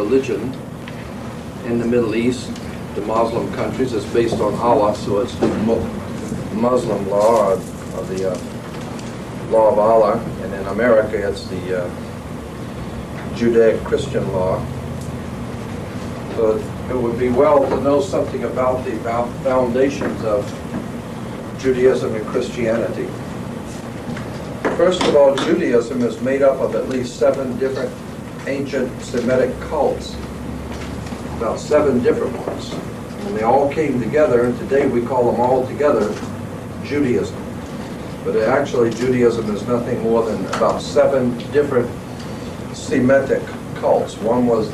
religion in the Middle East, the Muslim countries. It's based on Allah, so it's the Muslim law, or the law of Allah. And in America, it's the Judaic-Christian law. So it would be well to know something about the foundations of Judaism and Christianity. First of all, Judaism is made up of at least 7 different ancient Semitic cults, about 7 different ones. And they all came together, and today we call them all together Judaism. But actually, Judaism is nothing more than about 7 different Semitic cults. One was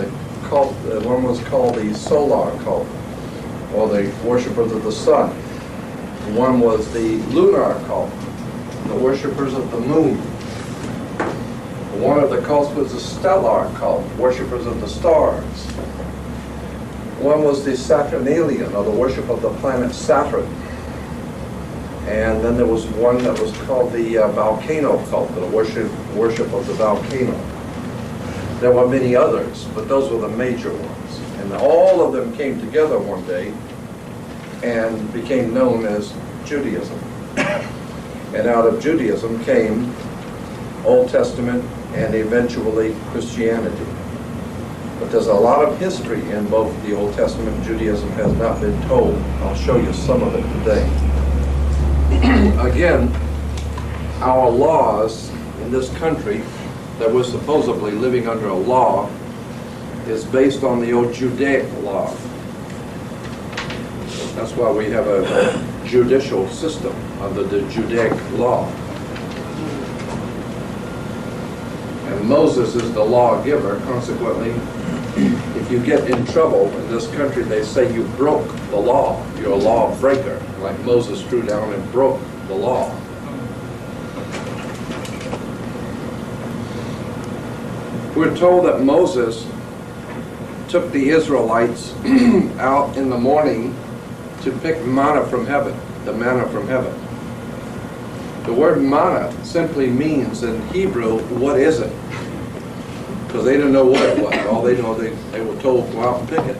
called the solar cult, or the worshippers of the sun. One was the lunar cult, the worshippers of the moon. One of the cults was the stellar cult, worshippers of the stars. One was the Saturnalian, or the worship of the planet Saturn. And then there was one that was called the volcano cult, the worship of the volcano. There were many others, but those were the major ones. And all of them came together one day and became known as Judaism. And out of Judaism came Old Testament and eventually Christianity. But there's a lot of history in both the Old Testament and Judaism has not been told. I'll show you some of it today. Again, our laws in this country that we're supposedly living under a law is based on the old Judaic law. That's why we have a judicial system under the Judaic law. And Moses is the lawgiver. Consequently, if you get in trouble in this country, they say you broke the law. You're a lawbreaker, like Moses threw down and broke the law. We're told that Moses took the Israelites out in the morning to pick manna from heaven, the manna from heaven. The word manna simply means in Hebrew, what is it? Because they didn't know what it was. All they know, they were told, go out and pick it.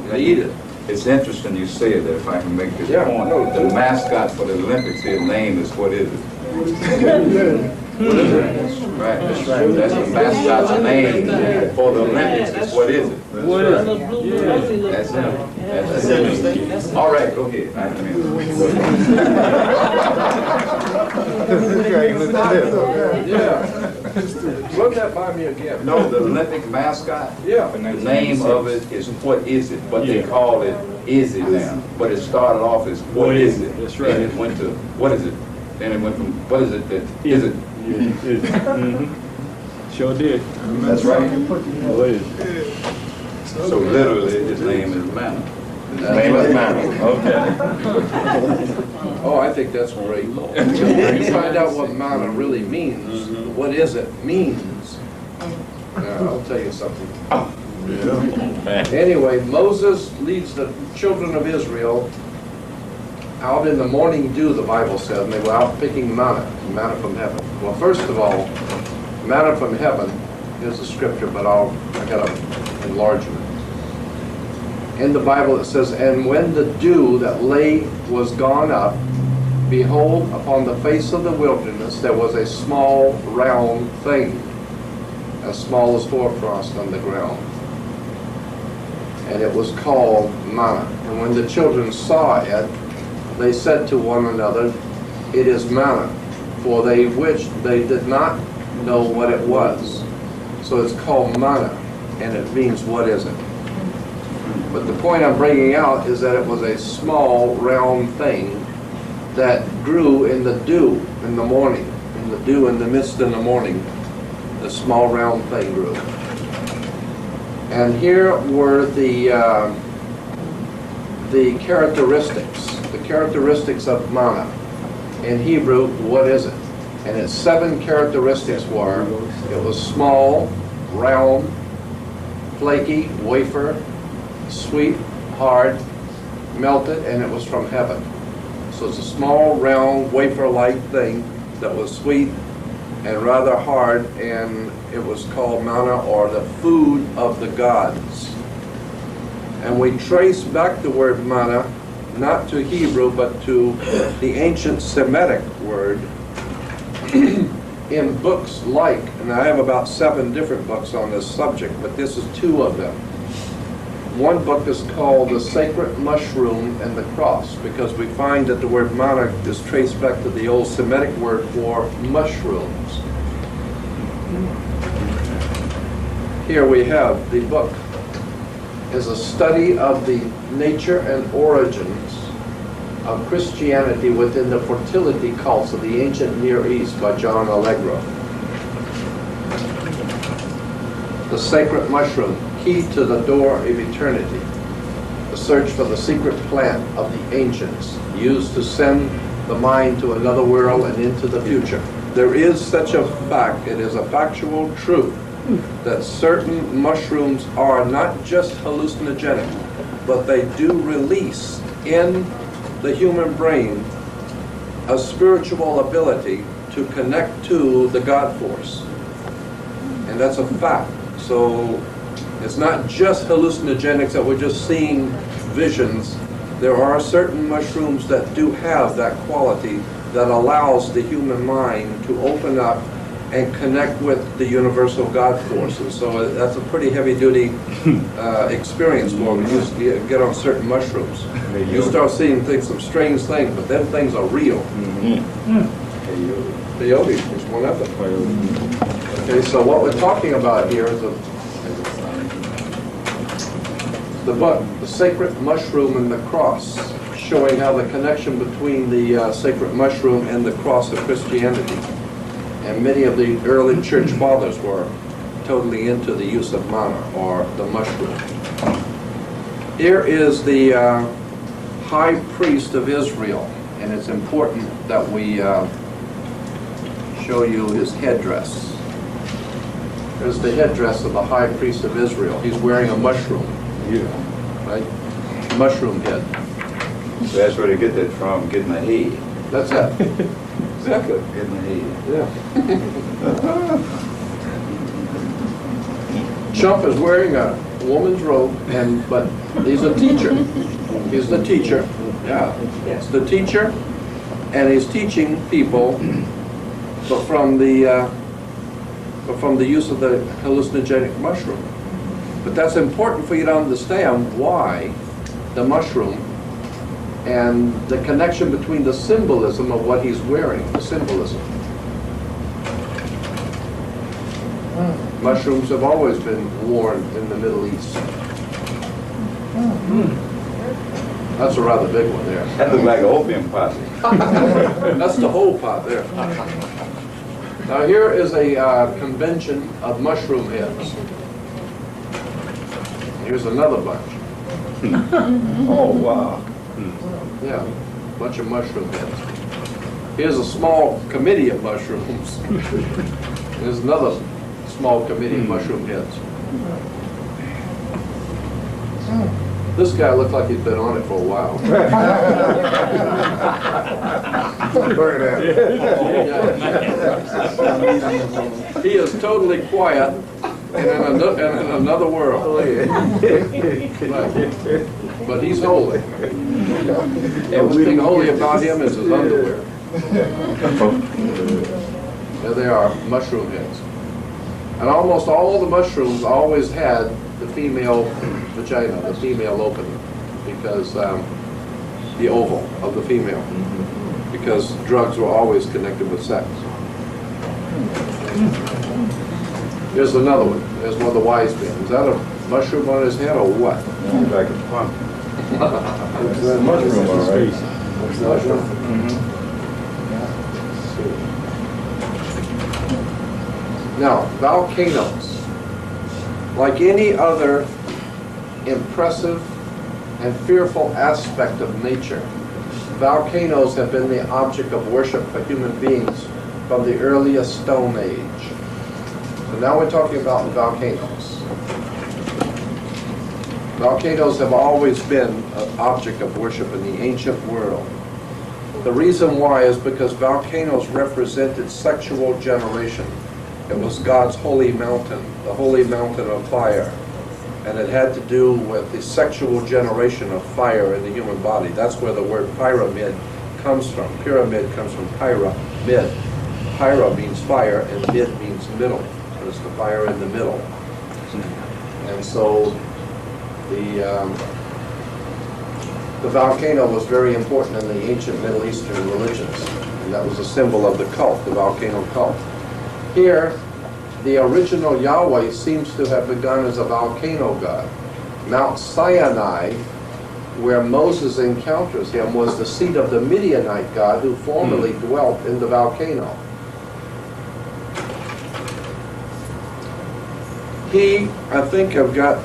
They eat it. It's interesting you say that, if I can make this point. The mascot for the Olympics, his name is what is it? What is it? Right, that's right. That's the mascot's name for the Olympics is what is it? What is it? That's him. That's him. All right, go ahead. Yeah. Run that by me again. No, the Olympic mascot, the name of it is what is it, but they call it is it now. But it started off as what is it? That's right. And it went to what is it? Then it went from what is it that is it? Sure did. That's right. What is it? So literally his name is Manna. His name is Manna. Okay. Oh, I think that's great. You find out what manna really means. What is it means. I'll tell you something. Anyway, Moses leads the children of Israel out in the morning dew, the Bible says, and they were out picking manna from heaven. Well, first of all, manna from heaven is a scripture, but I got to enlarge it. In the Bible it says, and when the dew that lay was gone up, behold, upon the face of the wilderness there was a small round thing, as small as hoarfrost on the ground. And it was called manna. And when the children saw it, they said to one another, it is manna, for they did not know what it was. So it's called manna, and it means what is it. But the point I'm bringing out is that it was a small, round thing that grew in the dew in the morning. In the dew in the mist in the morning, the small, round thing grew. And here were the characteristics of manna. In Hebrew, what is it? And its 7 characteristics were, it was small, round, flaky, wafer, sweet, hard, melted, and it was from heaven. So it's a small, round, wafer-like thing that was sweet, and rather hard, and it was called manna, or the food of the gods. And we trace back the word manna not to Hebrew but to the ancient Semitic word in books like, and I have about 7 different books on this subject, but this is 2 of them. One book is called The Sacred Mushroom and the Cross, because we find that the word manna is traced back to the old Semitic word for mushrooms. Here we have the book. Is a study of the nature and origins of Christianity within the fertility cults of the ancient Near East by John Allegro. The Sacred Mushroom, Key to the Door of Eternity. The search for the secret plant of the ancients, used to send the mind to another world and into the future. There is such a fact, it is a factual truth, that certain mushrooms are not just hallucinogenic, but they do release in the human brain a spiritual ability to connect to the God force. And that's a fact. So it's not just hallucinogenics that we're just seeing visions. There are certain mushrooms that do have that quality that allows the human mind to open up and connect with the universal God force. And so that's a pretty heavy-duty experience for when you get on certain mushrooms. You start seeing some strange things, but them things are real. Peyote is one of them. Okay, so what we're talking about here is the book, The Sacred Mushroom and the Cross, showing how the connection between the sacred mushroom and the cross of Christianity. And many of the early church fathers were totally into the use of manna, or the mushroom. Here is the high priest of Israel, and it's important that we show you his headdress. There's the headdress of the high priest of Israel. He's wearing a mushroom, right? Mushroom head. So that's where they get that from, getting a head. That's it. Exactly. Getting a head. Yeah. Chump is wearing a woman's robe, but he's a teacher. He's the teacher. Yeah. It's the teacher, and he's teaching people, but from the use of the hallucinogenic mushroom. But that's important for you to understand why the mushroom and the connection between the symbolism of what he's wearing, the symbolism. Mushrooms have always been worn in the Middle East. That's a rather big one there. That looks like an opium posse. That's the whole pot there. Now here is a convention of mushroom heads. Here's another bunch. Oh, wow. Yeah, bunch of mushroom heads. Here's a small committee of mushrooms. There's another small committee of mushroom heads. This guy looked like he'd been on it for a while. He is totally quiet and in another world. But he's holy. The only thing holy about him is his underwear. There they are, mushroom heads. And almost all the mushrooms always had the female vagina, the female opening, because the oval of the female, because drugs were always connected with sex. Here's another one. There's one of the wise men. Is that a mushroom on his head or what? Like a pumpkin. It's a mushroom, all right. Mushroom. Now, volcanoes, like any other impressive and fearful aspect of nature, volcanoes have been the object of worship for human beings from the earliest Stone Age. So now we're talking about volcanoes. Volcanoes have always been an object of worship in the ancient world. The reason why is because volcanoes represented sexual generation. It was God's holy mountain, the holy mountain of fire. And it had to do with the sexual generation of fire in the human body. That's where the word pyramid comes from. Pyramid comes from pyra, mid. Pyra means fire, and mid means middle. So it's the fire in the middle. And so the volcano was very important in the ancient Middle Eastern religions. And that was a symbol of the cult, the volcano cult. Here, the original Yahweh seems to have begun as a volcano god. Mount Sinai, where Moses encounters him, was the seat of the Midianite god who formerly dwelt in the volcano. He, I think I've got,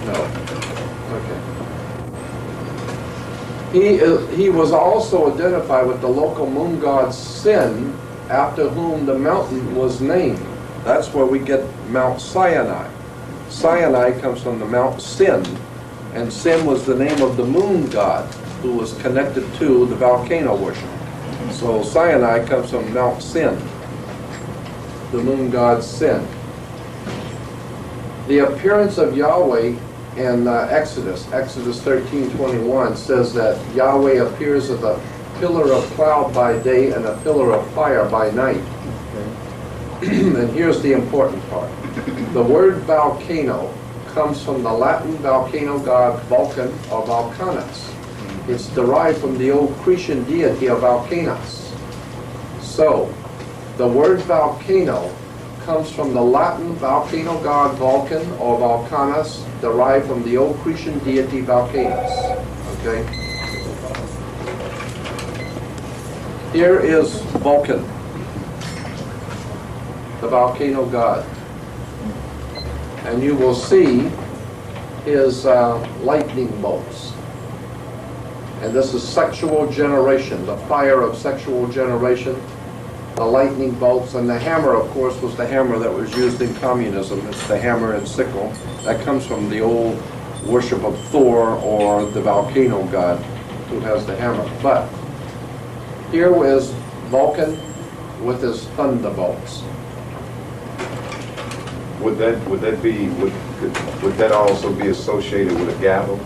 no, okay. He was also identified with the local moon god Sin, after whom the mountain was named. That's where we get Mount Sinai. Sinai comes from the Mount Sin, and Sin was the name of the moon god who was connected to the volcano worship. So Sinai comes from Mount Sin, the moon god Sin. The appearance of Yahweh in Exodus 13:21 says that Yahweh appears as a pillar of cloud by day and a pillar of fire by night. And here's the important part. The word volcano comes from the Latin volcano god Vulcan or Vulcanus. It's derived from the old Cretan deity of Vulcanus. So, the word volcano comes from the Latin volcano god Vulcan or Vulcanus, derived from the old Cretan deity Vulcanus. Okay? Here is Vulcan, the volcano god. And you will see his lightning bolts. And this is sexual generation, the fire of sexual generation, the lightning bolts, and the hammer, of course, was the hammer that was used in communism. It's the hammer and sickle. That comes from the old worship of Thor, or the volcano god who has the hammer. But here is Vulcan with his thunderbolts. Would that also be associated with a gavel?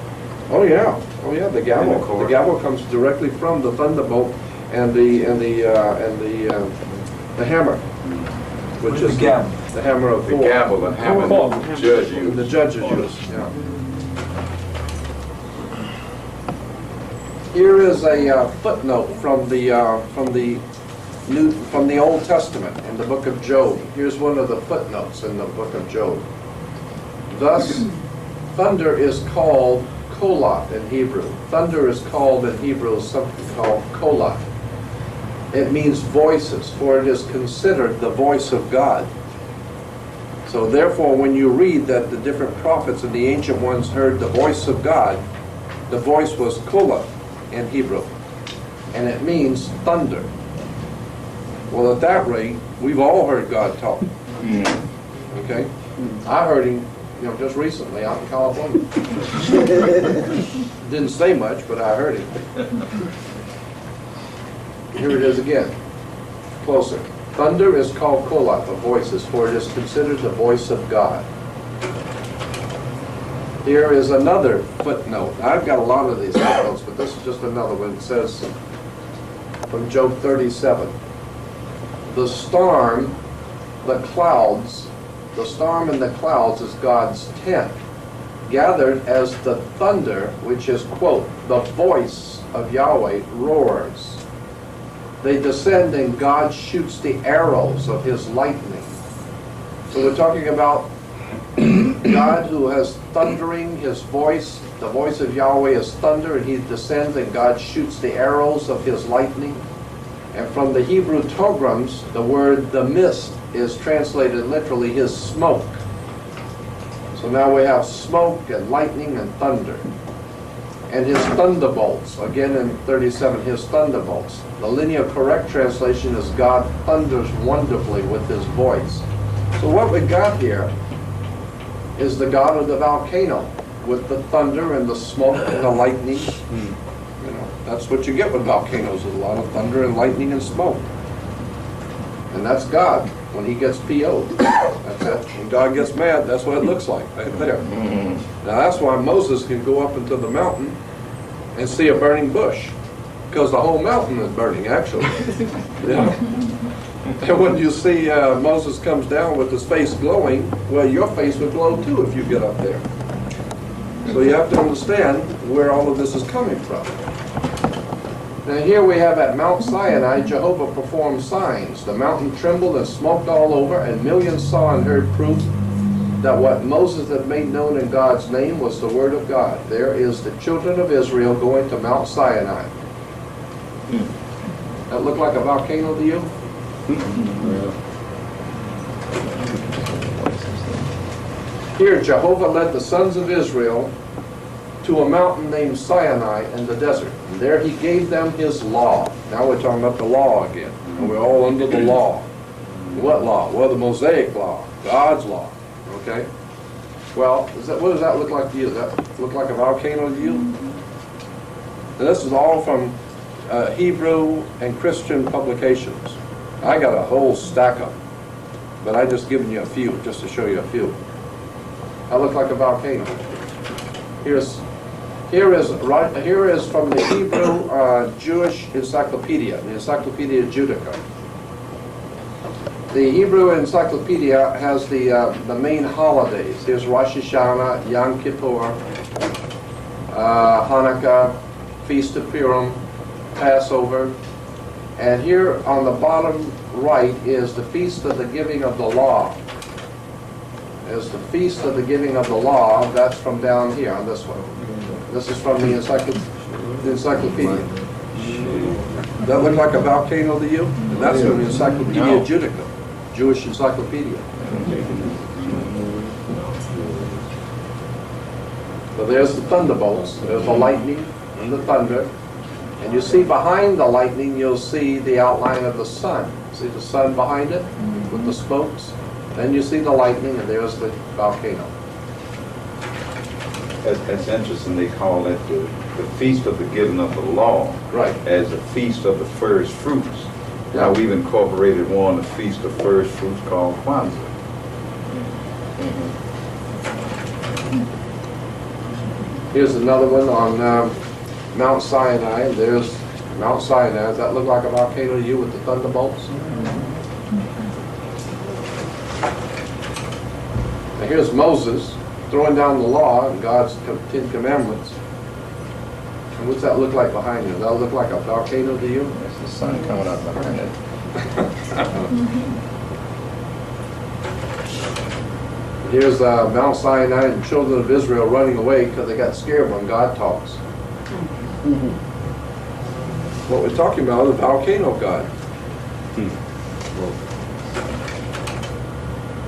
Oh yeah, the gavel. The gavel comes directly from the thunderbolt and the hammer, which is the hammer of Thor. The gavel, the hammer the judge used. The judges use, yeah. Here is a footnote from the Old Testament in the book of Job. Here's one of the footnotes in the book of Job. Thus, thunder is called kolat in Hebrew. Thunder is called in Hebrew something called kolat. It means voices, for it is considered the voice of God. So therefore, when you read that the different prophets and the ancient ones heard the voice of God, the voice was kolat in Hebrew, and it means thunder. Well, at that rate, we've all heard God talk. Okay? I heard him, just recently out in California. Didn't say much, but I heard him. Here it is again. Closer. Thunder is called kolat, the voices, for it is considered the voice of God. Here is another footnote. I've got a lot of these footnotes, but this is just another one. It says from Job 37. The storm, the storm and the clouds is God's tent, gathered as the thunder, which is, quote, the voice of Yahweh roars. They descend and God shoots the arrows of his lightning. So we're talking about God who has thundering, his voice, the voice of Yahweh is thunder, and he descends and God shoots the arrows of his lightning. And from the Hebrew Tograms, the word the mist is translated literally his smoke. So now we have smoke and lightning and thunder. And his thunderbolts, again in 37, his thunderbolts. The linear correct translation is God thunders wonderfully with his voice. So what we got here is the God of the volcano with the thunder and the smoke and the lightning. That's what you get with volcanoes, is a lot of thunder and lightning and smoke. And that's God when he gets PO'd. That's it. When God gets mad, that's what it looks like right there. Now that's why Moses can go up into the mountain and see a burning bush, because the whole mountain is burning, actually. Yeah. And when you see Moses comes down with his face glowing, well, your face would glow too if you get up there. So you have to understand where all of this is coming from. Now here we have at Mount Sinai, Jehovah performed signs. The mountain trembled and smoked all over, and millions saw and heard proof that what Moses had made known in God's name was the word of God. There is the children of Israel going to Mount Sinai. That look like a volcano to you? Here Jehovah led the sons of Israel to a mountain named Sinai in the desert. And there he gave them his law. Now we're talking about the law again. And we're all under the law. What law? Well, the Mosaic law. God's law. Okay? Well, what does that look like to you? Does that look like a volcano to you? And this is all from Hebrew and Christian publications. I got a whole stack of them. But I just given you a few, just to show you a few. That look like a volcano. Here is from the Hebrew Jewish Encyclopedia, the Encyclopedia Judaica. The Hebrew Encyclopedia has the main holidays. Here's Rosh Hashanah, Yom Kippur, Hanukkah, Feast of Purim, Passover. And here on the bottom right is the Feast of the Giving of the Law. Is the Feast of the Giving of the Law. That's from down here on this one. This is from the Encyclopedia. Does that look like a volcano to you? And that's from the Encyclopedia Judaica, Jewish Encyclopedia. So there's the thunderbolts. There's the lightning and the thunder. And you see behind the lightning, you'll see the outline of the sun. See the sun behind it with the spokes? Then you see the lightning, and there's the volcano. That's interesting. They call it the Feast of the Giving of the Law, Right. as a Feast of the First Fruits. Yeah. Now we've incorporated one, the Feast of First Fruits called Kwanzaa. Here's another one on Mount Sinai. There's Mount Sinai. Does that look like a volcano to you with the thunderbolts? Now here's Moses throwing down the law and God's 10 Commandments. And what's that look like behind you? Does that look like a volcano to you? That's the sun coming up behind it. Here's Mount Sinai and the children of Israel running away because they got scared when God talks. What we're talking about is the volcano God.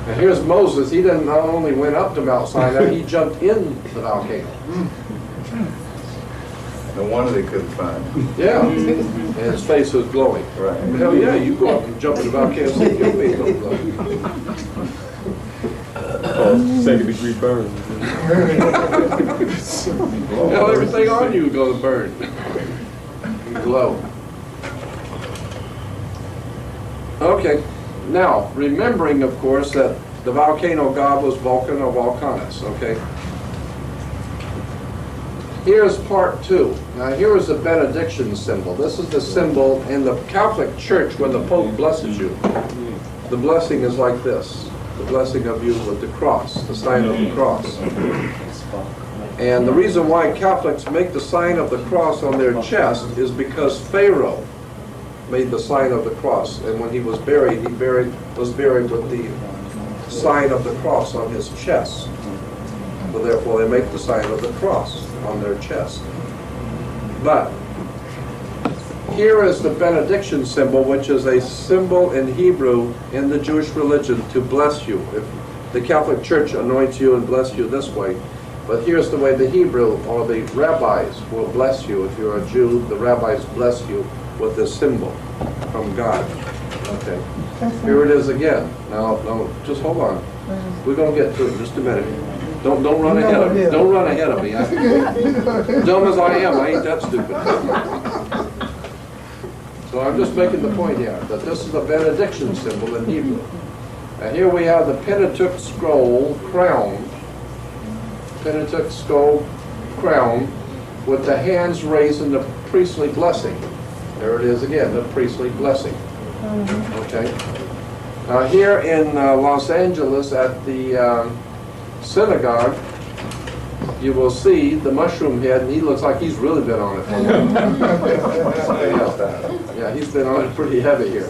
And here's Moses. He not only went up to Mount Sinai, he jumped in the volcano. No wonder they couldn't find him. Yeah. And his face was glowing. Right. Hell yeah, you go up and jump in the volcano and see your face don't glow. Second degree burn. Hell, everything on you is going to burn. You glow. Okay. Now, remembering, of course, that the volcano god was Vulcan or Vulcanus, okay? Here's part 2. Now, here is the benediction symbol. This is the symbol in the Catholic Church when the Pope blesses you. The blessing is like this. The blessing of you with the cross, the sign of the cross. And the reason why Catholics make the sign of the cross on their chest is because Pharaoh made the sign of the cross, and when he was buried, was buried with the sign of the cross on his chest. So therefore they make the sign of the cross on their chest. But here is the benediction symbol, which is a symbol in Hebrew in the Jewish religion to bless you. If the Catholic Church anoints you and bless you this way, but here's the way the Hebrew or the rabbis will bless you. If you're a Jew, the rabbis bless you with this symbol from God. Okay. Here it is again. Now, just hold on. We're going to get to it in just a minute. Don't run ahead of me. Don't run ahead of me. Dumb as I am, I ain't that stupid. So I'm just making the point here that this is the benediction symbol in Hebrew. And here we have the Pentateuch scroll crown. Pentateuch scroll crown with the hands raised in the priestly blessing. There it is again, the priestly blessing. Okay. Here in Los Angeles at the synagogue, you will see the mushroom head, and he looks like he's really been on it. Yeah, he's been on it pretty heavy here.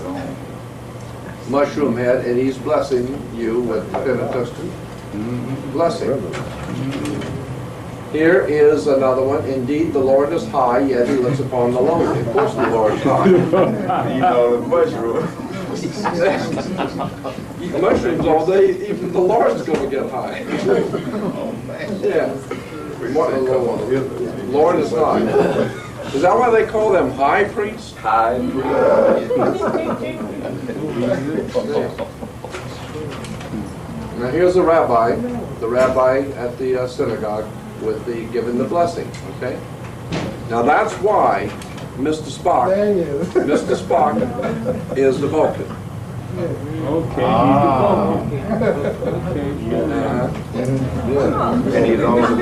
Mushroom head, and he's blessing you with the Pentateuch blessing. Here is another one. Indeed, the Lord is high, yet he looks upon the lowly. Of course, the Lord is high. You know the mushroom. Eat mushrooms all day, even the Lord's going to get high. Yeah. Lord is high. Is that why they call them high priests? High Now here's the rabbi at the synagogue with the giving the blessing. Okay. Now that's why Mr. Spock is the Vulcan. Okay. And he's also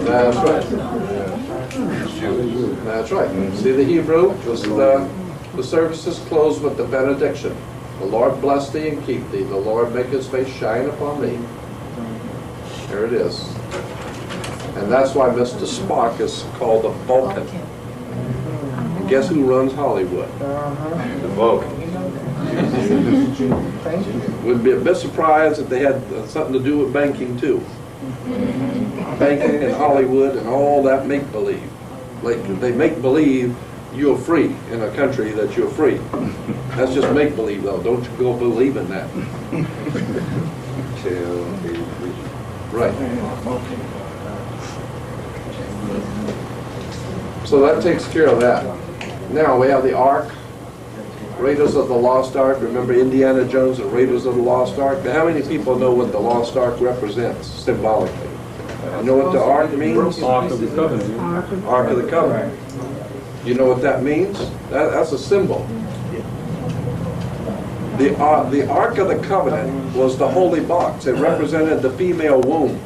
That's right. That's right. See the Hebrew? The services close with the benediction. The Lord bless thee and keep thee. The Lord make his face shine upon thee. There it is. And that's why Mr. Spock is called the Vulcan. And guess who runs Hollywood? The Vulcan. Would be a bit surprised if they had something to do with banking too. Banking and Hollywood and all that make-believe. Like they make believe you're free in a country that you're free. That's just make-believe though. Don't you go believe in that. Right. So that takes care of that. Now we have the Ark. Raiders of the Lost Ark. Remember Indiana Jones and Raiders of the Lost Ark? How many people know what the Lost Ark represents symbolically? You know what the Ark means? Ark of the Covenant. Ark of the Covenant. You know what that means? That's a symbol. The Ark of the Covenant was the holy box. It represented the female womb.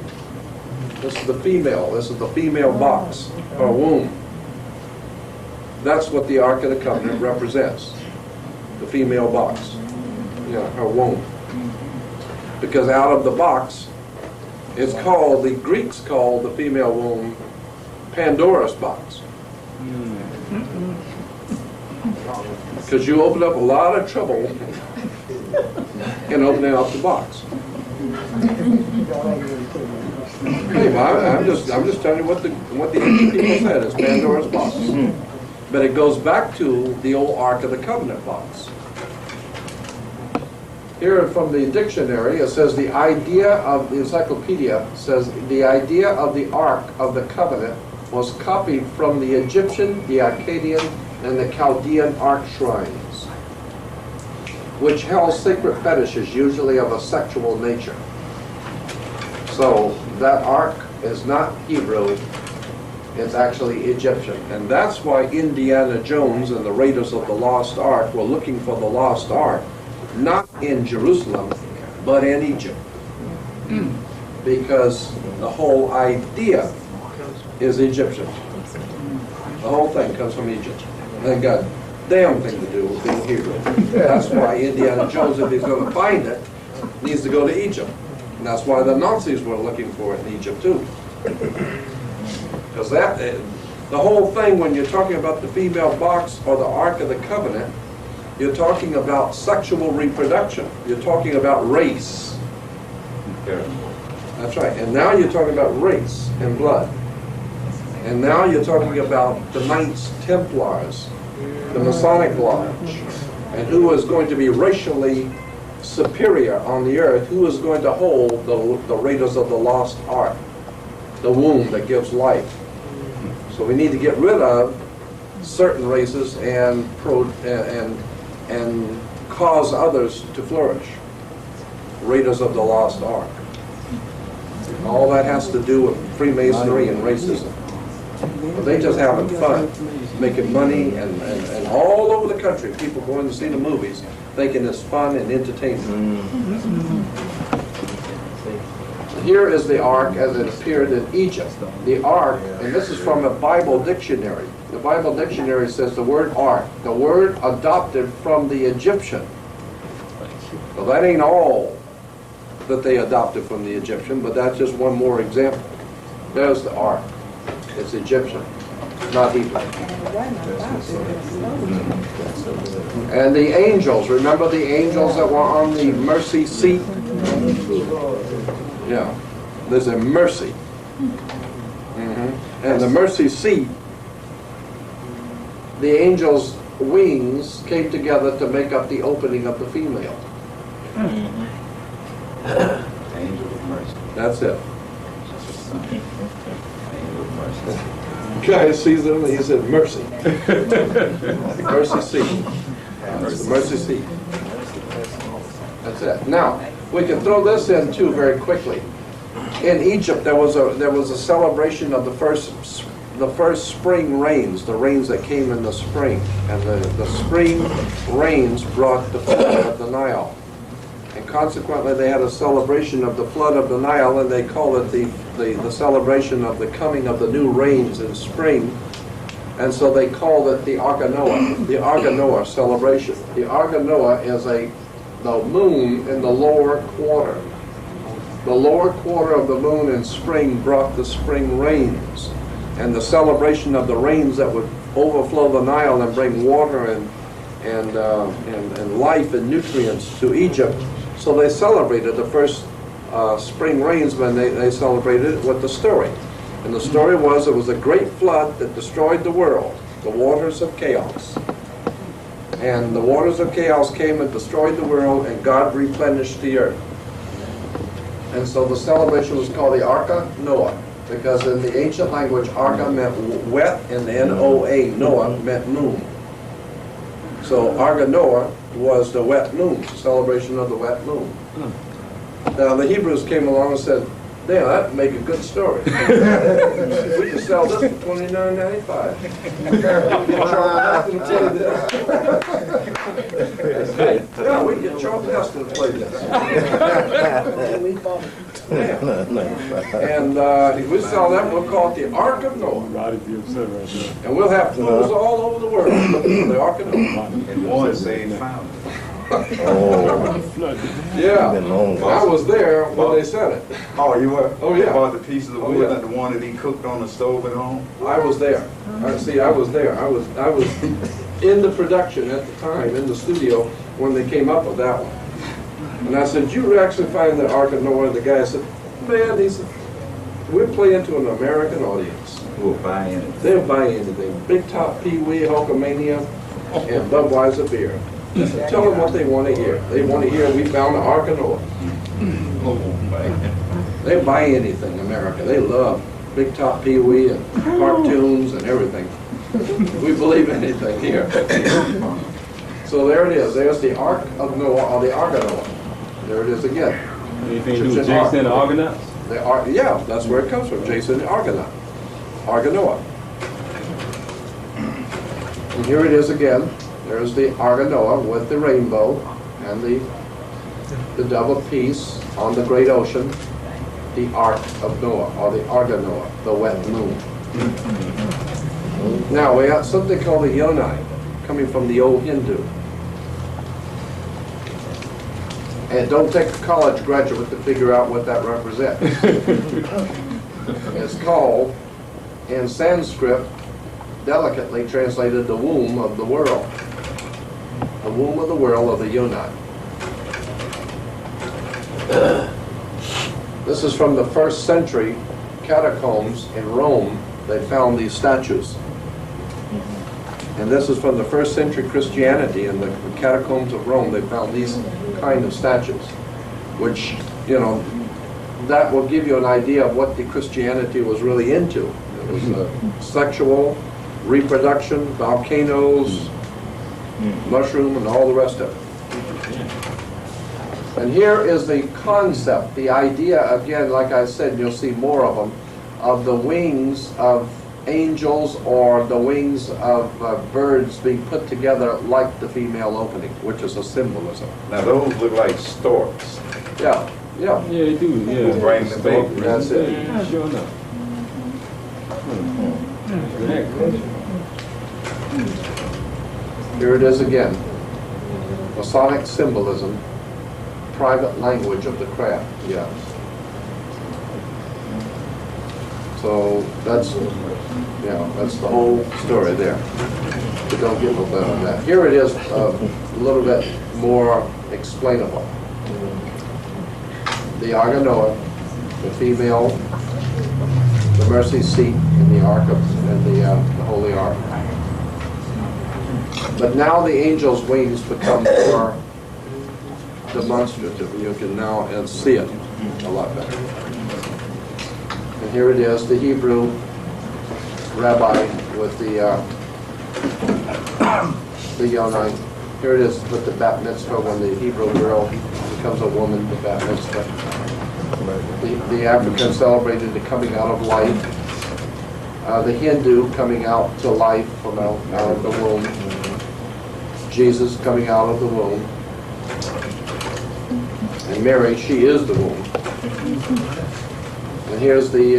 This is the female. This is the female box, or womb. That's what the Ark of the Covenant represents. The female box, her womb. Because out of the box, it's called, the Greeks called the female womb Pandora's box. Because you open up a lot of trouble in opening up the box. Anyway, I'm just telling you what the ancient people said is Pandora's box. But it goes back to the old Ark of the Covenant box. Here from the dictionary, it says the idea of the encyclopedia says the idea of the Ark of the Covenant was copied from the Egyptian, the Akkadian, and the Chaldean Ark shrines, which held sacred fetishes, usually of a sexual nature. So that Ark is not Hebrew. It's actually Egyptian. And that's why Indiana Jones and the Raiders of the Lost Ark were looking for the Lost Ark, not in Jerusalem, but in Egypt. Because the whole idea is Egyptian. The whole thing comes from Egypt. And it got damn thing to do with being Hebrew. That's why Indiana Jones, if he's going to find it, needs to go to Egypt. And that's why the Nazis were looking for it in Egypt too. Because the whole thing, when you're talking about the female box or the Ark of the Covenant, you're talking about sexual reproduction. You're talking about race. That's right. And now you're talking about race and blood. And now you're talking about the Knights Templars, the Masonic Lodge, and who is going to be racially superior on the earth, who is going to hold the Raiders of the Lost Ark, the womb that gives life. So we need to get rid of certain races and cause others to flourish. Raiders of the Lost Ark. All that has to do with Freemasonry and racism. But they just having fun, making money, and all over the country, people going to see the movies, thinking it's fun and entertainment. Here is the ark as it appeared in Egypt. The ark, and this is from a Bible dictionary. The Bible dictionary says the word ark, the word adopted from the Egyptian. Well, that ain't all that they adopted from the Egyptian, but that's just one more example. There's the ark. It's Egyptian, not Hebrew. And the angels, remember the angels that were on the mercy seat? Yeah, there's a mercy. And the mercy seat, the angels' wings came together to make up the opening of the female. Angel of mercy. That's it. Angel of mercy. Guy sees him, he said, mercy. Mercy seat. It's the mercy seat. That's it. Now, we can throw this in too very quickly. In Egypt, there was a celebration of the first spring rains, the rains that came in the spring, and the spring rains brought the flood of the Nile, and consequently they had a celebration of the flood of the Nile, and they call it the celebration of the coming of the new rains in spring, and so they called it the Ark of Noah, the Ark of Noah celebration. The Ark of Noah is the moon in the lower quarter. The lower quarter of the moon in spring brought the spring rains, and the celebration of the rains that would overflow the Nile and bring water and life and nutrients to Egypt. So they celebrated the first spring rains when they celebrated it with the story. And the story was it was a great flood that destroyed the world, the waters of chaos. And the waters of chaos came and destroyed the world, and God replenished the earth. And so the celebration was called the Ark of Noah, because in the ancient language, Arka meant wet, and N-O-A, Noah, meant moon. So Ark of Noah was the wet moon, the celebration of the wet moon. Now the Hebrews came along and said, damn, that'd make a good story. We can sell this for $29.95. Yeah, we can get Charles Heston to play this. And if we sell that, we'll call it the Ark of Noah. And we'll have fools all over the world looking for the Ark of Noah. And one say he found it. Yeah, I was there when they said it. Oh, you were? Oh, yeah. About the pieces of wood, yeah. and the one that he cooked on the stove at home? I was there. See, I was there. I was in the production at the time, in the studio, when they came up with that one. And I said, you actually find the Ark of Noah? And the guy said, man, he said, we're playing to an American audience. We'll buy anything. They'll buy anything. Big Top, Pee Wee, Hulkamania, and Budweiser beer. Tell them what they want to hear. They want to hear we found the Ark of Noah. They buy anything, America. They love Big Top Pee Wee and cartoons and everything. We believe anything here. So there it is. There's the Ark of Noah, or the Ark of Noah. There it is again. Anything to do with Jason the Argonaut? Yeah, that's where it comes from. Jason the Argonaut. Ark of Noah. And here it is again. There's the Ark of Noah with the rainbow and the dove of peace on the great ocean. The Ark of Noah, or the Ark of Noah, the wet moon. Now we have something called the Yonai, coming from the old Hindu. And don't take a college graduate to figure out what that represents. It's called, in Sanskrit, delicately translated, the womb of the world. The womb of the world of the Yonai. This is from the 1st century catacombs in Rome. They found these statues. And this is from the 1st century Christianity in the catacombs of Rome. They found these kind of statues, which, you know, that will give you an idea of what the Christianity was really into. It was sexual, reproduction, volcanoes, mushroom, and all the rest of it. And here is the concept, the idea, again, like I said, you'll see more of them, of the wings of angels or the wings of birds being put together like the female opening, which is a symbolism. Now those look like storks. Yeah, yeah. Yeah, they do. Yeah. Who bring the baby? That's it. Yeah, sure enough. Here it is again. Masonic symbolism, private language of the craft, yes. So that's, that's the whole story there. But don't get no better than that. Here it is a little bit more explainable. The Ark of Noah, the female, the mercy seat, and the Ark of, and the Holy Ark. But now the angel's wings become more demonstrative. You can now see it a lot better. And here it is, the Hebrew rabbi with the Yonite. Here it is with the bat mitzvah when the Hebrew girl becomes a woman, the bat mitzvah. The African celebrated the coming out of life. The Hindu coming out to life from out of the womb. Jesus coming out of the womb. And Mary, she is the womb. And here's the,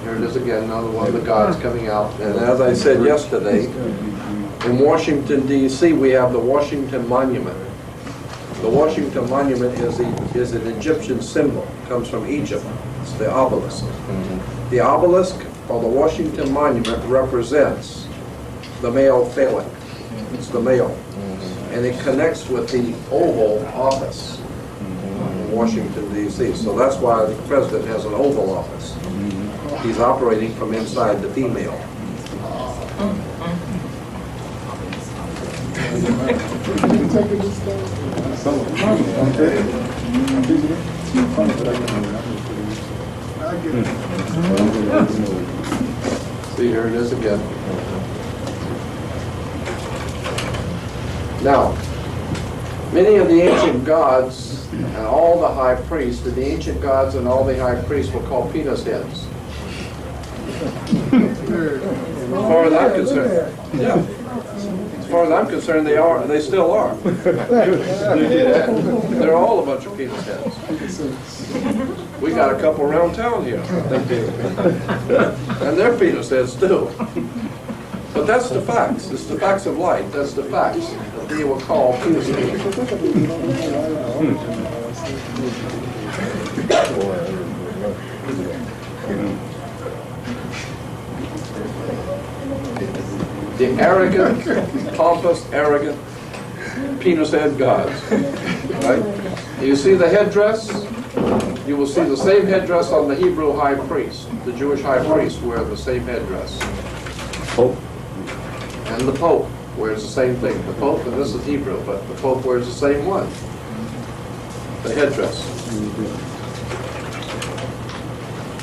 here it is again, another one of the gods coming out. And as I said yesterday, in Washington, D.C., we have the Washington Monument. The Washington Monument is an Egyptian symbol. It comes from Egypt. It's the obelisk. The obelisk, or the Washington Monument, represents the male phallic. It's the male. And it connects with the Oval Office in Washington, D.C. So that's why the president has an Oval Office. He's operating from inside the female. See, here it is again. Now, many of the ancient gods and all the high priests, the ancient gods and all the high priests were called penis heads. As far as I'm concerned, yeah. As far as I'm concerned, they still are. They're all a bunch of penis heads. We got a couple around town here. And they're penis heads too. But that's the facts. It's the facts of life. That's the facts that they were called penis heads. The arrogant, pompous, arrogant, penis-head gods. Right? You see the headdress? You will see the same headdress on the Hebrew high priest. The Jewish high priest wear the same headdress. Pope. And the Pope wears the same thing. The Pope, and this is Hebrew, but the Pope wears the same one. The headdress.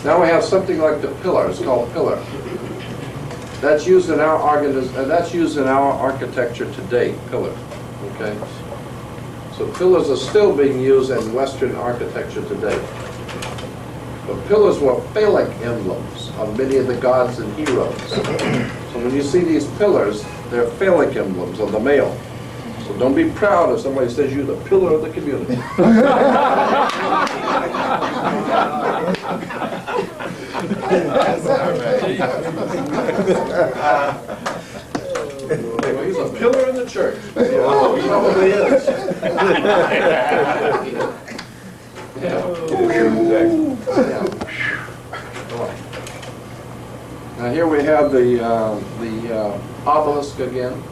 Now we have something like the pillar. It's called pillar. That's used in our architecture today, pillar. Okay? So pillars are still being used in Western architecture today. But pillars were phallic emblems of many of the gods and heroes. So when you see these pillars, they're phallic emblems of the male. So don't be proud if somebody says you're the pillar of the community. Well, he's a pillar in the church. Oh, he probably is. Now here we have the obelisk again.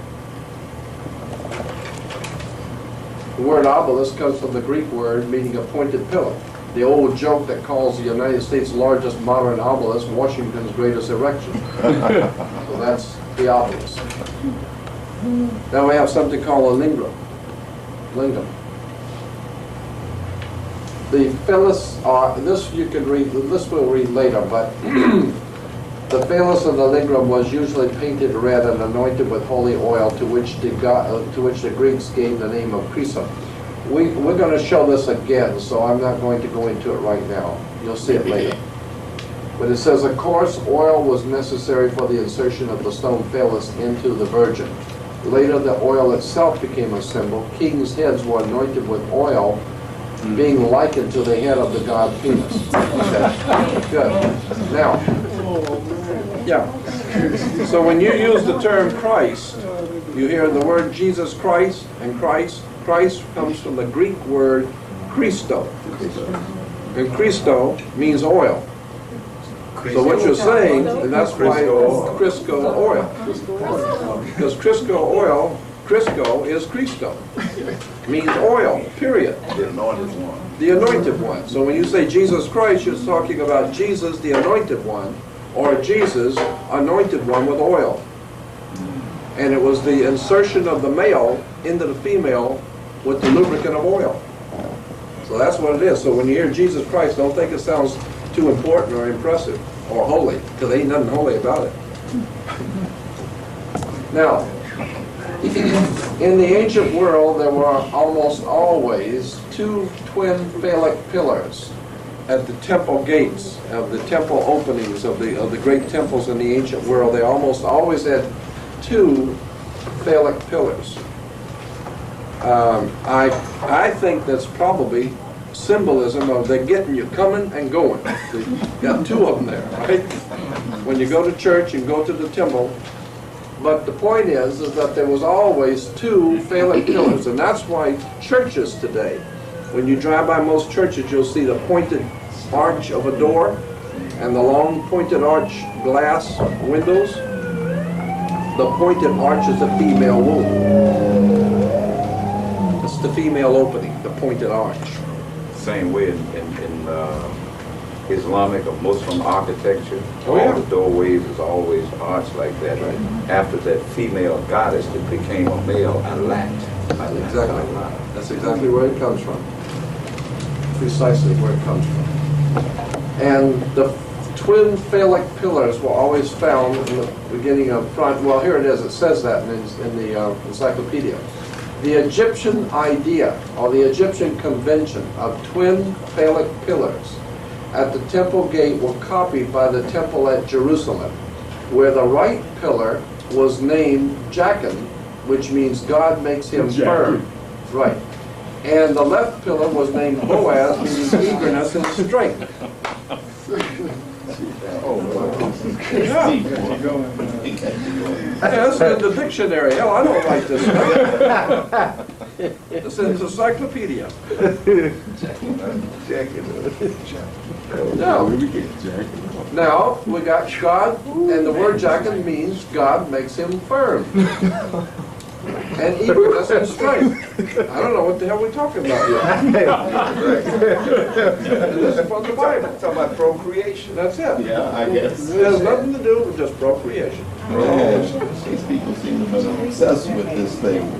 The word obelisk comes from the Greek word meaning a pointed pillar. The old joke that calls the United States' largest modern obelisk Washington's greatest erection. So that's the obelisk. Now we have something called a lingam. Lingam. The phallus are, this you can read, this we'll read later, but the phallus of the lingam was usually painted red and anointed with holy oil, to which the Greeks gave the name of chrysom. We're going to show this again, so I'm not going to go into it right now. You'll see it later. But it says, of course, oil was necessary for the insertion of the stone phalanx into the virgin. Later, the oil itself became a symbol. Kings' heads were anointed with oil, being likened to the head of the god Venus. Okay, good. Now, yeah. So when you use the term Christ, you hear the word Jesus Christ and Christ. Christ comes from the Greek word Christo. And Christo means oil. So what you're saying, and that's why Crisco oil. Because Crisco is Christo. Means oil, period. The anointed one. The anointed one. So when you say Jesus Christ, you're talking about Jesus, the anointed one, or Jesus, anointed one with oil. And it was the insertion of the male into the female with the lubricant of oil. So that's what it is. So when you hear Jesus Christ, don't think it sounds too important or impressive or holy, because there ain't nothing holy about it. Now, in the ancient world, there were almost always two twin phallic pillars at the temple gates of the temple openings of the great temples in the ancient world. They almost always had two phallic pillars. I think that's probably symbolism of they're getting you coming and going. So you got two of them there, right? When you go to church and go to the temple. But the point is that there was always two phallic pillars, and that's why churches today, when you drive by most churches, you'll see the pointed arch of a door and the long pointed arch glass windows. The pointed arch is the female womb. It's the female opening, the pointed arch. Same way in Islamic or Muslim architecture. Oh, yeah. All the doorways is always arched like that. Right. After that female goddess that became a male alat. Exactly. That's exactly where it comes from. Precisely where it comes from. And the twin phallic pillars were always found in the beginning of front. Well, here it is. It says that in the encyclopedia. The Egyptian idea, or the Egyptian convention of twin phallic pillars at the temple gate were copied by the temple at Jerusalem, where the right pillar was named Jachin, which means God makes him firm. Right. And the left pillar was named Boaz, meaning eagerness and strength. Yeah. That's in the dictionary. Hell, I don't write this stuff. It's in the encyclopedia. Now, we got God, and the word Jachin means God makes him firm. And eagerness and strength. I don't know what the hell we're talking about here. This is from the Bible. Talking about procreation. That's it. Yeah, I guess. It has nothing to do with just procreation. These people seem to be obsessed with this thing.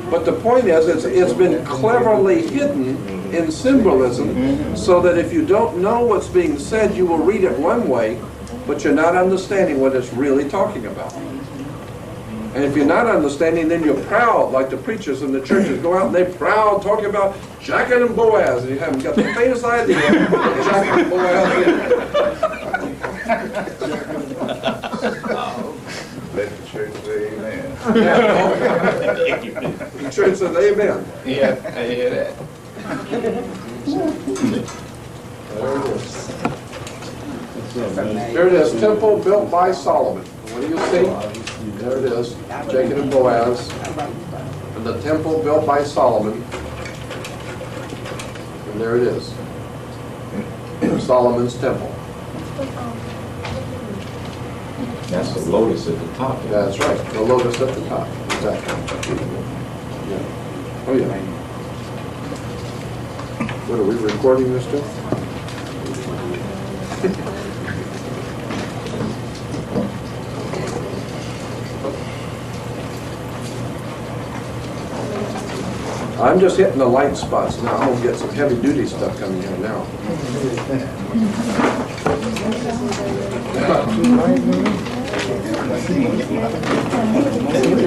But the point is, it's been cleverly hidden in symbolism, so that if you don't know what's being said, you will read it one way, but you're not understanding what it's really talking about. And if you're not understanding, then you're proud, like the preachers in the churches go out and they're proud talking about Jachin and Boaz, and you haven't got the faintest idea what Jachin and Boaz is. Let the church say amen. Yeah. The church says amen. Yeah, I hear that. There it is, temple built by Solomon. What do you see? There it is, Jachin and Boaz. And the temple built by Solomon. And there it is. Solomon's temple. That's the lotus at the top. That's right, the lotus at the top. Exactly. Yeah. Oh, yeah. What, are we recording this too? I'm just hitting the light spots now. I'm gonna get some heavy duty stuff coming here now.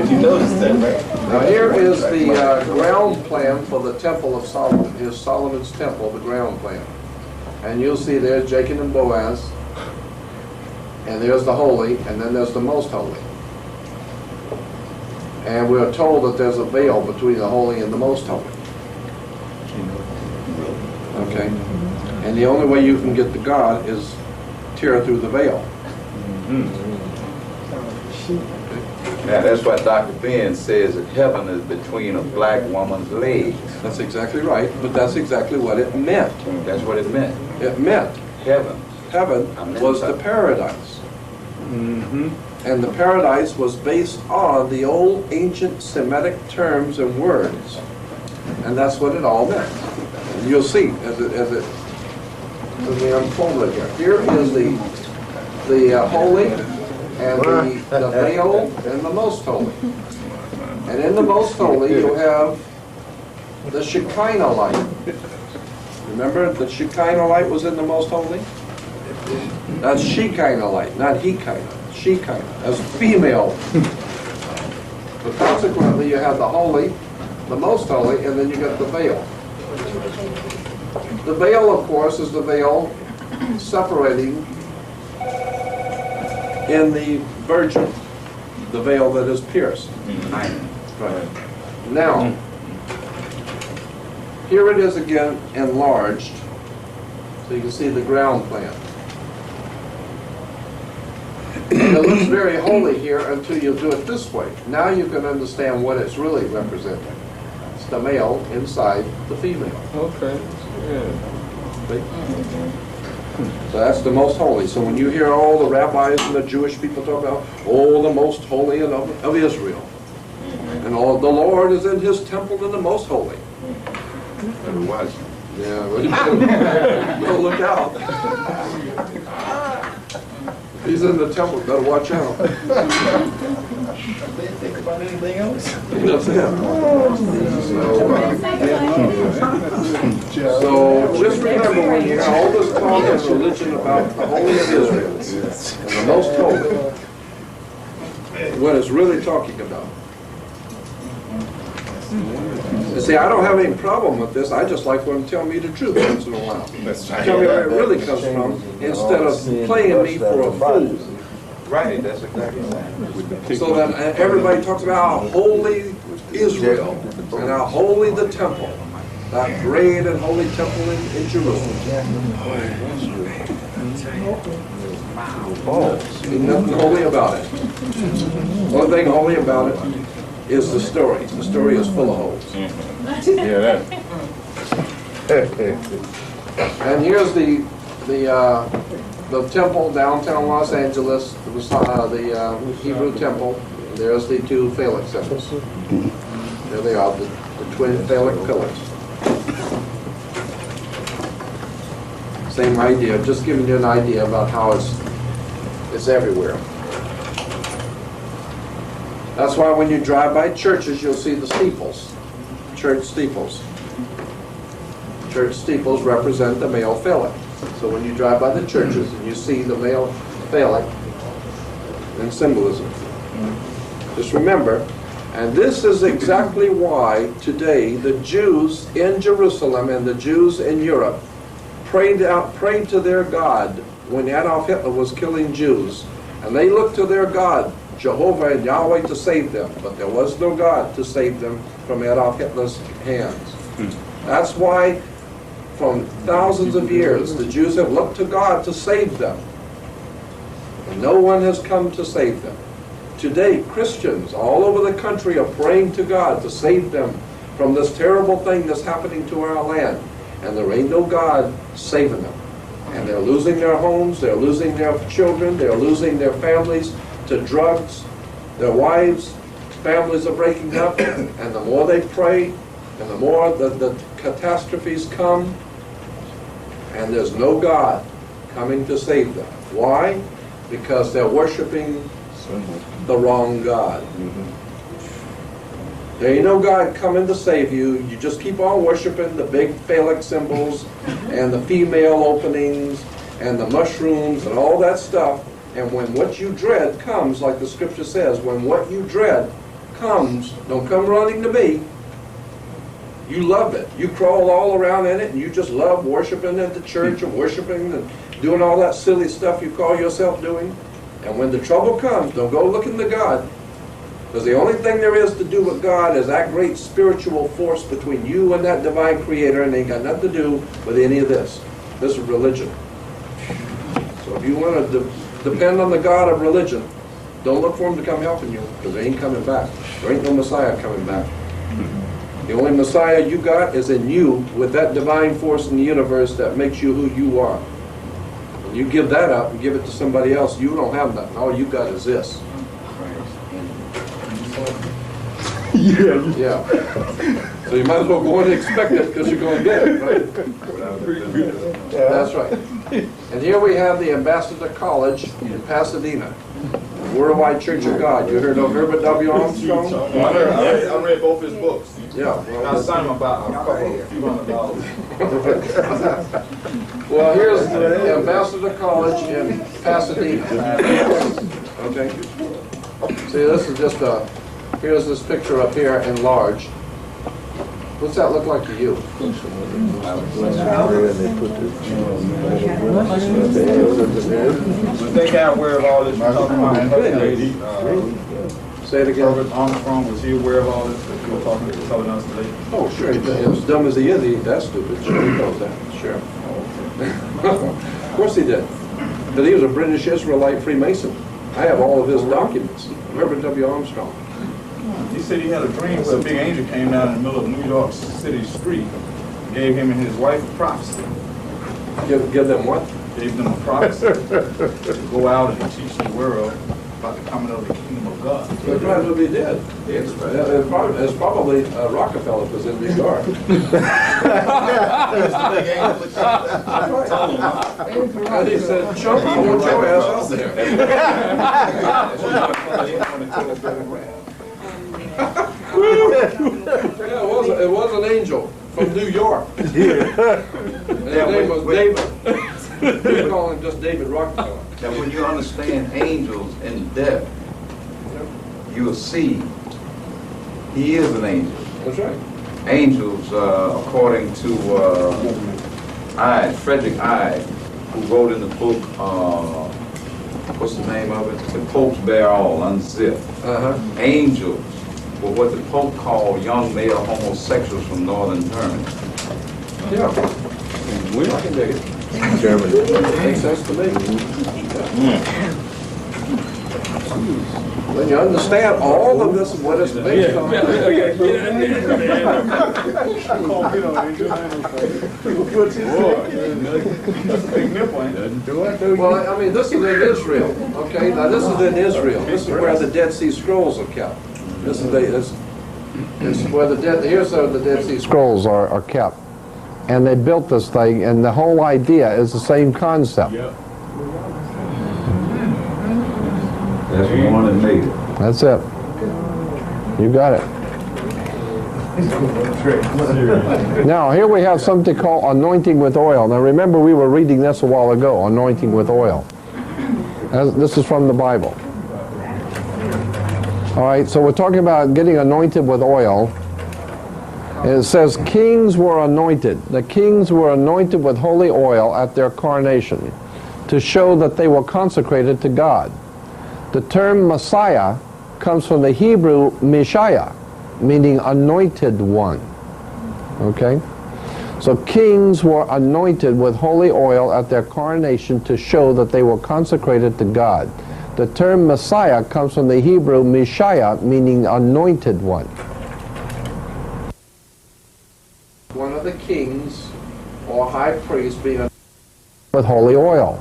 You noticed that, right? Now here is the ground plan for the Temple of Solomon. Here's Solomon's Temple, the ground plan. And you'll see there Jachin and Boaz. and there's the holy, and then there's the most holy. And we're told that there's a veil between the holy and the most holy. Okay? And the only way you can get to God is tear through the veil. Now, that's why Dr. Ben says that heaven is between a black woman's legs. That's exactly right, but that's exactly what it meant. That's what it meant. It meant Heaven. heaven was the paradise. And the paradise was based on the old ancient Semitic terms and words. And that's what it all meant. And you'll see as we unfold it here. Here is the holy and the veil and the most holy. And in the most holy you have the Shekinah light. Remember the Shekinah light was in the most holy? That's Shekinah light, not Hekinah. Shekinah, as female. But consequently you have the holy, the most holy, and then you got the veil. The veil, of course, is the veil separating in the virgin, the veil that is pierced. Right. Now, here it is again enlarged, so you can see the ground plan. And it looks very holy here until you do it this way. Now you can understand what it's really representing. It's the male inside the female. Okay. Yeah. So that's the most holy. So when you hear all the rabbis and the Jewish people talk about, oh, the most holy of Israel, and all the Lord is in His temple in the most holy. Better watch. Yeah, well, look out. He's in the temple. Better watch out. They think about anything else? That's it. So just remember when you hear all this talk and religion about the holy of Israel and the most holy, what it's really talking about. You see, I don't have any problem with this. I just like them to tell me the truth once in a while. Tell me where it really comes from instead of playing me for a fool. Right, that's exactly right. So that everybody talks about how holy Israel and how holy the temple, that great and holy temple in Jerusalem. There's nothing holy about it. One thing holy about it is the story. The story is full of holes. Yeah, that. And here's the temple downtown Los Angeles. It was the Hebrew temple. There's the two phallic symbols. There they are, the twin phallic pillars. Same idea, just giving you an idea about how it's everywhere. That's why when you drive by churches, you'll see the steeples, church steeples. Church steeples represent the male phallic. So when you drive by the churches and you see the male phallic in symbolism, just remember, and this is exactly why today the Jews in Jerusalem and the Jews in Europe prayed to their God when Adolf Hitler was killing Jews, and they looked to their God, Jehovah and Yahweh, to save them, but there was no God to save them from Adolf Hitler's hands. That's why from thousands of years the Jews have looked to God to save them, and no one has come to save them. Today Christians all over the country are praying to God to save them from this terrible thing that's happening to our land, and there ain't no God saving them. And they're losing their homes, they're losing their children, they're losing their families to drugs, their wives, families are breaking up, and the more they pray, and the more the catastrophes come, and there's no God coming to save them. Why? Because they're worshiping the wrong God. There ain't no God coming to save you. You just keep on worshiping the big phallic symbols and the female openings and the mushrooms and all that stuff. And when what you dread comes, like the scripture says, when what you dread comes, don't come running to me. You love it. You crawl all around in it, and you just love worshiping at the church and worshiping and doing all that silly stuff you call yourself doing. And when the trouble comes, don't go looking to God. Because the only thing there is to do with God is that great spiritual force between you and that divine creator, and it ain't got nothing to do with any of this. This is religion. So if you want to depend on the God of religion, don't look for him to come helping you, because he ain't coming back. There ain't no Messiah coming back. The only Messiah you got is in you, with that divine force in the universe that makes you who you are. When you give that up and give it to somebody else, you don't have nothing. All you got is this. Yeah. So you might as well go and expect it, because you're going to get it, right? That's right. And here we have the Ambassador College in Pasadena. Worldwide Church of God. You heard of Herbert W. Armstrong? I read both his books. Yeah. I signed him about a few $100. Well, here's the Ambassador College in Pasadena. Okay. See, this is just a, here's this picture up here enlarged. What's that look like to you? They got aware of all this. Say it again. Herbert Armstrong, was he aware of all this that you were talking to telling us today? Oh, sure. As dumb as he is, he ain't that stupid. Sure, he knows that. Sure. Of course he did. But he was a British Israelite Freemason. I have all of his documents. Herbert W. Armstrong. He said he had a dream where a big angel came down in the middle of New York City street, gave him and his wife a prophecy. Give them what? Gave them a prophecy to go out and teach the world about the coming of the kingdom of God. They probably did. It's probably Rockefeller was in New York. And he said, "Chump, I want your ass out there." Yeah, it was an angel from New York. And his name was David. We call him just David Rockefeller. Now, when you understand angels in depth, you will see he is an angel. That's right. Angels, according to Frederick Ide, who wrote in the book, what's the name of it? The Popes Bear All, Unzipped. Angels were what the Pope called young male homosexuals from northern Germany. Yeah. I can dig it. Germany. Makes sense to me. When you understand all of this, what it's based on. Well, I mean, this is in Israel. Okay, now this is in Israel. This is where the Dead Sea Scrolls are kept. This is where the here's how the Dead Sea Scrolls are kept. And they built this thing, and the whole idea is the same concept. That's the one that made it. That's it. You got it. Now, here we have something called anointing with oil. Now, remember, we were reading this a while ago, anointing with oil. This is from the Bible. All right, so we're talking about getting anointed with oil. It says kings were anointed. The kings were anointed with holy oil at their coronation to show that they were consecrated to God. The term Messiah comes from the Hebrew Messiah, meaning anointed one. Okay? So kings were anointed with holy oil at their coronation to show that they were consecrated to God. The term Messiah comes from the Hebrew Messiah, meaning anointed one. One of the kings or high priest being anointed with holy oil.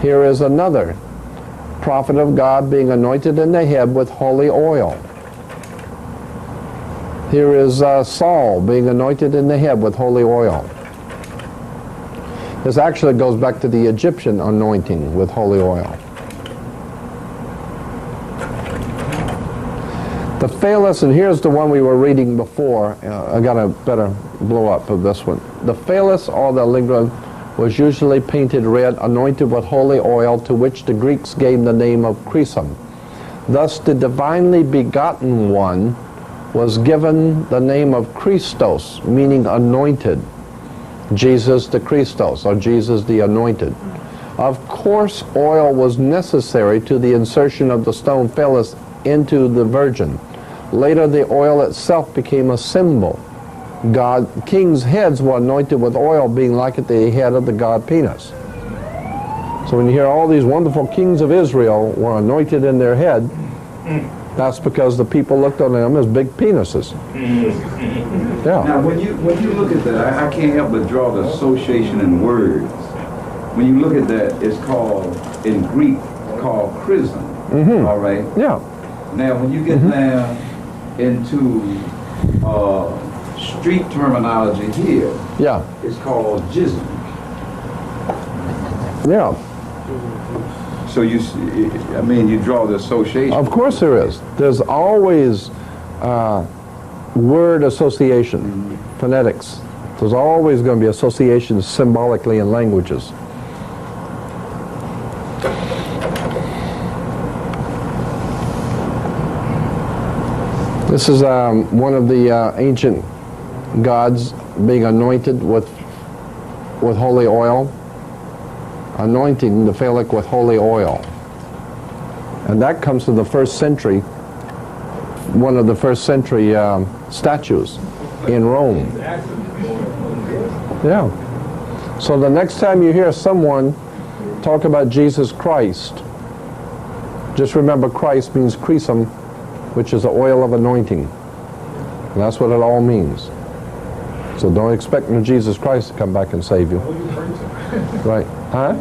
Here is another prophet of God being anointed in the head with holy oil. Here is Saul being anointed in the head with holy oil. This actually goes back to the Egyptian anointing with holy oil. The phallus, and here's the one we were reading before. I got a better blow up of this one. The phallus or the lingam was usually painted red, anointed with holy oil, to which the Greeks gave the name of chrism. Thus the divinely begotten one was given the name of Christos, meaning anointed. Jesus the Christos, or Jesus the anointed. Of course, oil was necessary to the insertion of the stone phallus into the virgin. Later, the oil itself became a symbol. Kings' heads were anointed with oil, being like at the head of the god penis. So when you hear all these wonderful kings of Israel were anointed in their head, that's because the people looked on them as big penises. Yeah. Now, when you look at that, I can't help but draw the association in words. When you look at that, it's called, in Greek, called chrism. All right? Yeah. Now, when you get down into street terminology here, Yeah. it's called jism. Yeah. So you draw the association. Of course there is. There's always word association, phonetics. There's always going to be associations symbolically in languages. This is one of the ancient gods being anointed with holy oil, anointing the phallic with holy oil. And that comes from the first century, one of the first century statues in Rome. Yeah. So the next time you hear someone talk about Jesus Christ, just remember Christ means chrism, which is the oil of anointing. And that's what it all means. So don't expect Jesus Christ to come back and save you. Right. Huh? A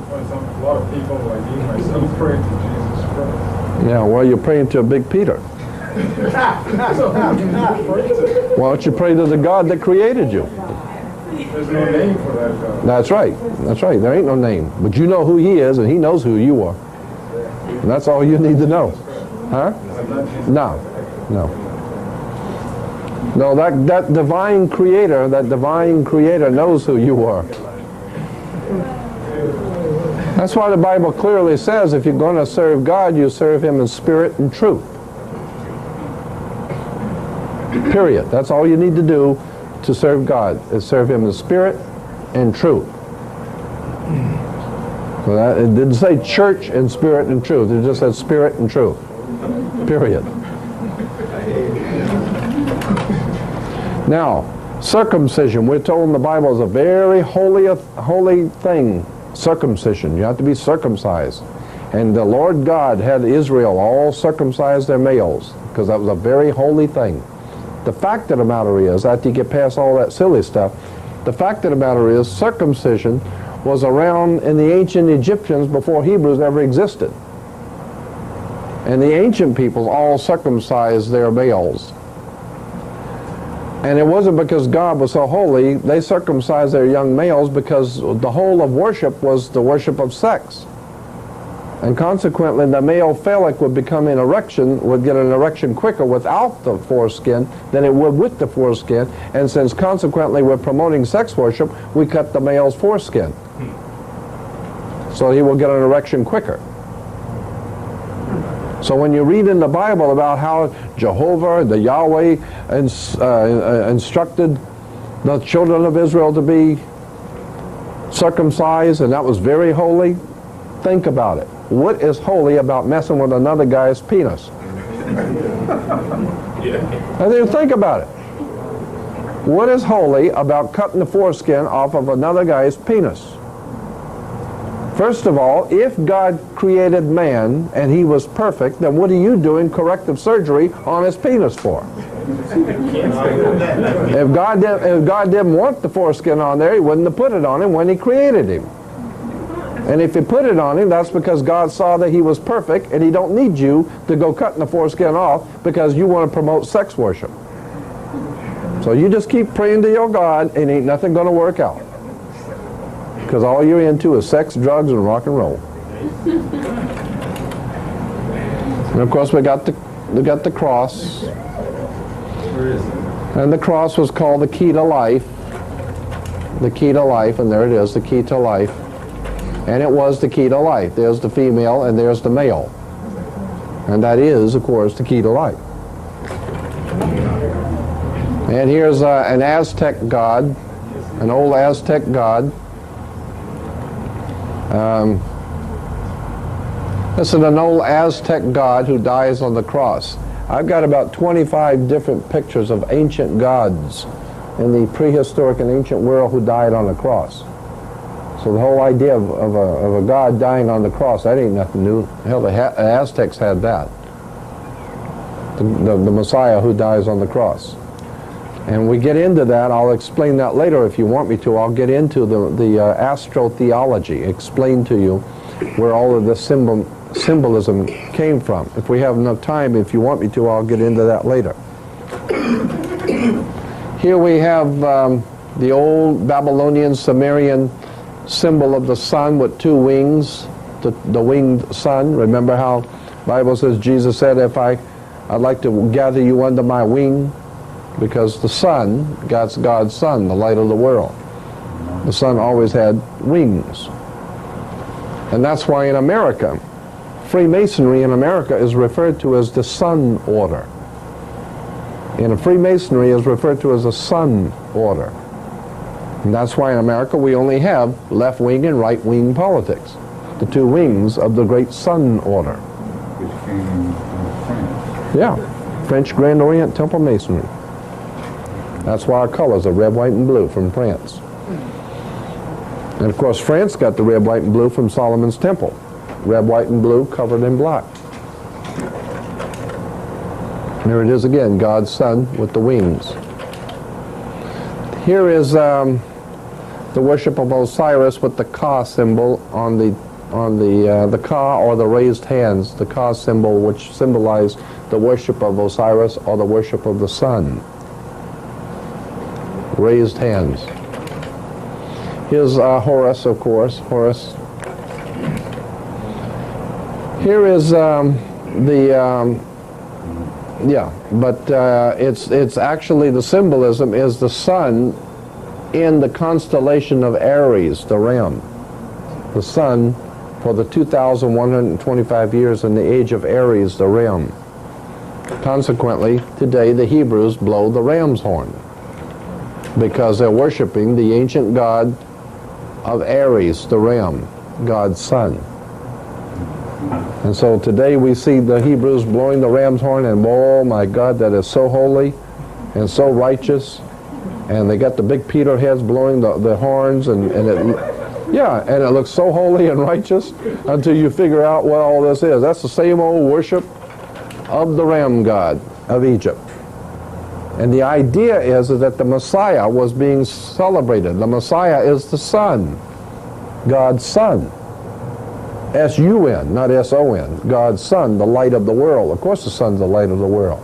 lot of people, like me myself, pray to Jesus Christ. Yeah, well, you're praying to a big Peter. So how do you not pray to? Why don't you pray to the God that created you? There's no name for that God. That's right. That's right. There ain't no name. But you know who he is, and he knows who you are. And that's all you need to know. Huh? No. No. No, that divine creator knows who you are. That's why the Bible clearly says if you're going to serve God, you serve him in spirit and truth. Period. That's all you need to do to serve God, is serve him in spirit and truth. So that, it didn't say church in spirit and truth. It just said spirit and truth. Period. Now, circumcision, we're told in the Bible, is a very holy thing. Circumcision. You have to be circumcised. And the Lord God had Israel all circumcise their males, because that was a very holy thing. The fact of the matter is, after you get past all that silly stuff, the fact of the matter is circumcision was around in the ancient Egyptians before Hebrews ever existed. And the ancient peoples all circumcised their males. And it wasn't because God was so holy. They circumcised their young males because the whole of worship was the worship of sex. And consequently, the male phallic would become an erection, would get an erection quicker without the foreskin than it would with the foreskin. And since consequently we're promoting sex worship, we cut the male's foreskin. So he will get an erection quicker. So when you read in the Bible about how Jehovah, the Yahweh, instructed the children of Israel to be circumcised, and that was very holy, think about it. What is holy about messing with another guy's penis? And then think about it. What is holy about cutting the foreskin off of another guy's penis? First of all, if God created man and he was perfect, then what are you doing corrective surgery on his penis for? If God didn't want the foreskin on there, he wouldn't have put it on him when he created him. And if he put it on him, that's because God saw that he was perfect and he don't need you to go cutting the foreskin off because you want to promote sex worship. So you just keep praying to your God and ain't nothing going to work out. Because all you're into is sex, drugs, and rock and roll. And of course we got the cross. And the cross was called the key to life. The key to life, and there it is, the key to life. And it was the key to life. There's the female and there's the male. And that is, of course, the key to life. And here's an Aztec god, an old Aztec god. This is an old Aztec god who dies on the cross. I've got about 25 different pictures of ancient gods in the prehistoric and ancient world who died on the cross. So the whole idea of a god dying on the cross, that ain't nothing new. Hell, the Aztecs had that. The Messiah who dies on the cross. And we get into that. I'll explain that later if you want me to. I'll get into the astrotheology, explain to you where all of this symbolism came from. If we have enough time, if you want me to, I'll get into that later. Here we have the old Babylonian Sumerian symbol of the sun with two wings, the winged sun. Remember how the Bible says, Jesus said, I'd like to gather you under my wing, because the sun, God's sun, the light of the world. The sun always had wings. And that's why in America, Freemasonry in America is referred to as the Sun Order. And Freemasonry is referred to as a Sun Order. And that's why in America we only have left-wing and right-wing politics, the two wings of the great Sun Order. Which came from France. Yeah, French Grand Orient Temple Masonry. That's why our colors are red, white, and blue from France. And of course France got the red, white, and blue from Solomon's Temple. Red, white, and blue covered in black. There it is again, God's sun with the wings. Here is the worship of Osiris with the Ka symbol on the Ka, or the raised hands, the Ka symbol, which symbolized the worship of Osiris or the worship of the sun. Raised hands. Here's Horus, of course. Horus. Here is it's actually, the symbolism is the sun in the constellation of Aries, the ram. The sun for the 2,125 years in the age of Aries, the ram. Consequently, today the Hebrews blow the ram's horn because they're worshiping the ancient god of Aries, the ram, God's son. And so today we see the Hebrews blowing the ram's horn, and oh my God, that is so holy and so righteous. And they got the big Peter heads blowing the horns, and it looks so holy and righteous until you figure out what all this is. That's the same old worship of the ram god of Egypt. And the idea is that the Messiah was being celebrated. The Messiah is the Son, God's Son. S-U-N, not S-O-N. God's Son, the light of the world. Of course the Son's the light of the world.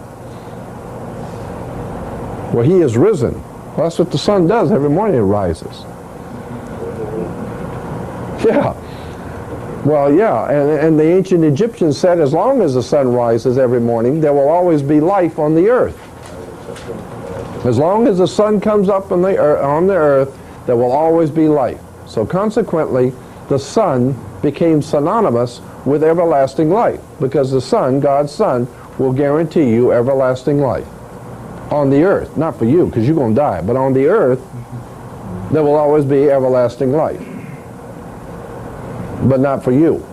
Well, he is risen. Well, that's what the sun does. Every morning it rises. Yeah. Well, yeah, and the ancient Egyptians said as long as the sun rises every morning, there will always be life on the earth. As long as the sun comes up on the earth, there will always be life. So consequently, the sun became synonymous with everlasting life, because the sun, God's Son, will guarantee you everlasting life on the earth. Not for you, because you're going to die, but on the earth, there will always be everlasting life. But not for you.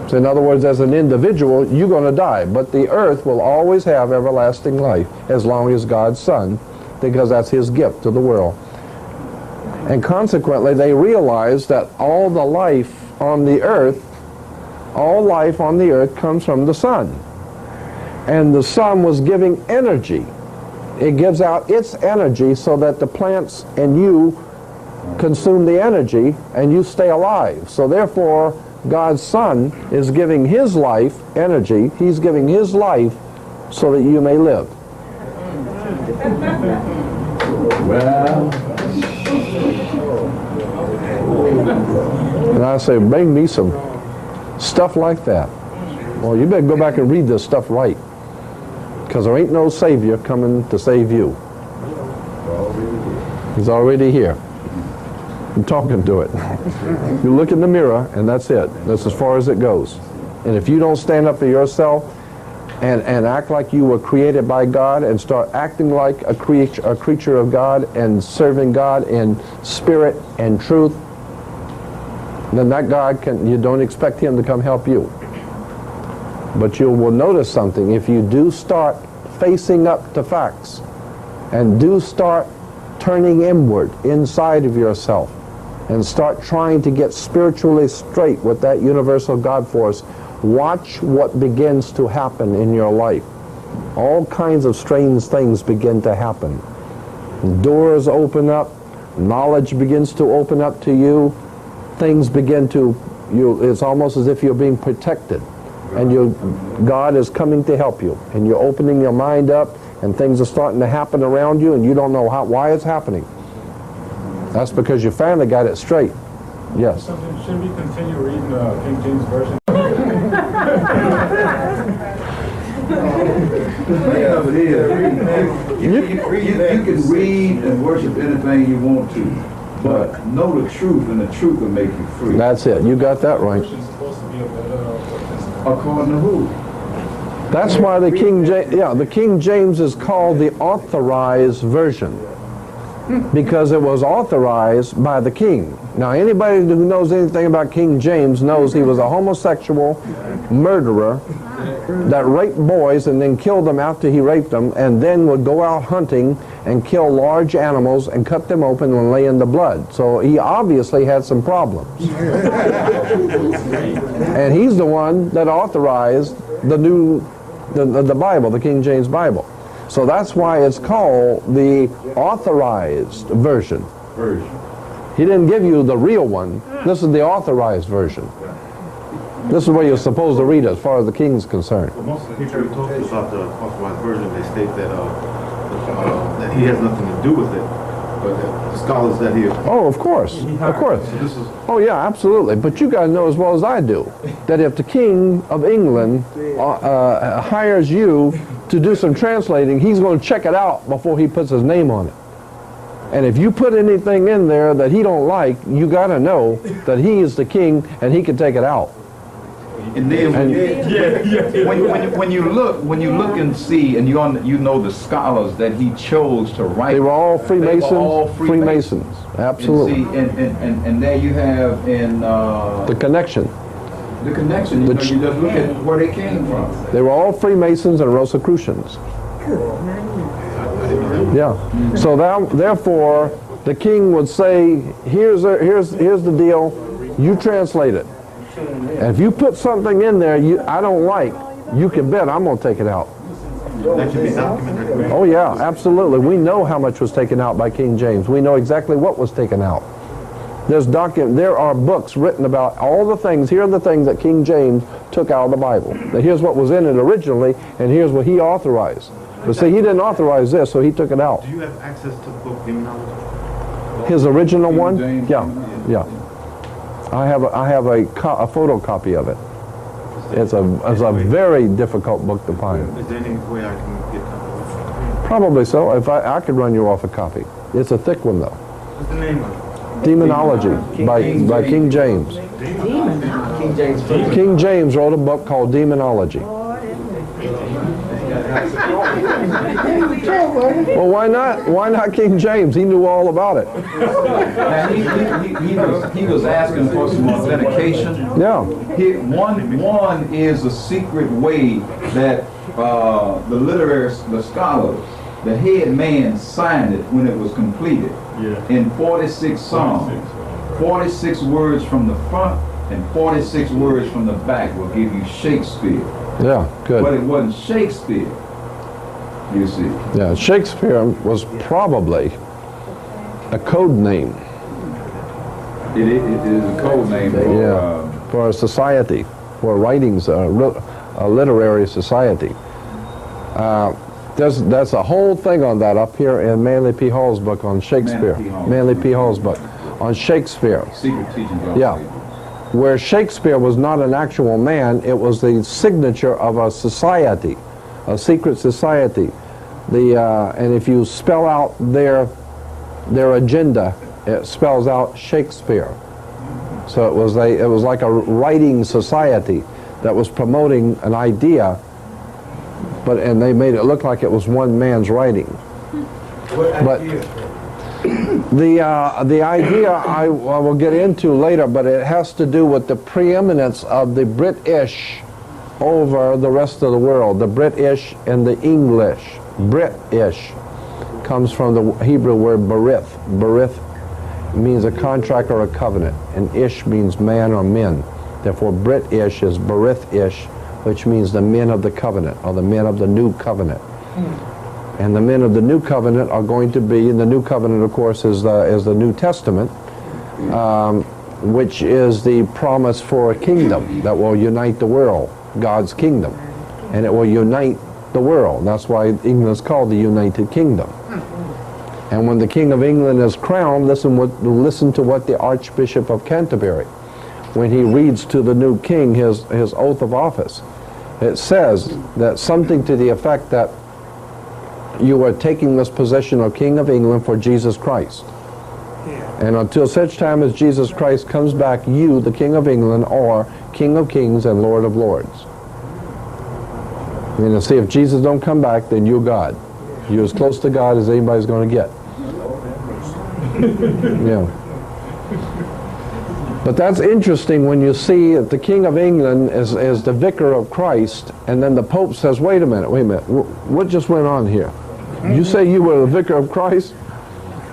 So in other words, as an individual, you're going to die, but the earth will always have everlasting life as long as God's Son, because that's his gift to the world. And consequently, they realized that all the life on the earth, all life on the earth comes from the sun. And the sun was giving energy. It gives out its energy so that the plants and you consume the energy and you stay alive. So therefore, God's Son is giving his life energy. He's giving his life so that you may live. Well, and I say, bring me some stuff like that. Well, you better go back and read this stuff right, because there ain't no Savior coming to save you. He's already here. I'm talking to it. You look in the mirror, and that's it. That's as far as it goes. And if you don't stand up for yourself and act like you were created by God, and start acting like a creature of God, and serving God in spirit and truth, then that God you don't expect him to come help you. But you will notice something. If you do start facing up to facts and do start turning inward inside of yourself and start trying to get spiritually straight with that universal God force, watch what begins to happen in your life. All kinds of strange things begin to happen. Doors open up, knowledge begins to open up to you, things begin to, it's almost as if you're being protected, and God is coming to help you, and you're opening your mind up, and things are starting to happen around you, and you don't know why it's happening. That's because you finally got it straight. Yes? Should we continue reading King James Version? You can read and worship anything you want to, but know the truth, and the truth will make you free. That's it. You got that right. According to who? That's why the King James is called the authorized version, because it was authorized by the king. Now, anybody who knows anything about King James knows he was a homosexual murderer that raped boys and then killed them after he raped them, and then would go out hunting and kill large animals and cut them open and lay in the blood. So he obviously had some problems. And he's the one that authorized the Bible, the King James Bible. So that's why it's called the authorized version. He didn't give you the real one. This is the authorized version. This is what you're supposed to read as far as the king's concerned. Well, most of the people who talk about the authorized version, they state that he has nothing to do with it, but the scholars that he... Oh, of course, of course. So this is... Oh, yeah, absolutely. But you got to know as well as I do that if the King of England hires you to do some translating, he's going to check it out before he puts his name on it. And if you put anything in there that he don't like, you got to know that he is the king and he can take it out. And then when you look and see, and you know the scholars that he chose to write, they were all Freemasons. They were all Freemasons, absolutely. And there you have in the connection. The connection. You just look at where they came from. They were all Freemasons and Rosicrucians. Yeah. So therefore, the king would say, "Here's the deal. You translate it. And if you put something in there I don't like, you can bet I'm going to take it out." That should be documented. Oh yeah, absolutely. We know how much was taken out by King James. We know exactly what was taken out. There are books written about all the things. Here are the things that King James took out of the Bible. Now here's what was in it originally, and here's what he authorized. But see, he didn't authorize this, so he took it out. Do you have access to the book Demonology? His original one? James, Yeah. I have a photocopy of it. It's a very difficult book to find. Is there any way I can get that? Probably so. If I could run you off a copy. It's a thick one though. What's the name of it? Demonology by King James. King James wrote a book called Demonology. Well, why not? Why not King James? He knew all about it. And he was asking for some authentication. Yeah. One is a secret way that the scholars, the head man signed it when it was completed. Yeah. In 46 songs. 46 words from the front and 46 words from the back will give you Shakespeare. Yeah, good. But it wasn't Shakespeare, you see. Yeah, Shakespeare was probably a code name. It is a code name For a society, for writings, a literary society. There's a whole thing on that up here in Manly P. Hall's book on Shakespeare. Manly P. Hall's book on Shakespeare. Secret teachings. Yeah. Where Shakespeare was not an actual man, it was the signature of a society, a secret society. And if you spell out their agenda, it spells out Shakespeare. So it was like a writing society that was promoting an idea, and they made it look like it was one man's writing. But The idea I will get into later, but it has to do with the preeminence of the British over the rest of the world. The British and the English. British comes from the Hebrew word berith. Berith means a contract or a covenant, and ish means man or men. Therefore, British is berith-ish, which means the men of the covenant, or the men of the new covenant. And the men of the new covenant are going to be, and the new covenant, of course, is the New Testament, which is the promise for a kingdom that will unite the world, God's kingdom. And it will unite the world. That's why England is called the United Kingdom. And when the King of England is crowned, listen to what the Archbishop of Canterbury, when he reads to the new king his oath of office, it says that something to the effect that you are taking this position of King of England for Jesus Christ. And until such time as Jesus Christ comes back, you, the King of England, are King of Kings and Lord of Lords. And see, if Jesus don't come back, then you're God. You're as close to God as anybody's going to get. Yeah. But that's interesting when you see that the King of England is the vicar of Christ, and then the Pope says, wait a minute, what just went on here? You say you were the vicar of Christ?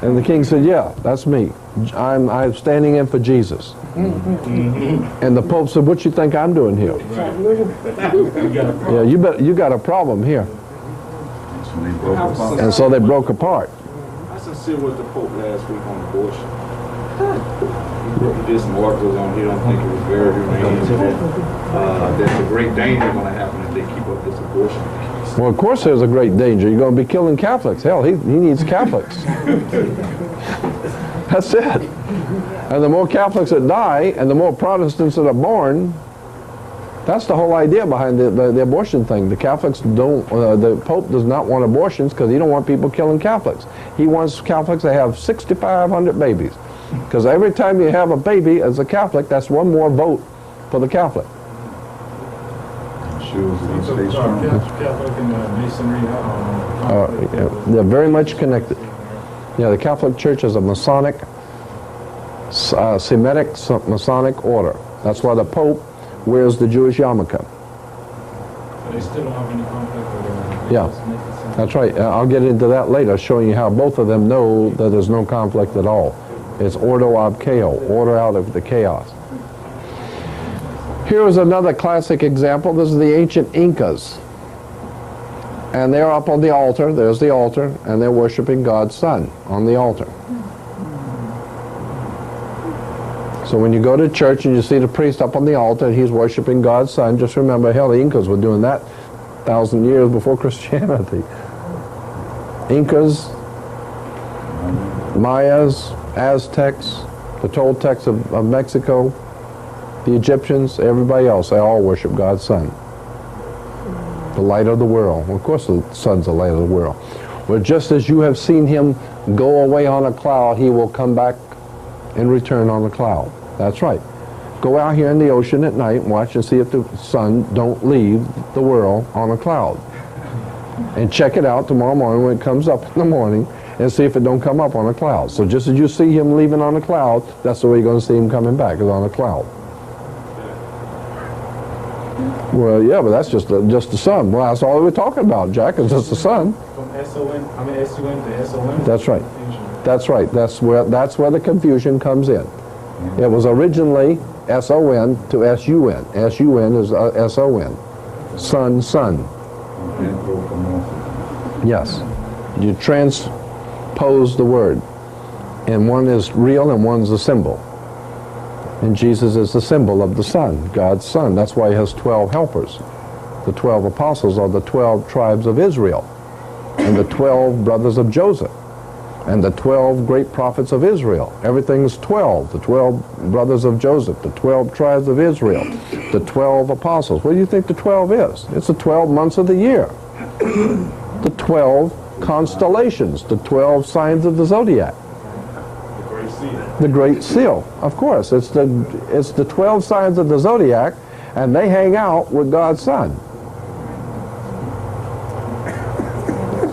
And the king said, yeah, that's me. I'm standing in for Jesus. And the Pope said, what you think I'm doing here? Yeah, you got a problem here. And so they broke apart. How sincere was the Pope last week on abortion? He did some articles on, he don't think it was very humane, that the great danger going to happen if they keep up this abortion. Well, of course there's a great danger. You're going to be killing Catholics. Hell, he needs Catholics. That's it. And the more Catholics that die, and the more Protestants that are born, that's the whole idea behind the abortion thing. The Catholics don't, the Pope does not want abortions because he don't want people killing Catholics. He wants Catholics to have 6,500 babies. Because every time you have a baby as a Catholic, that's one more vote for the Catholic. Catholic and Masonry. They're very much connected. Yeah, the Catholic Church is a Masonic, Semitic Masonic order. That's why the Pope wears the Jewish yarmulke. They still don't have any conflict with them. Yeah, that's right. I'll get into that later, showing you how both of them know that there's no conflict at all. It's ordo ab chaos, order out of the chaos. Here is another classic example. This is the ancient Incas. And they're up on the altar, there's the altar, and they're worshiping God's Son on the altar. So when you go to church and you see the priest up on the altar and he's worshiping God's Son, just remember, hell, the Incas were doing that 1,000 years before Christianity. Incas, Mayas, Aztecs, the Toltecs of Mexico, the Egyptians, everybody else, they all worship God's Son. The light of the world. Well, of course the Son's the light of the world. But just as you have seen him go away on a cloud, he will come back and return on a cloud. That's right. Go out here in the ocean at night and watch and see if the sun don't leave the world on a cloud. And check it out tomorrow morning when it comes up in the morning and see if it don't come up on a cloud. So just as you see him leaving on a cloud, that's the way you're going to see him coming back, is on a cloud. Well, yeah, but that's just the sun. Well, that's all we're talking about, Jack, is just the sun. From S-O-N, S-U-N to S-O-N? That's right. That's right. That's where the confusion comes in. It was originally S-O-N to S-U-N. S-U-N is S-O-N. Sun, sun. Yes. You transpose the word. And one is real and one's a symbol. And Jesus is the symbol of the Son, God's Son. That's why he has 12 helpers. The 12 apostles are the 12 tribes of Israel, and the 12 brothers of Joseph, and the 12 great prophets of Israel. Everything's 12. The 12 brothers of Joseph, the 12 tribes of Israel, the 12 apostles. What do you think the 12 is? It's the 12 months of the year. The 12 constellations, the 12 signs of the zodiac. The Great Seal, of course. It's the 12 signs of the zodiac, and they hang out with God's Son.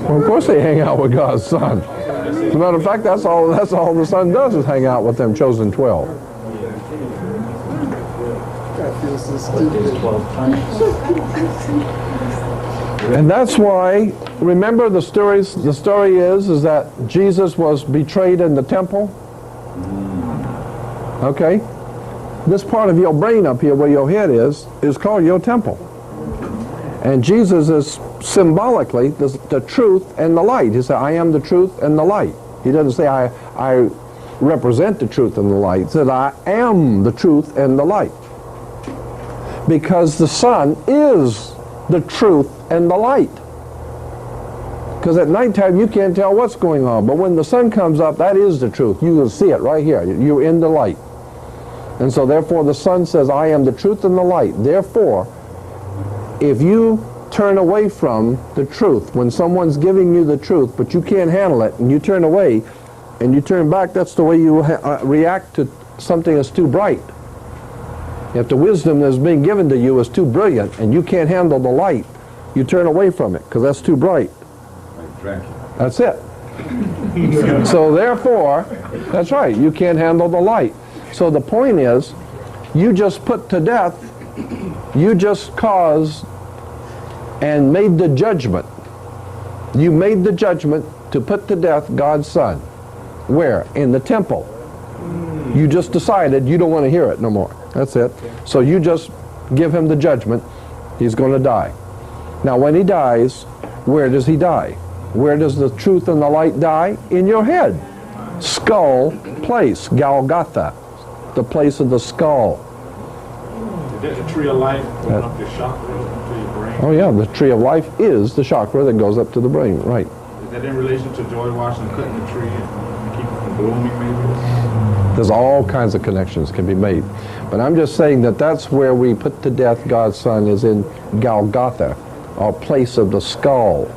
Well, of course they hang out with God's Son. As a matter of fact, that's all the Son does is hang out with them chosen 12. And that's why, remember the story is that Jesus was betrayed in the temple? Okay? This part of your brain up here where your head is called your temple. And Jesus is symbolically the truth and the light. He said, I am the truth and the light. He doesn't say I represent the truth and the light. He said, I am the truth and the light. Because the Son is the truth and the light. Because at nighttime you can't tell what's going on. But when the sun comes up, that is the truth. You will see it right here. You're in the light. And so therefore the Son says, I am the truth and the light. Therefore, if you turn away from the truth, when someone's giving you the truth, but you can't handle it, and you turn away, and you turn back, that's the way you react to something that's too bright. If the wisdom that's being given to you is too brilliant, and you can't handle the light, you turn away from it, because that's too bright. That's it. So therefore, that's right, you can't handle the light. So the point is, you just put to death, you just caused and made the judgment. You made the judgment to put to death God's Son. Where? In the temple. You just decided you don't want to hear it no more. That's it. So you just give him the judgment. He's going to die. Now when he dies, where does he die? Where does the truth and the light die? In your head. Skull place, Golgotha, the place of the skull. Is that the tree of life going up your chakra to your brain? Oh yeah, the tree of life is the chakra that goes up to the brain, right. Is that in relation to George Washington cutting the tree and keep it from blooming maybe? There's all kinds of connections can be made. But I'm just saying that that's where we put to death God's Son, is in Golgotha, or place of the skull.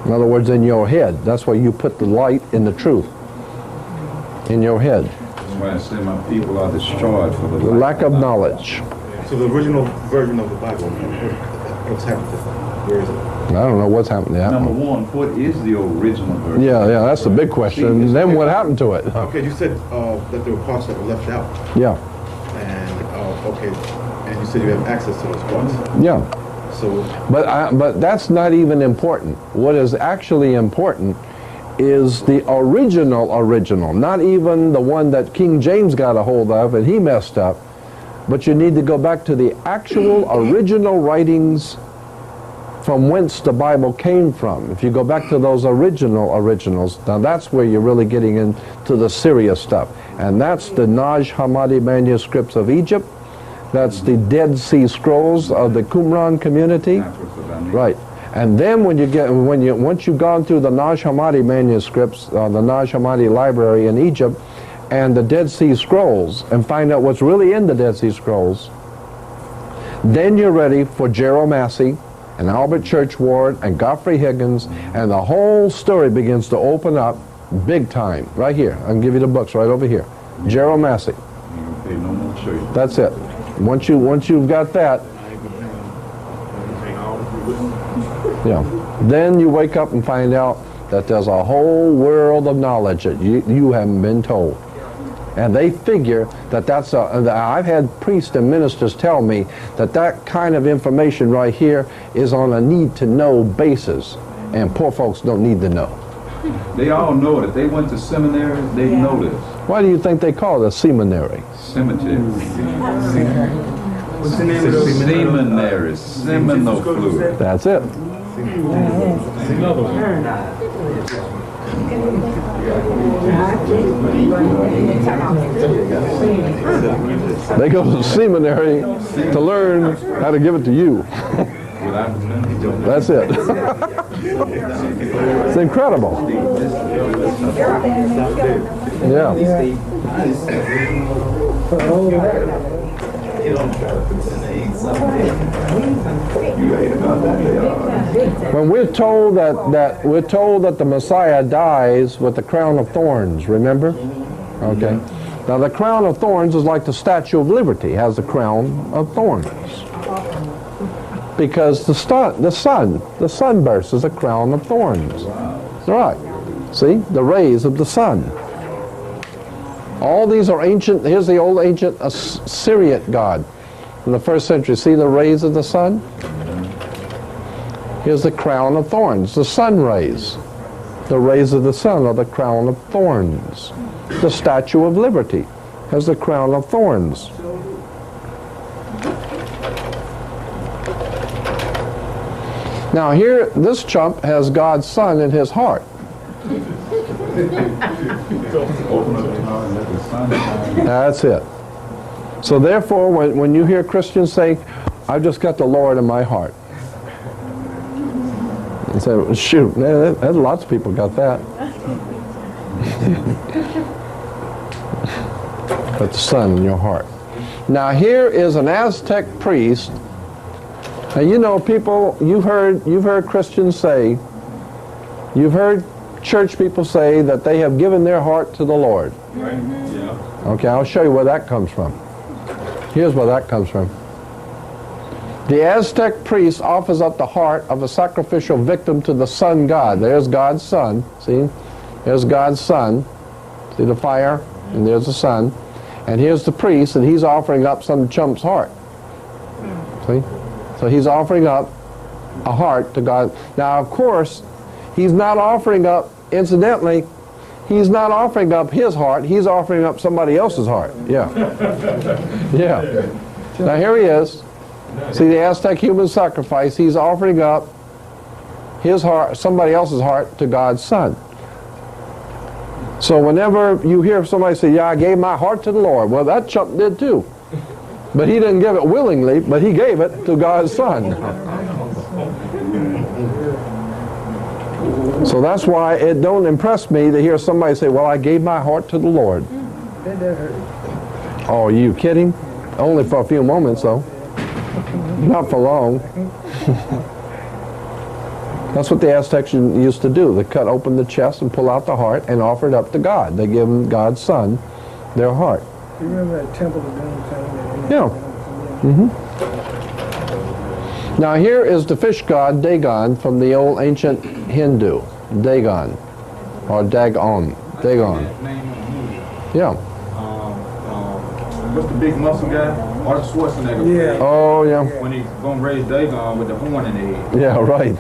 In other words, in your head. That's where you put the light and the truth. In your head. That's why I say my people are destroyed for the lack of knowledge. So the original version of the Bible, what's happened to it? Where is it? I don't know what's happened to that Number one. one, what is the original version? Yeah, that's the big question. And then what happened to it? Okay, you said that there were parts that were left out. Yeah. And, okay, and you said you have access to those parts. Yeah. So, but that's not even important. What is actually important is the original, not even the one that King James got a hold of and he messed up, but you need to go back to the actual original writings from whence the Bible came from. If you go back to those originals, now that's where you're really getting into the serious stuff. And that's the Naj Hammadi manuscripts of Egypt. That's the Dead Sea Scrolls of the Qumran community. Right. And then once you've gone through the Naj Hammadi manuscripts, the Naj Hammadi library in Egypt, and the Dead Sea Scrolls, and find out what's really in the Dead Sea Scrolls, then you're ready for Gerald Massey and Albert Churchward and Godfrey Higgins, and the whole story begins to open up big time. Right here. I can give you the books right over here. Gerald Massey. That's it. Once you've got that, yeah, then you wake up and find out that there's a whole world of knowledge that you haven't been told. And they figure that I've had priests and ministers tell me that kind of information right here is on a need-to-know basis, and poor folks don't need to know. They all know it. If they went to seminary, they know this. Why do you think they call it a seminary? Cemetery. What's the name of those? Seminary. Seminal fluid. That's it. Another one. They go to the seminary to learn how to give it to you. That's it. It's incredible. Yeah. When we're told that the Messiah dies with the crown of thorns, remember? Okay. Now the crown of thorns is like the Statue of Liberty has the crown of thorns. Because the sunburst is a crown of thorns. Right. See? The rays of the sun. All these are ancient. Here's the old ancient Assyrian god in the 1st century. See the rays of the sun? Here's the crown of thorns, the sun rays. The rays of the sun are the crown of thorns. The Statue of Liberty has the crown of thorns. Now here, this chump has God's Son in his heart. That's it. So therefore, when you hear Christians say, I've just got the Lord in my heart. You say, well, shoot, lots of people got that. But the Son in your heart. Now here is an Aztec priest. Now you know, people, you've heard Christians say, you've heard church people say that they have given their heart to the Lord. Right? Yeah. Okay, I'll show you where that comes from. Here's where that comes from. The Aztec priest offers up the heart of a sacrificial victim to the sun god. There's God's Son. See? There's God's Son. See the fire? And there's the sun. And here's the priest, and he's offering up some chump's heart. See? So he's offering up a heart to God. Now, of course, he's not offering up, incidentally, he's not offering up his heart. He's offering up somebody else's heart. Yeah. Yeah. Now, here he is. See the Aztec human sacrifice. He's offering up his heart, somebody else's heart, to God's Son. So whenever you hear somebody say, yeah, I gave my heart to the Lord, well, that chump did too. But he didn't give it willingly, but he gave it to God's Son. So that's why it don't impress me to hear somebody say, well, I gave my heart to the Lord. Oh, are you kidding? Only for a few moments, though. Not for long. That's what the Aztecs used to do. They cut open the chest and pull out the heart and offer it up to God. They give him God's Son their heart. You remember that temple of downtown? Yeah. Mm-hmm. Now here is the fish god Dagon from the old ancient Hindu. Dagon. Or Dagon. Dagon. Yeah. What's the big muscle guy? Arnold Schwarzenegger. Yeah. Oh, yeah. When he's gonna raise Dagon with the horn in the head. Yeah, right.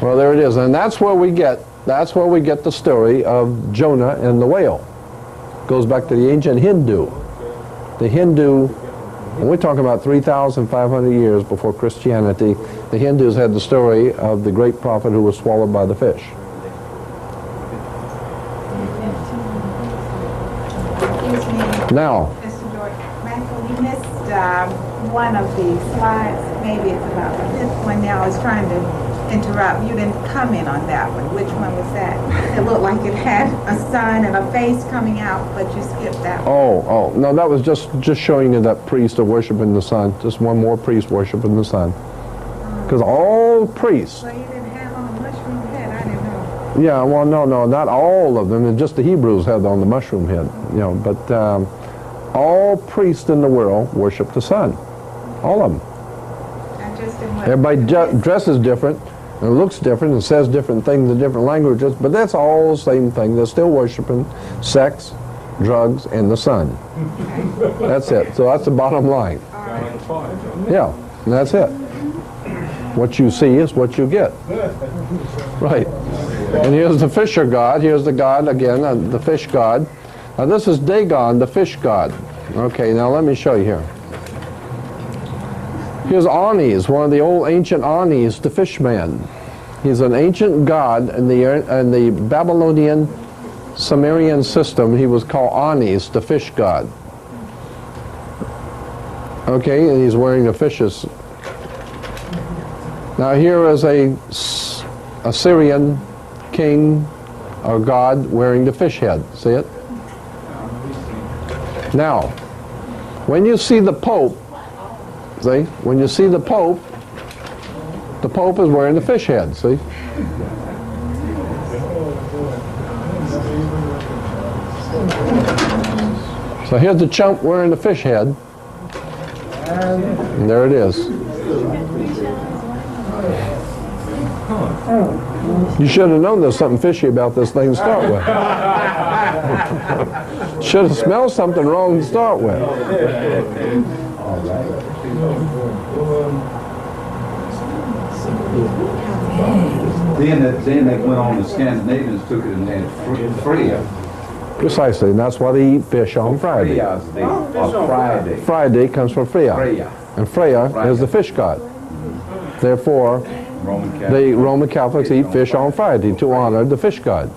Well, there it is. And that's where we get the story of Jonah and the whale. Goes back to the ancient Hindu. The Hindu, and we're talking about 3,500 years before Christianity, the Hindus had the story of the great prophet who was swallowed by the fish. Now, Mr. George, Maxwell, you missed one of the slides. Maybe it's about the fifth one now. I was trying to interrupt. You didn't comment on that one. Which one was that? It looked like it had a sun and a face coming out, but you skipped that one. Oh, no, that was just showing you that priest of worshiping the sun. Just one more priest worshiping the sun. Because all priests. So you didn't have on a mushroom head. I didn't know. Yeah, well, no, not all of them. Just the Hebrews had on the mushroom head, you know. But all priests in the world worship the sun. All of them. I just didn't. Everybody dresses different, and looks different, and says different things in different languages, but that's all the same thing. They're still worshiping sex, drugs, and the sun. That's it. So that's the bottom line. Yeah, and that's it. What you see is what you get. Right. And here's the fisher god. Here's the god again, the fish god. Now this is Dagon, the fish god. Okay, now let me show you here. Here's Anis, one of the old ancient Anis, the fish man. He's an ancient god in the Babylonian Sumerian system. He was called Anis, the fish god. Okay, and he's wearing the fishes. Now here is a Assyrian king or god wearing the fish head. See it? Now, when you see the Pope, see, when you see the Pope is wearing the fish head, see? So here's the chump wearing the fish head. And there it is. You should have known there's something fishy about this thing to start with. Should have smelled something wrong to start with. Then they went on, the Scandinavians took it and they had Freya. Precisely, and that's why they eat fish on Friday. Freya's Day, or Friday. Friday comes from Freya. Freya. And Freya is the fish god. Therefore, the Roman Catholics eat fish on Friday to honor the fish god. I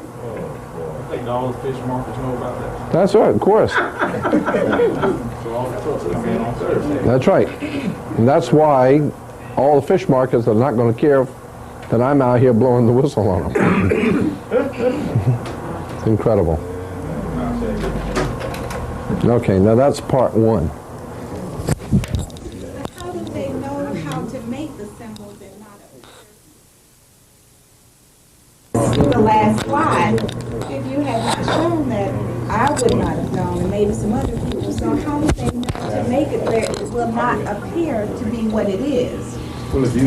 think all the fish markets know about that. That's right, of course. So all the trucks come in on Thursday. That's right. And that's why all the fish markets are not going to care that I'm out here blowing the whistle on them. It's incredible. Okay, now that's part one. But how do they know how to make the symbols and not the last slide? If you had not shown that, I would not have known, and maybe some other people. So how do they know to make it where it will not appear to be what it is? Well, if you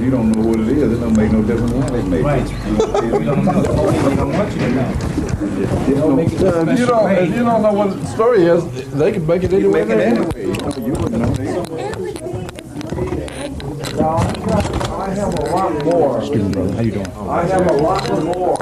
don't know what it is, it don't make no difference how they make it. If you don't know, they don't want you to know. If you don't know what the story is, they can make it any way they want. You wouldn't know. I have a lot more. Excuse me, brother. How you doing? I have a lot more.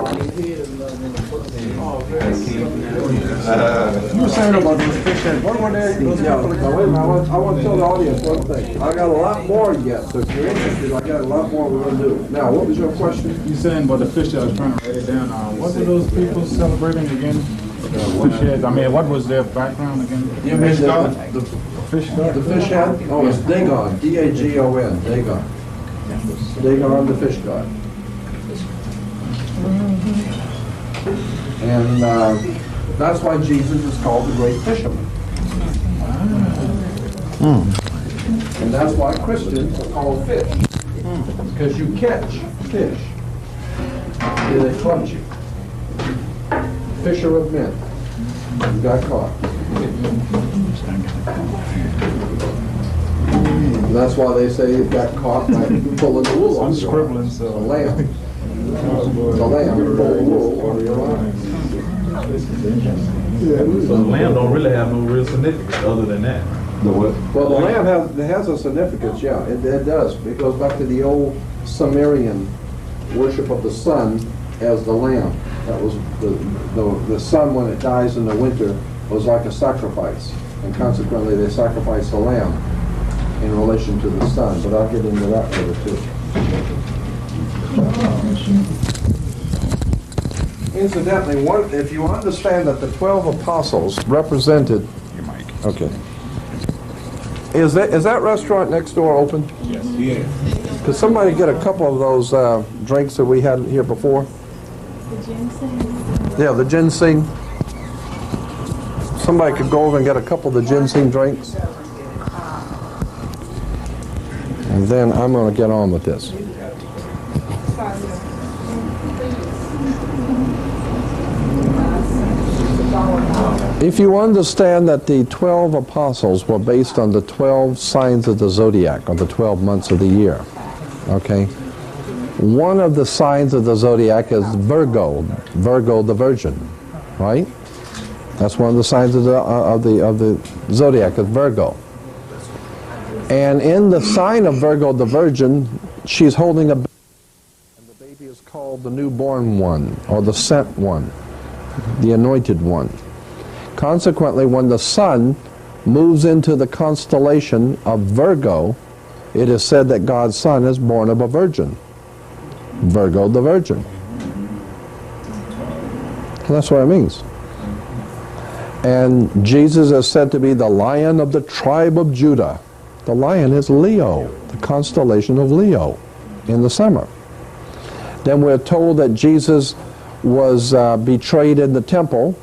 You were saying about those fish heads. What were they? Those Yeah, now wait a minute, I want to tell the audience one thing. I got a lot more yet, so if you're interested, I got a lot more we're going to do. Now, what was your question? You saying about the fish that I was trying to write it down. What were those people celebrating again? Fish heads. I mean, what was their background again? You mean Fish god? the Fish god? The fish head? Oh, it's Dagon, D-A-G-O-N, Dagon. Dagon, the fish god. And that's why Jesus is called the great fisherman. And that's why Christians are called fish. Because you catch fish. They clutch you. Fisher of men. You got caught. And that's why they say you got caught by pulling the wool I'm off your scribbling, eyes. so. The lamb. The lamb pulled the wool over your eyes. So the lamb don't really have no real significance other than that. The what? Well, the lamb has a significance, yeah, it does. It goes back to the old Sumerian worship of the sun as the lamb. That was the sun, when it dies in the winter, was like a sacrifice. And consequently, they sacrificed the lamb in relation to the sun. But I'll get into that later, too. Incidentally, if you understand that the 12 apostles represented... Okay. Is that restaurant next door open? Yes. Yeah. Could somebody get a couple of those drinks that we had here before? The ginseng? Yeah, the ginseng. Somebody could go over and get a couple of the ginseng drinks. And then I'm going to get on with this. If you understand that the 12 apostles were based on the 12 signs of the zodiac, or the 12 months of the year, okay? One of the signs of the zodiac is Virgo the Virgin, right? That's one of the signs of the zodiac, is Virgo. And in the sign of Virgo the Virgin, she's holding a baby, and the baby is called the newborn one, or the sent one, the anointed one. Consequently, when the sun moves into the constellation of Virgo, it is said that God's son is born of a virgin. Virgo the Virgin. And that's what it means. And Jesus is said to be the Lion of the tribe of Judah. The lion is Leo, the constellation of Leo in the summer. Then we're told that Jesus was betrayed in the temple,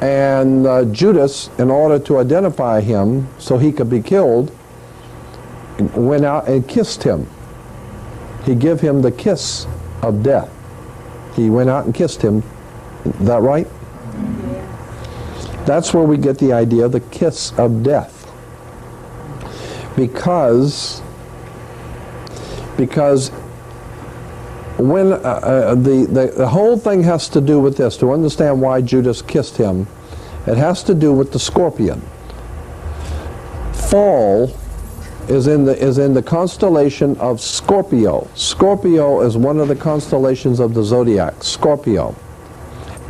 and Judas, in order to identify him so he could be killed, went out and kissed him. He gave him the kiss of death. He went out and kissed him. Is that right? That's where we get the idea of the kiss of death. Because because when the whole thing has to do with this, to understand why Judas kissed him, it has to do with the scorpion. Fall is in the constellation of Scorpio. Scorpio is one of the constellations of the zodiac, Scorpio.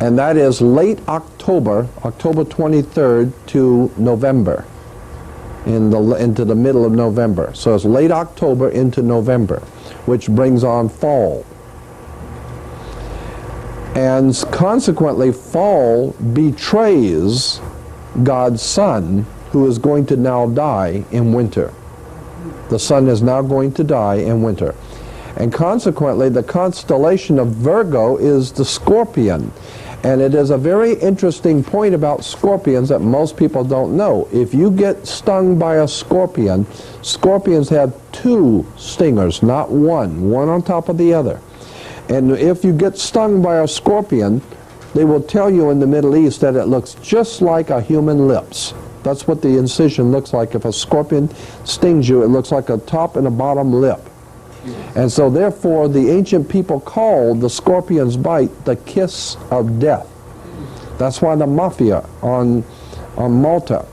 And that is late October, October 23rd to November, into the middle of November. So it's late October into November, which brings on fall. And consequently, fall betrays God's Son, who is going to now die in winter. The Son is now going to die in winter. And consequently, the constellation of Virgo is the scorpion. And it is a very interesting point about scorpions that most people don't know. If you get stung by a scorpion, scorpions have two stingers, not one on top of the other. And if you get stung by a scorpion, they will tell you in the Middle East that it looks just like a human lips. That's what the incision looks like. If a scorpion stings you, it looks like a top and a bottom lip. And so therefore, the ancient people called the scorpion's bite the kiss of death. That's why the mafia on Malta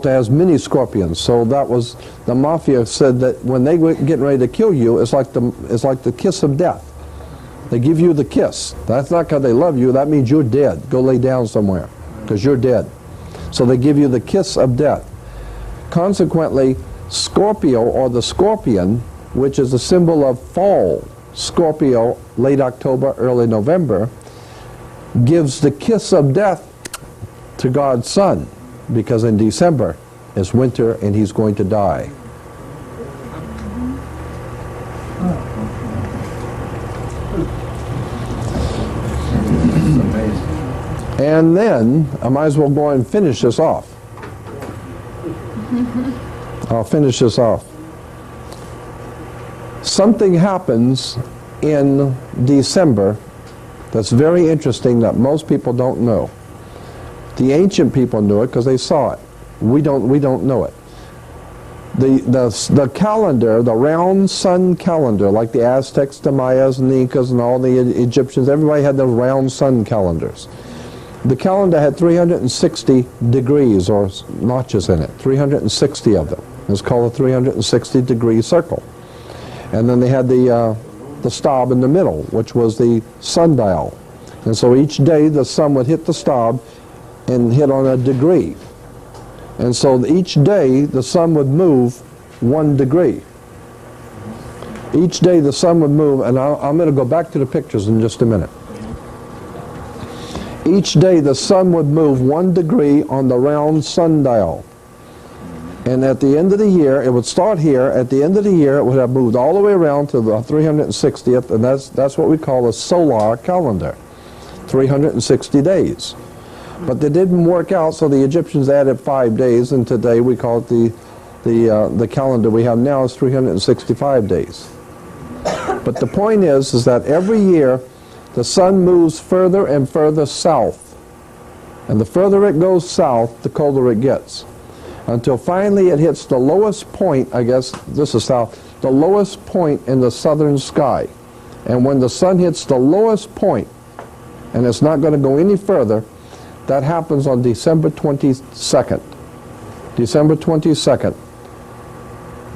has many scorpions. So that was, the mafia said that when they were getting ready to kill you, it's like the kiss of death. They give you the kiss. That's not because they love you. That means you're dead. Go lay down somewhere because you're dead. So they give you the kiss of death. Consequently, Scorpio, or the scorpion, which is a symbol of fall, Scorpio, late October, early November, gives the kiss of death to God's Son, because in December is winter and he's going to die. And then, I might as well go and finish this off. I'll finish this off. Something happens in December that's very interesting that most people don't know. The ancient people knew it because they saw it. We don't know it. The calendar, the round sun calendar, like the Aztecs, the Mayas, and the Incas, and all the Egyptians, everybody had those round sun calendars. The calendar had 360 degrees or notches in it, 360 of them. It was called a 360-degree circle. And then they had the stab in the middle, which was the sundial. And so each day the sun would hit the stab and hit on a degree. And so each day the sun would move 1 degree. Each day the sun would move, and I'm going to go back to the pictures in just a minute. Each day the sun would move 1 degree on the round sundial. And at the end of the year, it would start here. At the end of the year, it would have moved all the way around to the 360th, and that's what we call a solar calendar, 360 days. But they didn't work out, so the Egyptians added 5 days, and today we call it the calendar we have now is 365 days. But the point is that every year the sun moves further and further south, and the further it goes south, the colder it gets, until finally it hits the lowest point, I guess this is south, the lowest point in the southern sky. And when the sun hits the lowest point, and it's not going to go any further, that happens on December 22nd. December 22nd,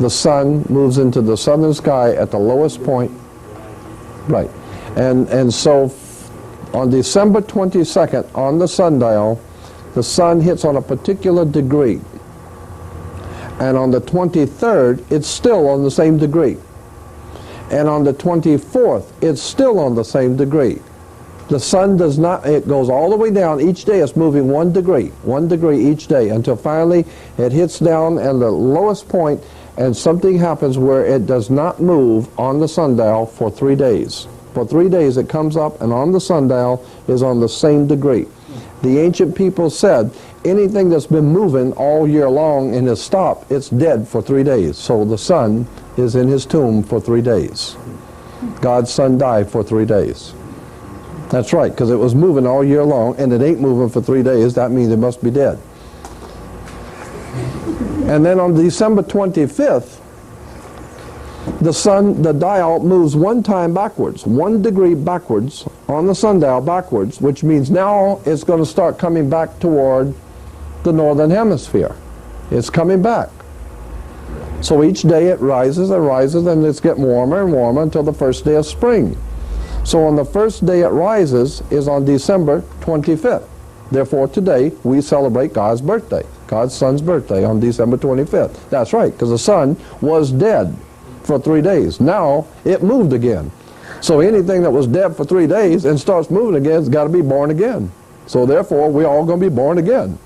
the sun moves into the southern sky at the lowest point. Right. And so on December 22nd, on the sundial, the sun hits on a particular degree. And on the 23rd, it's still on the same degree. And on the 24th, it's still on the same degree. The sun does not, it goes all the way down. Each day it's moving 1 degree each day, until finally it hits down at the lowest point, and something happens where it does not move on the sundial for 3 days. For 3 days it comes up, and on the sundial is on the same degree. The ancient people said anything that's been moving all year long and has stopped, it's dead for 3 days. So the sun is in his tomb for 3 days. God's Son died for 3 days. That's right, because it was moving all year long, and it ain't moving for 3 days. That means it must be dead. And then on December 25th, the sun, the dial moves 1 time backwards, 1 degree backwards on the sundial backwards, which means now it's going to start coming back toward the northern hemisphere. It's coming back. So each day it rises and rises, and it's getting warmer and warmer until the first day of spring. So on the first day it rises is on December 25th. Therefore today we celebrate God's birthday, God's Son's birthday on December 25th. That's right, because the sun was dead for 3 days. Now it moved again. So anything that was dead for 3 days and starts moving again has got to be born again. So therefore we're all going to be born again.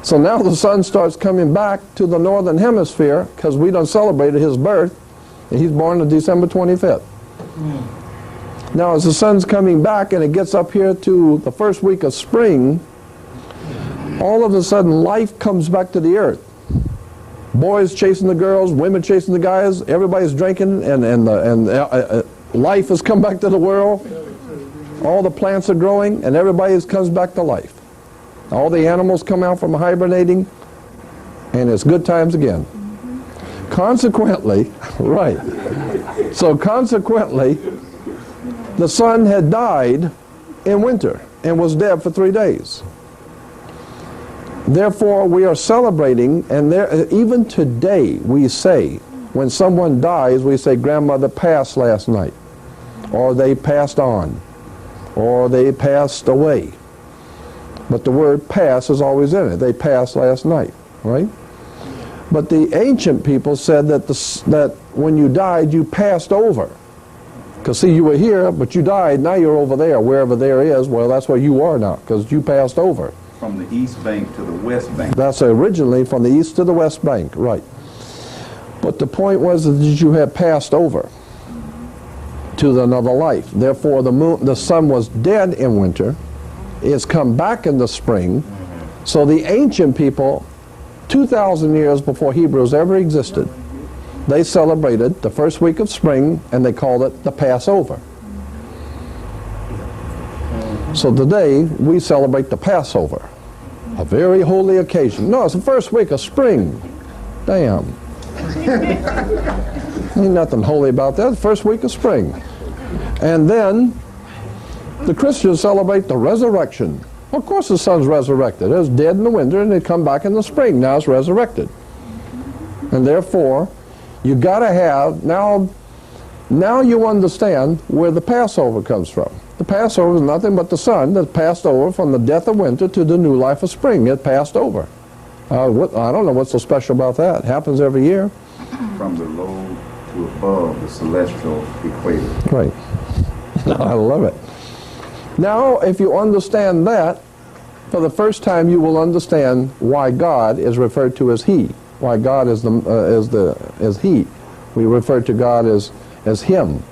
So now the sun starts coming back to the northern hemisphere because we done celebrated his birth, and he's born on December 25th. Now as the sun's coming back and it gets up here to the first week of spring, all of a sudden life comes back to the earth. Boys chasing the girls, women chasing the guys, everybody's drinking, and life has come back to the world. All the plants are growing, and everybody comes back to life. All the animals come out from hibernating, and it's good times again. Consequently, right, so consequently, the sun had died in winter and was dead for 3 days. Therefore, we are celebrating, and even today we say, when someone dies, we say, grandmother passed last night, or they passed on, or they passed away. But the word pass is always in it. They passed last night, right? But the ancient people said that that when you died, you passed over. Because see, you were here, but you died, now you're over there, wherever there is. Well, that's where you are now, because you passed over. From the east bank to the west bank. That's originally from the east to the west bank, right. But the point was that you had passed over to another life. Therefore, the sun was dead in winter. It's come back in the spring. So the ancient people, 2,000 years before Hebrews ever existed, they celebrated the first week of spring, and they called it the Passover. So today we celebrate the Passover, a very holy occasion. No, it's the first week of spring. Damn. Ain't nothing holy about that. The first week of spring. And then the Christians celebrate the resurrection. Of course the sun's resurrected. It was dead in the winter and it come back in the spring. Now it's resurrected. And therefore, you got to have, now you understand where the Passover comes from. The Passover is nothing but the sun that passed over from the death of winter to the new life of spring. It passed over. I don't know what's so special about that. It happens every year. From the low to above the celestial equator. Right. I love it. Now, if you understand that, for the first time you will understand why God is referred to as He. Why God is He. We refer to God as Him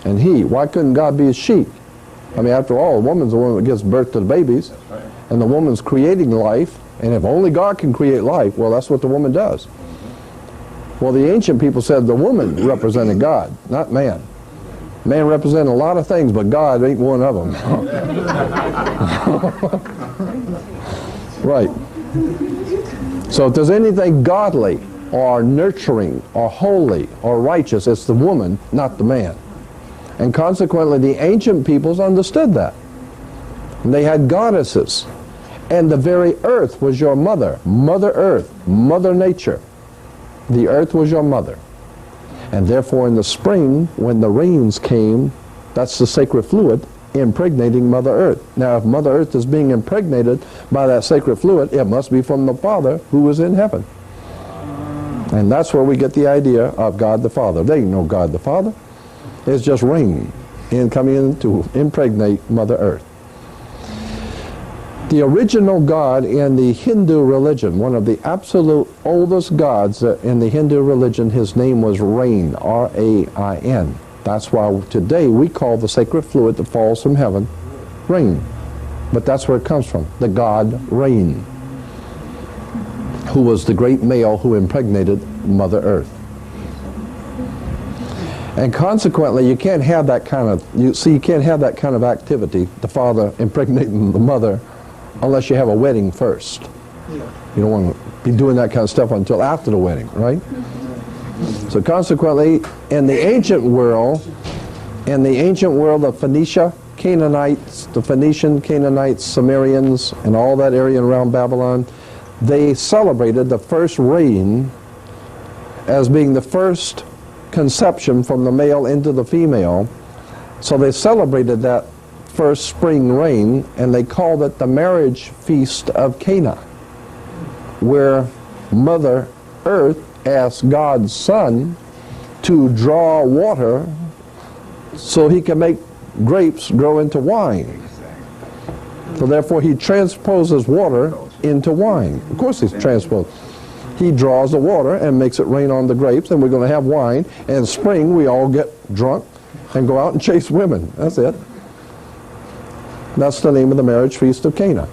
and He. Why couldn't God be a she? I mean, after all, a woman's the one that gives birth to the babies, and the woman's creating life, and if only God can create life, well, that's what the woman does. Well, the ancient people said the woman represented God, not man. Man represented a lot of things, but God ain't one of them. Right. So if there's anything godly or nurturing or holy or righteous, it's the woman, not the man. And consequently, the ancient peoples understood that. And they had goddesses. And the very earth was your mother. Mother Earth, Mother Nature. The earth was your mother. And therefore in the spring, when the rains came, that's the sacred fluid impregnating Mother Earth. Now if Mother Earth is being impregnated by that sacred fluid, it must be from the Father who is in heaven. And that's where we get the idea of God the Father. There ain't no God the Father. It's just rain coming in to impregnate Mother Earth. The original God in the Hindu religion, one of the absolute oldest gods in the Hindu religion, his name was Rain, R-A-I-N. That's why today we call the sacred fluid that falls from heaven rain. But that's where it comes from, the god Rain, who was the great male who impregnated Mother Earth. And consequently, you can't have that kind of, you can't have that kind of activity, the father impregnating the mother, unless you have a wedding first. You don't want to be doing that kind of stuff until after the wedding, right? So consequently, in the ancient world of Phoenicia, Canaanites, the Phoenician, Canaanites, Sumerians, and all that area around Babylon, they celebrated the first rain as being the first conception from the male into the female. So they celebrated that first spring rain, and they called it the marriage feast of Cana, where Mother Earth asked God's Son to draw water so he can make grapes grow into wine. So therefore he transposes water into wine. Of course he's transposed. He draws the water and makes it rain on the grapes, and we're going to have wine. And in spring we all get drunk and go out and chase women. That's it. That's the name of the marriage feast of Cana.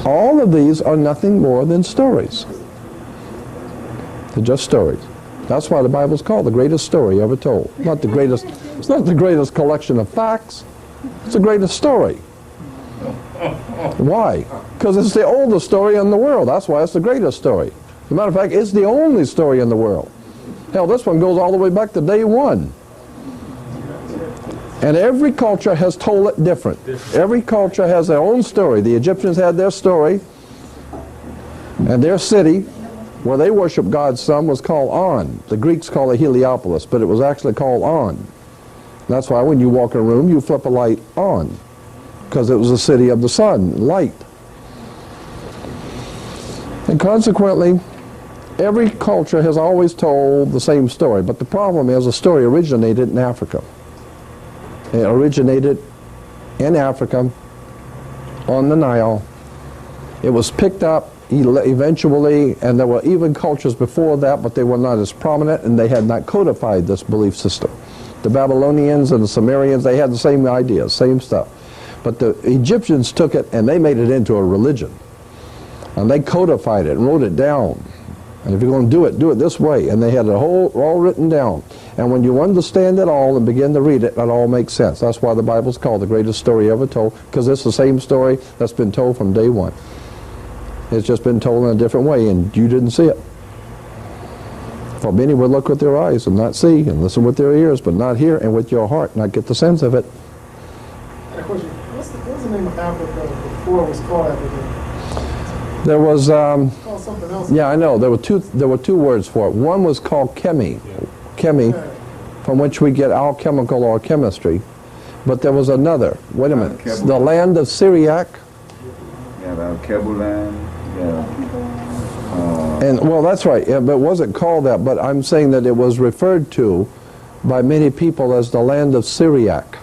All of these are nothing more than stories. They're just stories. That's why the Bible's called the greatest story ever told. Not the greatest, it's not the greatest collection of facts. It's the greatest story. Why? Because it's the oldest story in the world. That's why it's the greatest story. As a matter of fact, it's the only story in the world. Hell, this one goes all the way back to day one. And every culture has told it different. Every culture has their own story. The Egyptians had their story, and their city where they worship God's sun was called On. The Greeks call it Heliopolis, but it was actually called On. That's why when you walk in a room, you flip a light on, because it was the city of the sun, light. And consequently, every culture has always told the same story, but the problem is the story originated in Africa. It originated in Africa, on the Nile. It was picked up eventually, and there were even cultures before that, but they were not as prominent, and they had not codified this belief system. The Babylonians and the Sumerians, they had the same ideas, same stuff. But the Egyptians took it and they made it into a religion. And they codified it and wrote it down. And if you're going to do it this way. And they had it all written down. And when you understand it all and begin to read it, it all makes sense. That's why the Bible's called the greatest story ever told, because it's the same story that's been told from day one. It's just been told in a different way, and you didn't see it. For many would look with their eyes and not see, and listen with their ears, but not hear, and with your heart not get the sense of it. What's the name of Africa before it was called Africa? There was, Called something else. yeah, I know. There were two words for it. One was called chemi, from which we get alchemical or chemistry. But there was another. Wait a minute. The land of Syriac. Yeah, about Kebulan. Yeah. And well, that's right. Yeah, but it wasn't called that. But I'm saying that it was referred to by many people as the land of Syriac.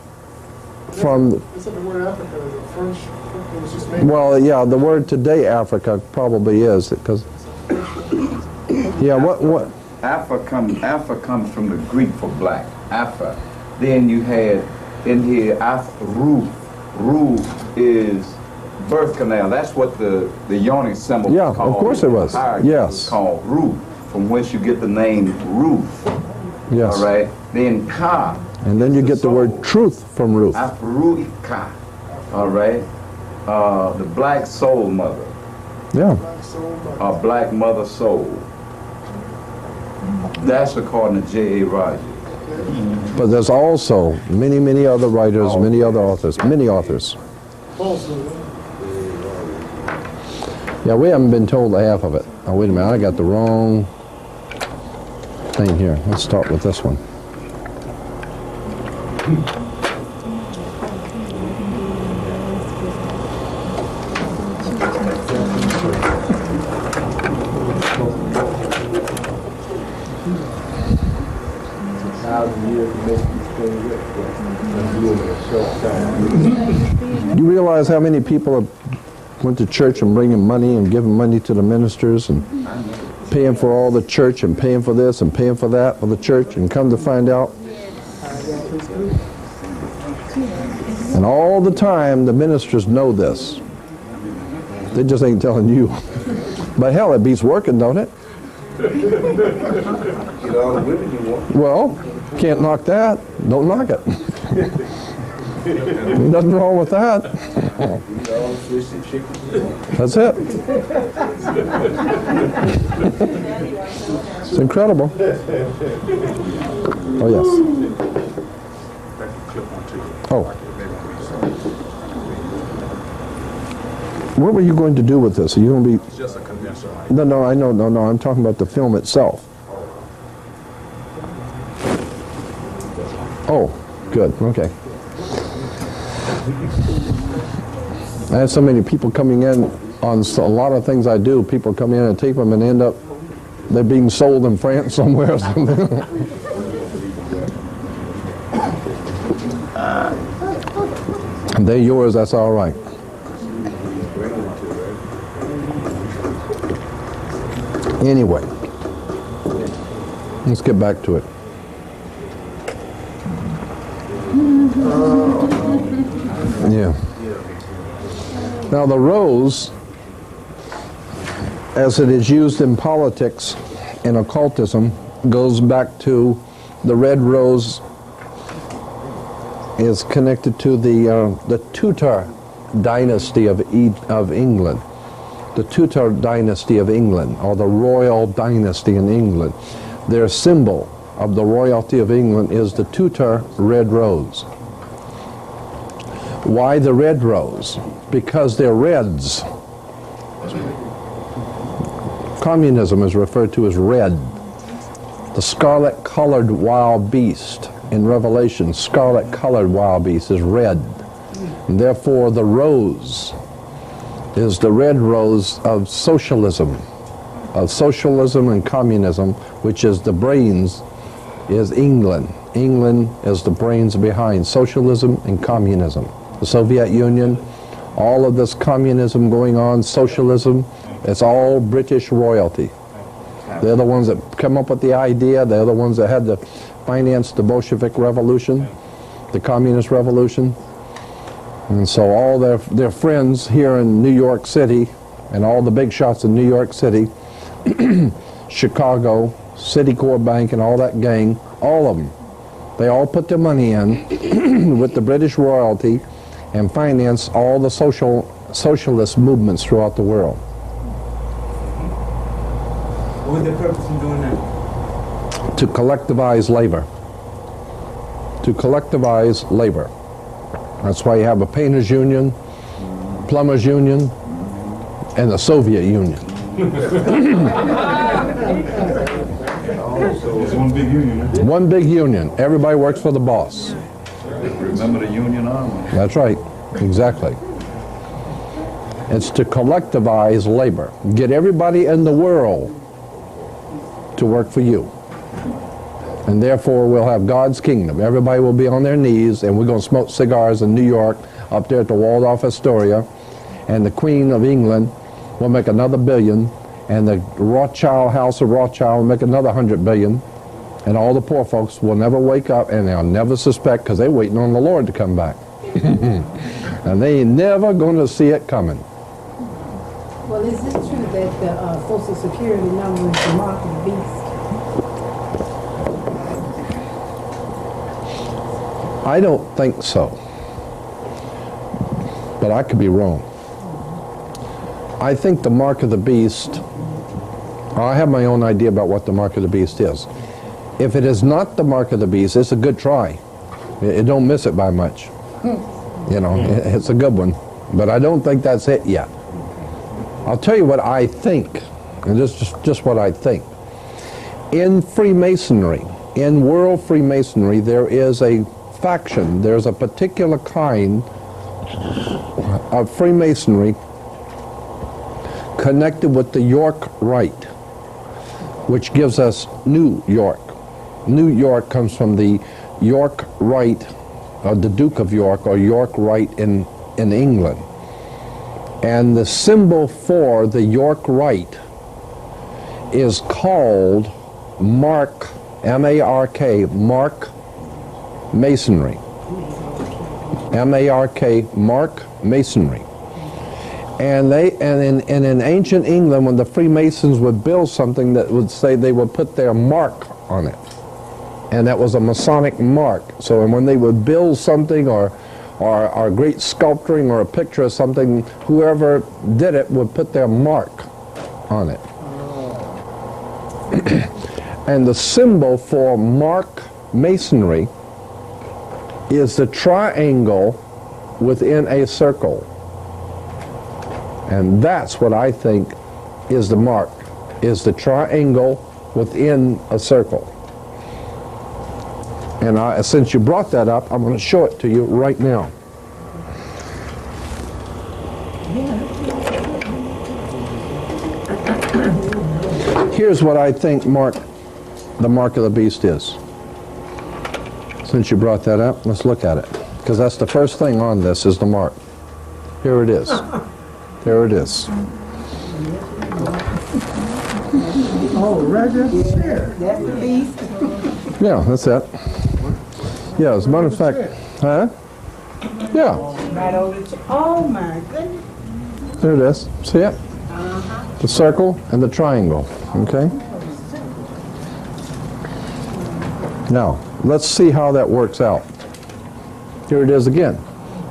From They said the word Africa is a French. It was just made. well, yeah, the word today Africa probably is because. Yeah. What? Alpha comes from the Greek for black. Alpha. Then you had in here Ruth. Ruth is birth canal. That's what the yoni symbol was called. Yeah, of course it was. Yes. It was called Ruth, from whence you get the name Ruth. Yes. All right. Then Ka. And then you get the word truth from Ruth. Afruika. All right. The black soul mother. Yeah. Black mother soul. That's according to J.A. Rogers. But there's also many, many other writers, many other authors, many authors. Yeah, we haven't been told the half of it. Oh, wait a minute, I got the wrong thing here. Let's start with this one. You realize how many people have went to church and bringing money and giving money to the ministers and paying for all the church and paying for this and paying for that for the church, and come to find out, and all the time the ministers know this. They just ain't telling you. But hell, it beats working, don't it? Well, can't knock that. Don't knock it. Nothing wrong with that. That's it. It's incredible. Oh, yes. Oh. What were you going to do with this? Are you going to be... It's just a condenser. No, I know, no, I'm talking about the film itself. Oh, good, okay. I have so many people coming in on a lot of things I do. People come in and take them and end up, they're being sold in France somewhere or something. They're yours, that's all right. Anyway, let's get back to it. Yeah. Now the rose, as it is used in politics and occultism, goes back to the red rose is connected to the Tudor dynasty of England. The Tudor dynasty of England, or the royal dynasty in England. Their symbol of the royalty of England is the Tudor red rose. Why the red rose? Because they're reds. Communism is referred to as red. The scarlet-colored wild beast in Revelation, scarlet-colored wild beast is red. And therefore the rose is the red rose of socialism and communism, which is the brains, is England. England is the brains behind socialism and communism. The Soviet Union, all of this communism going on, socialism, it's all British royalty. They're the ones that come up with the idea. They're the ones that had to finance the Bolshevik Revolution, the Communist Revolution. And so all their friends here in New York City, and all the big shots in New York City, Chicago, Citicorp Bank, and all that gang, all of them, they all put their money in with the British royalty and finance all the socialist movements throughout the world. What was the purpose in doing that? To collectivize labor. To collectivize labor. That's why you have a painters union, plumbers union, and the Soviet Union. It's one big union. Huh? One big union. Everybody works for the boss. Remember the Union Army? That's right. Exactly. It's to collectivize labor. Get everybody in the world to work for you. And therefore we'll have God's kingdom. Everybody will be on their knees, and we're going to smoke cigars in New York up there at the Waldorf Astoria, and the Queen of England will make another billion, and the Rothschild House of Rothschild will make another 100 billion, and all the poor folks will never wake up, and they'll never suspect, because they're waiting on the Lord to come back. And they ain't never going to see it coming. Well, is it true that the Social Security number is the mark of the beast? I don't think so, but I could be wrong. I think the mark of the beast, I have my own idea about what the mark of the beast is. If it is not the mark of the beast, it's a good try. It don't miss it by much. You know, it's a good one, but I don't think that's it yet. I'll tell you what I think, and this is just what I think. In Freemasonry, in world Freemasonry, there is a faction, there's a particular kind of Freemasonry connected with the York Rite, which gives us New York. New York comes from the York Rite, or the Duke of York, or York Rite in England. And the symbol for the York Rite is called Mark, M-A-R-K, Mark Masonry. M-A-R-K, Mark Masonry. And in ancient England, when the Freemasons would build something, that would say they would put their mark on it. And that was a Masonic mark. So when they would build something or or great sculpturing or a picture of something, whoever did it would put their mark on it. And the symbol for mark masonry is the triangle within a circle. And that's what I think is the mark, is the triangle within a circle. And since you brought that up, I'm going to show it to you right now. Here's what I think the mark of the beast is. Since you brought that up, let's look at it. Because that's the first thing on this is the mark. Here it is. There it is. Oh, right there. That's the beast. Yeah, that's it. Yeah, as a matter of fact, huh? Yeah, Right over to, oh my goodness. there it is. See it? The circle and the triangle, okay? Now, let's see how that works out. Here it is again,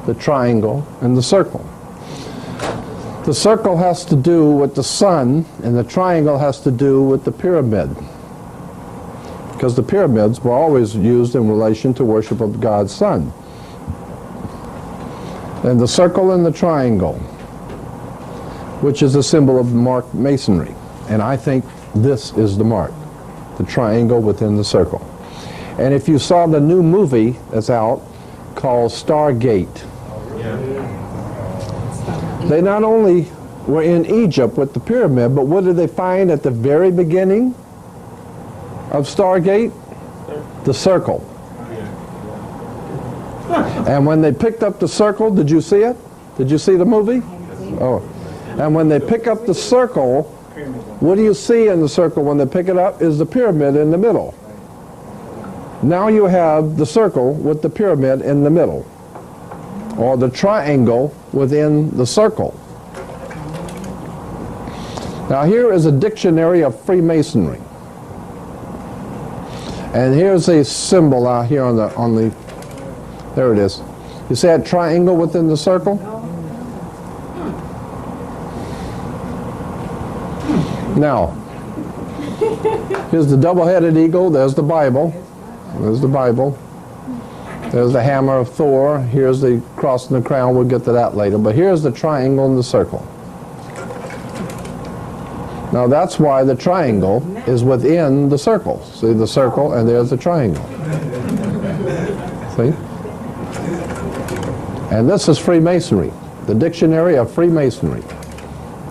the triangle and the circle. The circle has to do with the sun, and the triangle has to do with the pyramid. Because the pyramids were always used in relation to worship of God's sun. And the circle and the triangle, which is a symbol of mark masonry. And I think this is the mark, the triangle within the circle. And if you saw the new movie that's out called Stargate, they not only were in Egypt with the pyramid, but what did they find at the very beginning of Stargate? The circle. And when they picked up the circle, did you see it? Did you see the movie? Oh. And when they pick up the circle, what do you see in the circle when they pick it up? Is the pyramid in the middle. Now you have the circle with the pyramid in the middle, or the triangle within the circle. Now here is a dictionary of Freemasonry. And here's a symbol out here on the there it is. You see that triangle within the circle? Now, here's the double-headed eagle, there's the Bible. There's the Bible. There's the hammer of Thor. Here's the cross and the crown. We'll get to that later. But here's the triangle and the circle. Now that's why the triangle is within the circle. See the circle and there's the triangle. See? And this is Freemasonry, the dictionary of Freemasonry.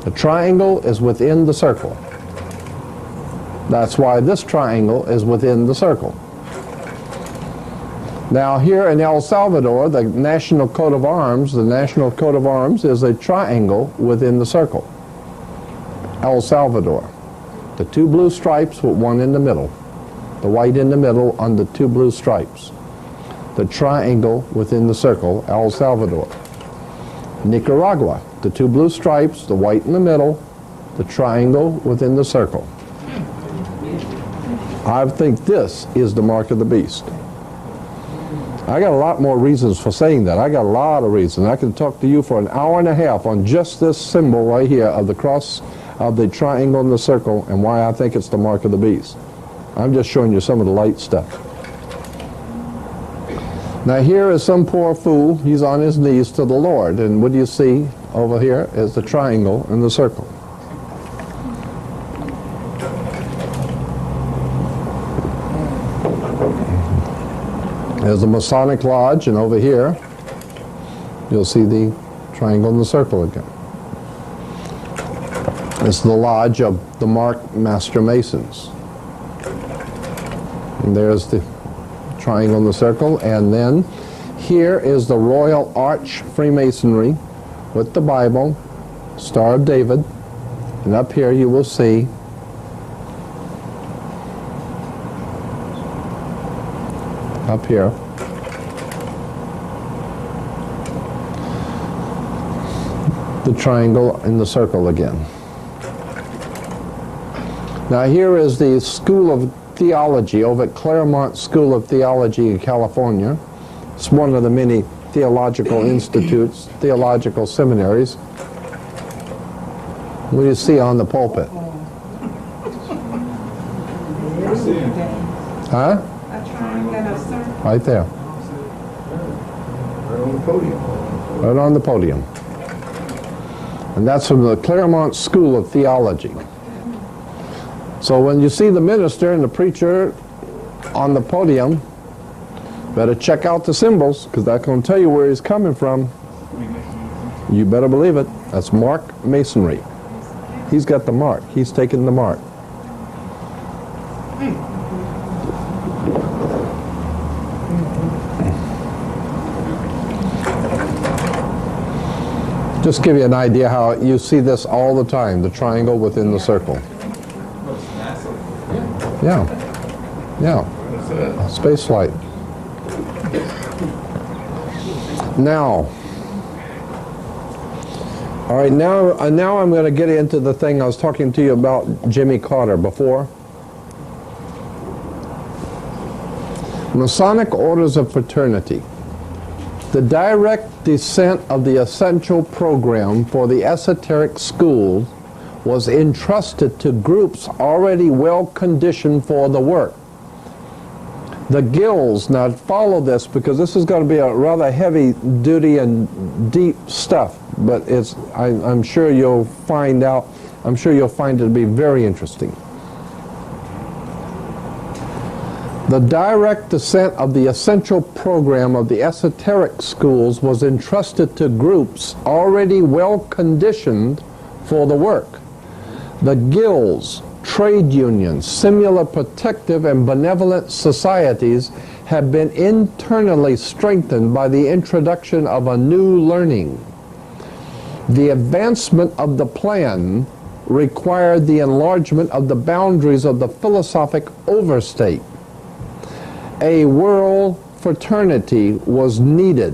The triangle is within the circle. That's why this triangle is within the circle. Now here in El Salvador, the national coat of arms, is a triangle within the circle. El Salvador. The two blue stripes with one in the middle. The white in the middle on the two blue stripes. The triangle within the circle, El Salvador. Nicaragua, the two blue stripes, the white in the middle, the triangle within the circle. I think this is the mark of the beast. I got a lot more reasons for saying that. I got a lot of reasons. I can talk to you for an hour and a half on just this symbol right here of the cross, of the triangle and the circle, and why I think it's the mark of the beast. I'm just showing you some of the light stuff. Now here is some poor fool. He's on his knees to the Lord. And what do you see over here is the triangle and the circle. There's the Masonic Lodge, and over here you'll see the triangle and the circle again. This is the lodge of the Mark Master Masons. And there's the triangle and the circle, and then here is the Royal Arch Freemasonry with the Bible, Star of David, and up here you will see up here the triangle and the circle again. Now here is the School of Theology over at Claremont School of Theology in California. It's one of the many theological institutes, theological seminaries. What do you see on the pulpit? Huh? A triangle and a circle. Right there. Right on the podium. Right on the podium. And that's from the Claremont School of Theology. So when you see the minister and the preacher on the podium, better check out the symbols, because that's going to tell you where he's coming from. You better believe it. That's mark masonry. He's got the mark. He's taken the mark. Just give you an idea how you see this all the time, the triangle within the circle. Yeah. Yeah. Space flight. Now, all right, now I'm going to get into the thing I was talking to you about Jimmy Carter before. Masonic orders of fraternity. The direct descent of the essential program for the esoteric schools was entrusted to groups already well conditioned for the work. The guilds, now follow this because this is going to be a rather heavy duty and deep stuff, but I'm sure you'll find it to be very interesting. The direct descent of the essential program of the esoteric schools was entrusted to groups already well conditioned for the work. The guilds, trade unions, similar protective and benevolent societies have been internally strengthened by the introduction of a new learning. The advancement of the plan required the enlargement of the boundaries of the philosophic overstate. A world fraternity was needed,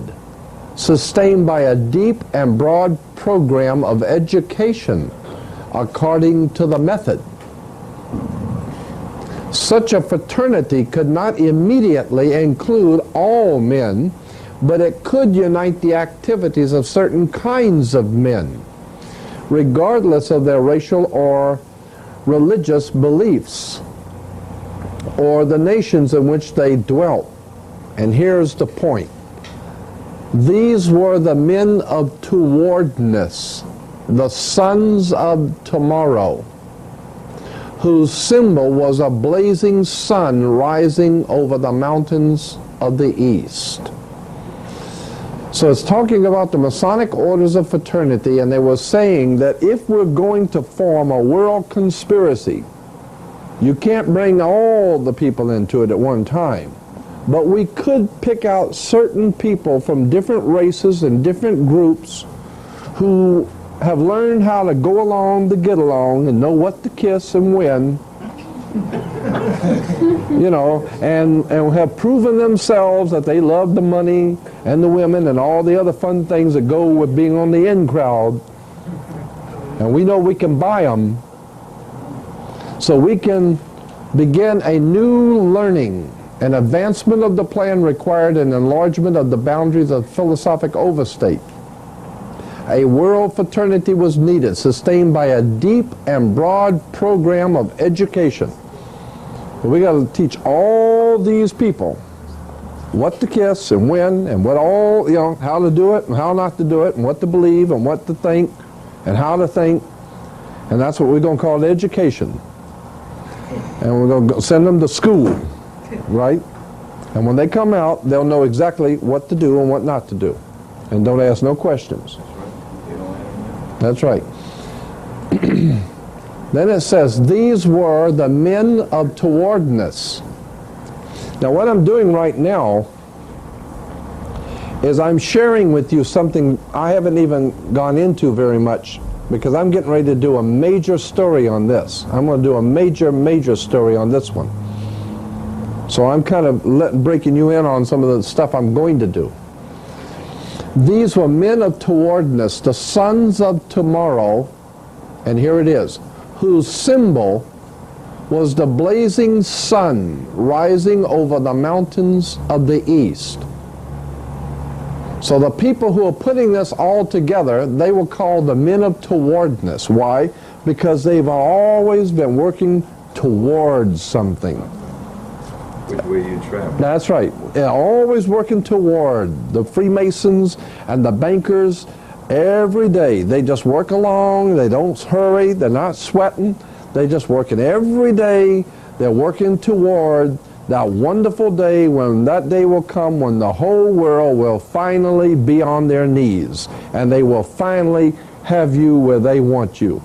sustained by a deep and broad program of education according to the method. Such a fraternity could not immediately include all men, but it could unite the activities of certain kinds of men, regardless of their racial or religious beliefs, or the nations in which they dwelt. And here's the point. These were the men of towardness, the sons of tomorrow, whose symbol was a blazing sun rising over the mountains of the east. So it's talking about the Masonic orders of fraternity, and they were saying that if we're going to form a world conspiracy, you can't bring all the people into it at one time, but we could pick out certain people from different races and different groups who have learned how to go along to get along and know what to kiss and when, you know, and have proven themselves that they love the money and the women and all the other fun things that go with being on the in crowd. And we know we can buy them. So we can begin a new learning. An advancement of the plan required an enlargement of the boundaries of philosophic overstate. A world fraternity was needed, sustained by a deep and broad program of education. We got to teach all these people what to kiss and when and what all, you know, how to do it and how not to do it and what to believe and what to think and how to think. And that's what we're going to call education. And we're going to send them to school, right? And when they come out, they'll know exactly what to do and what not to do. And don't ask no questions. That's right. Then it says, these were the men of towardness. Now what I'm doing right now is I'm sharing with you something I haven't even gone into very much, because I'm getting ready to do a major story on this. I'm going to do a major story on this one. So I'm kind of breaking you in on some of the stuff I'm going to do. These were men of towardness, the sons of tomorrow, and here it is, whose symbol was the blazing sun rising over the mountains of the east. So the people who are putting this all together, they were called the men of towardness. Why? Because they've always been working towards something. Which way you travel. That's right. They're always working toward. The Freemasons and the bankers, every day, they just work along. They don't hurry. They're not sweating. They're just working every day. They're working toward that wonderful day, when that day will come when the whole world will finally be on their knees and they will finally have you where they want you.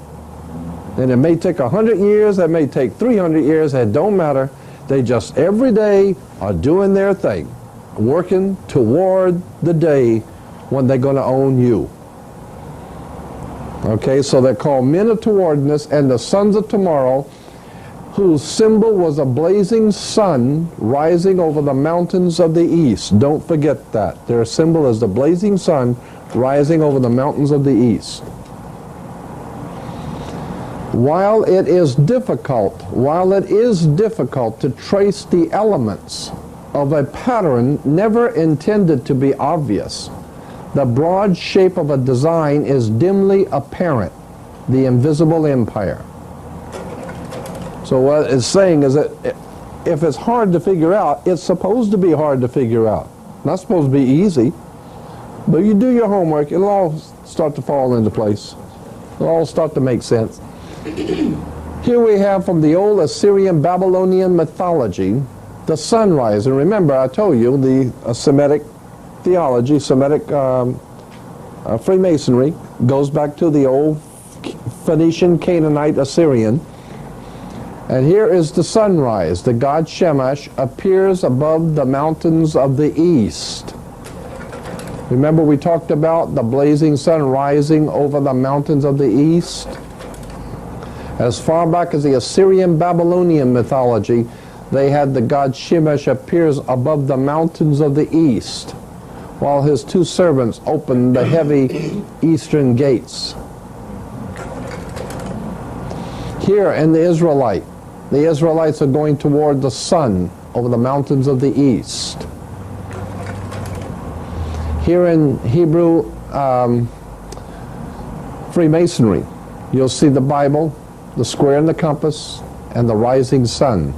And it may take 100 years, it may take 300 years, it don't matter. They just every day are doing their thing, working toward the day when they're going to own you. Okay, so they're called men of towardness and the sons of tomorrow, whose symbol was a blazing sun rising over the mountains of the east. Don't forget that. Their symbol is the blazing sun rising over the mountains of the east. While it is difficult to trace the elements of a pattern never intended to be obvious, the broad shape of a design is dimly apparent, the invisible empire. So what it's saying is that if it's hard to figure out, it's supposed to be hard to figure out. Not supposed to be easy. But you do your homework, it'll all start to fall into place. It'll all start to make sense. Here we have from the old Assyrian Babylonian mythology, the sunrise. And remember, I told you, the Semitic theology, Semitic Freemasonry, goes back to the old Phoenician, Canaanite, Assyrian. And here is the sunrise. The god Shamash appears above the mountains of the east. Remember we talked about the blazing sun rising over the mountains of the east? As far back as the Assyrian Babylonian mythology, they had the god Shamash appears above the mountains of the east, while his two servants opened the heavy eastern gates. Here in the Israelites are going toward the sun over the mountains of the east. Here in Hebrew Freemasonry, you'll see the Bible, the square and the compass, and the rising sun.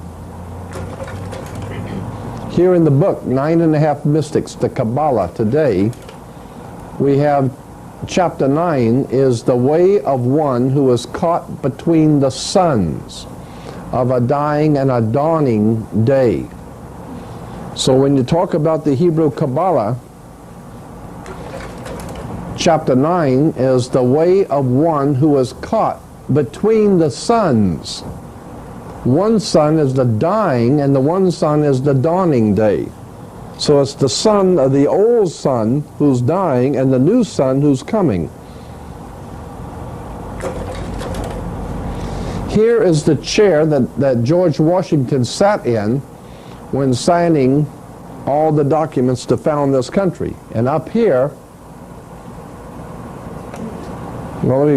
Here in the book, 9.5 Mystics, the Kabbalah, today, we have chapter 9 is the way of one who is caught between the suns of a dying and a dawning day. So when you talk about the Hebrew Kabbalah, chapter 9 is the way of one who is caught between the suns. One sun is the dying and the one sun is the dawning day. So it's the sun of the old sun who's dying and the new sun who's coming. Here is the chair that George Washington sat in when signing all the documents to found this country. And up here, well,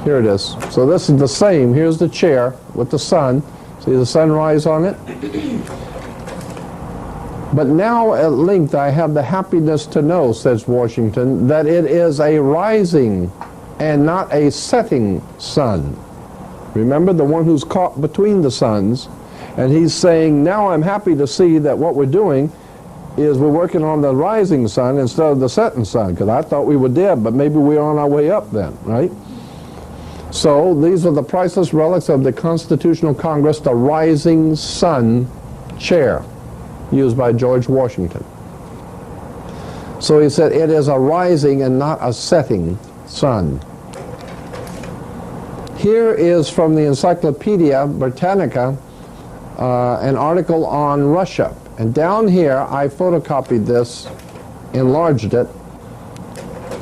here it is. So this is the same. Here's the chair with the sun. See the sunrise on it? But now at length I have the happiness to know, says Washington, that it is a rising and not a setting sun. Remember, the one who's caught between the suns. And he's saying, now I'm happy to see that what we're doing is we're working on the rising sun instead of the setting sun, because I thought we were dead, but maybe we're on our way up then, right? So these are the priceless relics of the Constitutional Congress, the rising sun chair, used by George Washington. So he said it is a rising and not a setting sun. Here is from the Encyclopedia Britannica an article on Russia. And down here I photocopied this, enlarged it.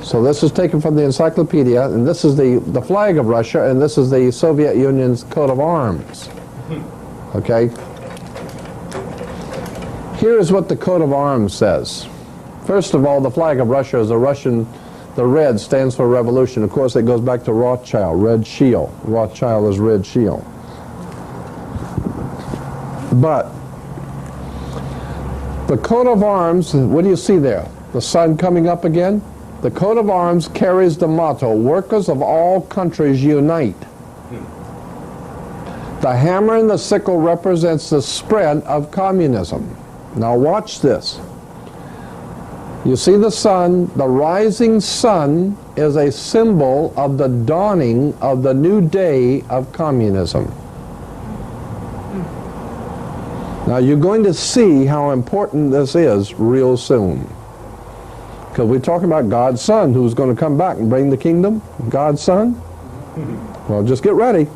So this is taken from the encyclopedia, and this is the flag of Russia, and this is the Soviet Union's coat of arms. Okay? Here's what the coat of arms says. First of all, the flag of Russia is a Russian, the red stands for revolution. Of course, it goes back to Rothschild, red shield. Rothschild is red shield. But the coat of arms, what do you see there? the sun coming up again? The coat of arms carries the motto, workers of all countries unite. The hammer and the sickle represents the spread of communism. Now watch this. You see the sun, the rising sun is a symbol of the dawning of the new day of communism. Now you're going to see how important this is real soon. Because we're talking about God's Son who's going to come back and bring the kingdom. God's Son? Well, just get ready.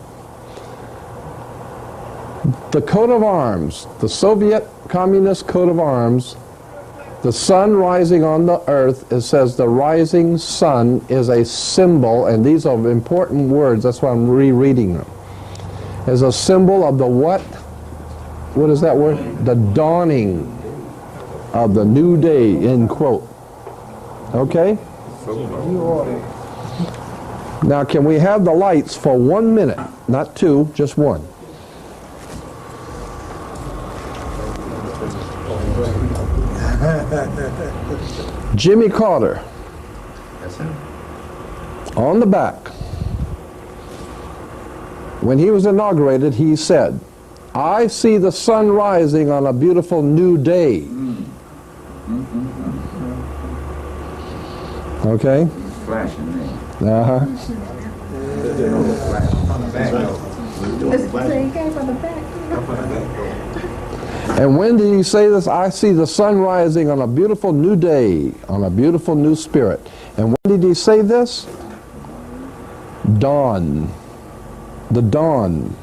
The coat of arms, the Soviet Communist coat of arms, the sun rising on the earth, it says the rising sun is a symbol, and these are important words, that's why I'm rereading them, is a symbol of the what? What is that word? The dawning of the new day, end quote. Okay? Now can we have the lights for 1 minute? Not two, just one. Jimmy Carter, on the back, when he was inaugurated, he said, "I see the sun rising on a beautiful new day." Okay? Flashing there. Uh-huh. So you came from the back. And when did he say this? I see the sun rising on a beautiful new day, on a beautiful new spirit. And when did he say this? Dawn. The dawn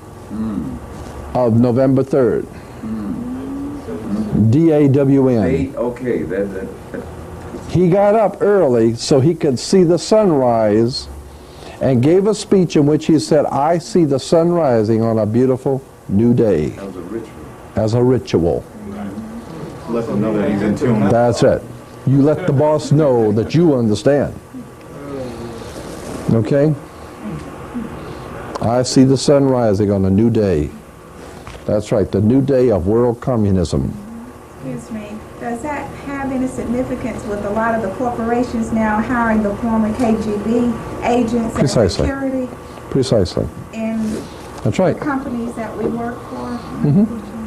of November 3rd. D-A-W-N. Okay, He got up early so he could see the sunrise and gave a speech in which he said, I see the sun rising on a beautiful new day. that was a ritual. As a ritual. Let them know that he's in tune. That's it. You let the boss know that you understand. Okay? I see the sun rising on a new day. That's right, the new day of world communism. Excuse me. Does that have any significance with a lot of the corporations now hiring the former KGB agents Precisely. and security Precisely. in That's right. companies that we work for?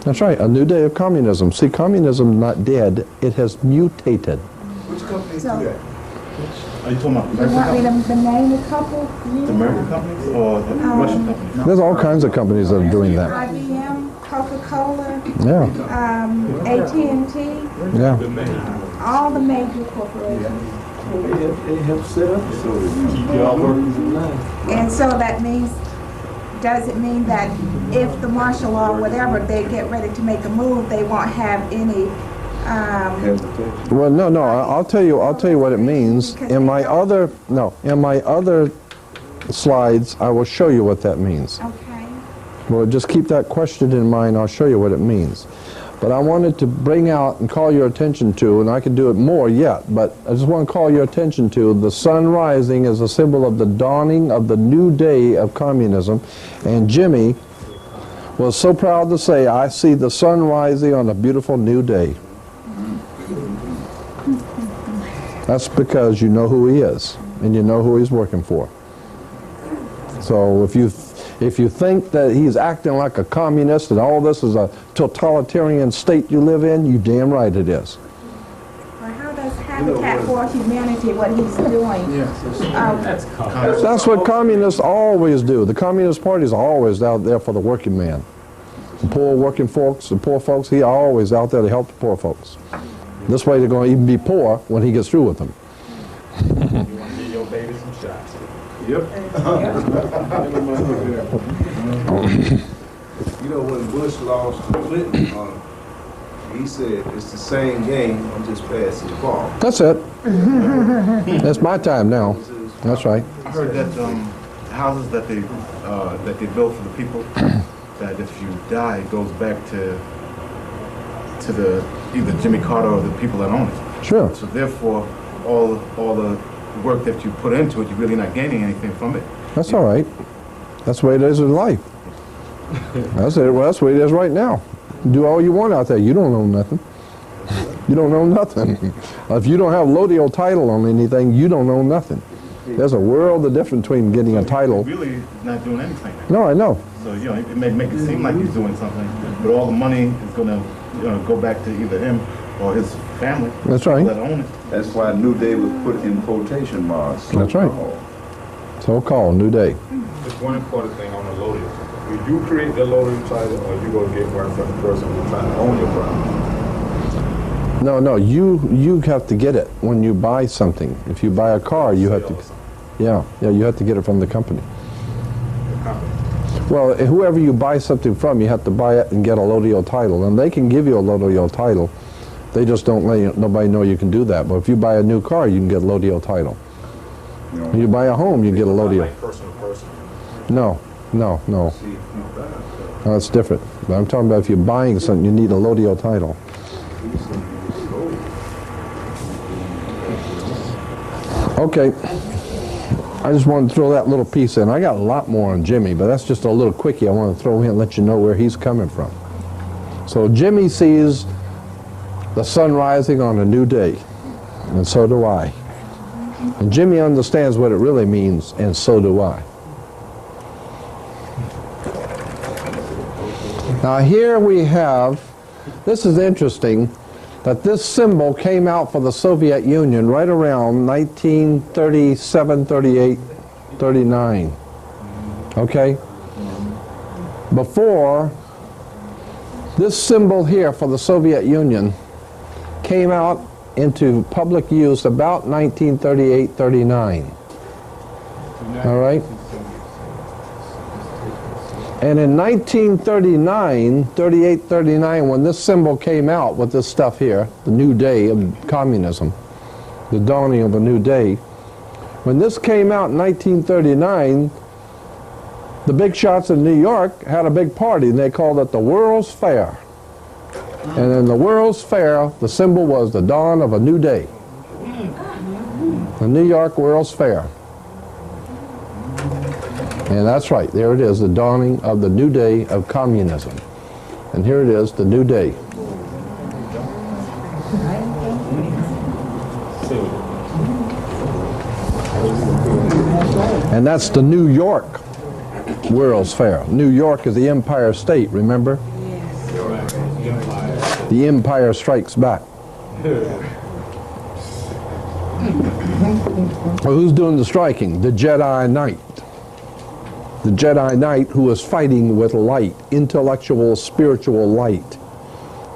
That's right, a new day of communism. See, communism is not dead, it has mutated. Which companies So- do that? Are you talking about You want me to name a couple? the American companies or the Russian companies? There's all kinds of companies that are doing that. IBM, Coca-Cola, Yeah, AT&T, yeah. all the major corporations. It helps set up so keep y'all workers in line. And so that means, does it mean that if the martial law, whatever, they get ready to make a move, they won't have any, Well, no, I'll tell you what it means. In my other slides, I will show you what that means. okay. Well, just keep that question in mind. I'll show you what it means. But I wanted to bring out and call your attention to, and I can do it more yet, but I just want to call your attention to the sun rising as a symbol of the dawning of the new day of communism. And Jimmy was so proud to say, I see the sun rising on a beautiful new day. That's because you know who he is, and you know who he's working for. So if you think that he's acting like a communist and all this is a totalitarian state you live in, you damn right it is. Well, how does Habitat for Humanity, what he's doing? That's what communists always do. The Communist Party is always out there for the working man. The poor working folks, the poor folks, he's always out there to help the poor folks. This way they're going to even be poor when he gets through with them. You want to give your baby some shots. Yep. You know, when Bush lost to Clinton, he said, it's the same game, I'm just passing the ball. That's it. That's my time now. That's right. I heard that houses that they built for the people, that if you die, it goes back to the either Jimmy Carter or the people that own it. Sure. So therefore, all the work that you put into it, you're really not gaining anything from it. That's all right. That's the way it is in life. That's it. Well, that's the way it is right now. Do all you want out there. You don't own nothing. You don't own nothing. If you don't have Lodial title on anything, you don't own nothing. There's a world of difference between getting a title. He's really not doing anything. No, I know. So, you know, it may make it seem like he's doing something, but all the money is going to, you know, go back to either him or his family. That's right. That own it. That's why New Day was put in quotation marks. That's right. So-called New Day. Just one important thing on the Lodial. Will you create the Lodial title, or you go get one from the person who's trying to own your property? No, you have to get it when you buy something. If you buy a car, you have to, yeah, you have to get it from the company. Well, whoever you buy something from, you have to buy it and get a Lodial title, and they can give you a Lodial title. They just don't let nobody know you can do that. But if you buy a new car, you can get a Lodial title. You buy a home, you get a Lodial. Person to person. No. No, it's different. But I'm talking about if you're buying something, you need a Lodial title. Okay, I just wanted to throw that little piece in. I got a lot more on Jimmy, but that's just a little quickie I want to throw in and let you know where he's coming from. So Jimmy sees the sun rising on a new day, and so do I. And Jimmy understands what it really means, and so do I. Now here we have, this is interesting, that this symbol came out for the Soviet Union right around 1937, 38, 39. Okay? Before, this symbol here for the Soviet Union came out into public use about 1938, 39. All right? And in 1939, 38, 39, when this symbol came out with this stuff here, the new day of communism, the dawning of a new day, when this came out in 1939, the big shots in New York had a big party, and they called it the World's Fair. And in the World's Fair, the symbol was the dawn of a new day. The New York World's Fair. And that's right, there it is, the dawning of the new day of communism. And here it is, the new day. And that's the New York World's Fair. New York is the Empire State, remember? The Empire Strikes Back. Well, who's doing the striking? The Jedi Knight. The Jedi Knight who is fighting with light, intellectual, spiritual light.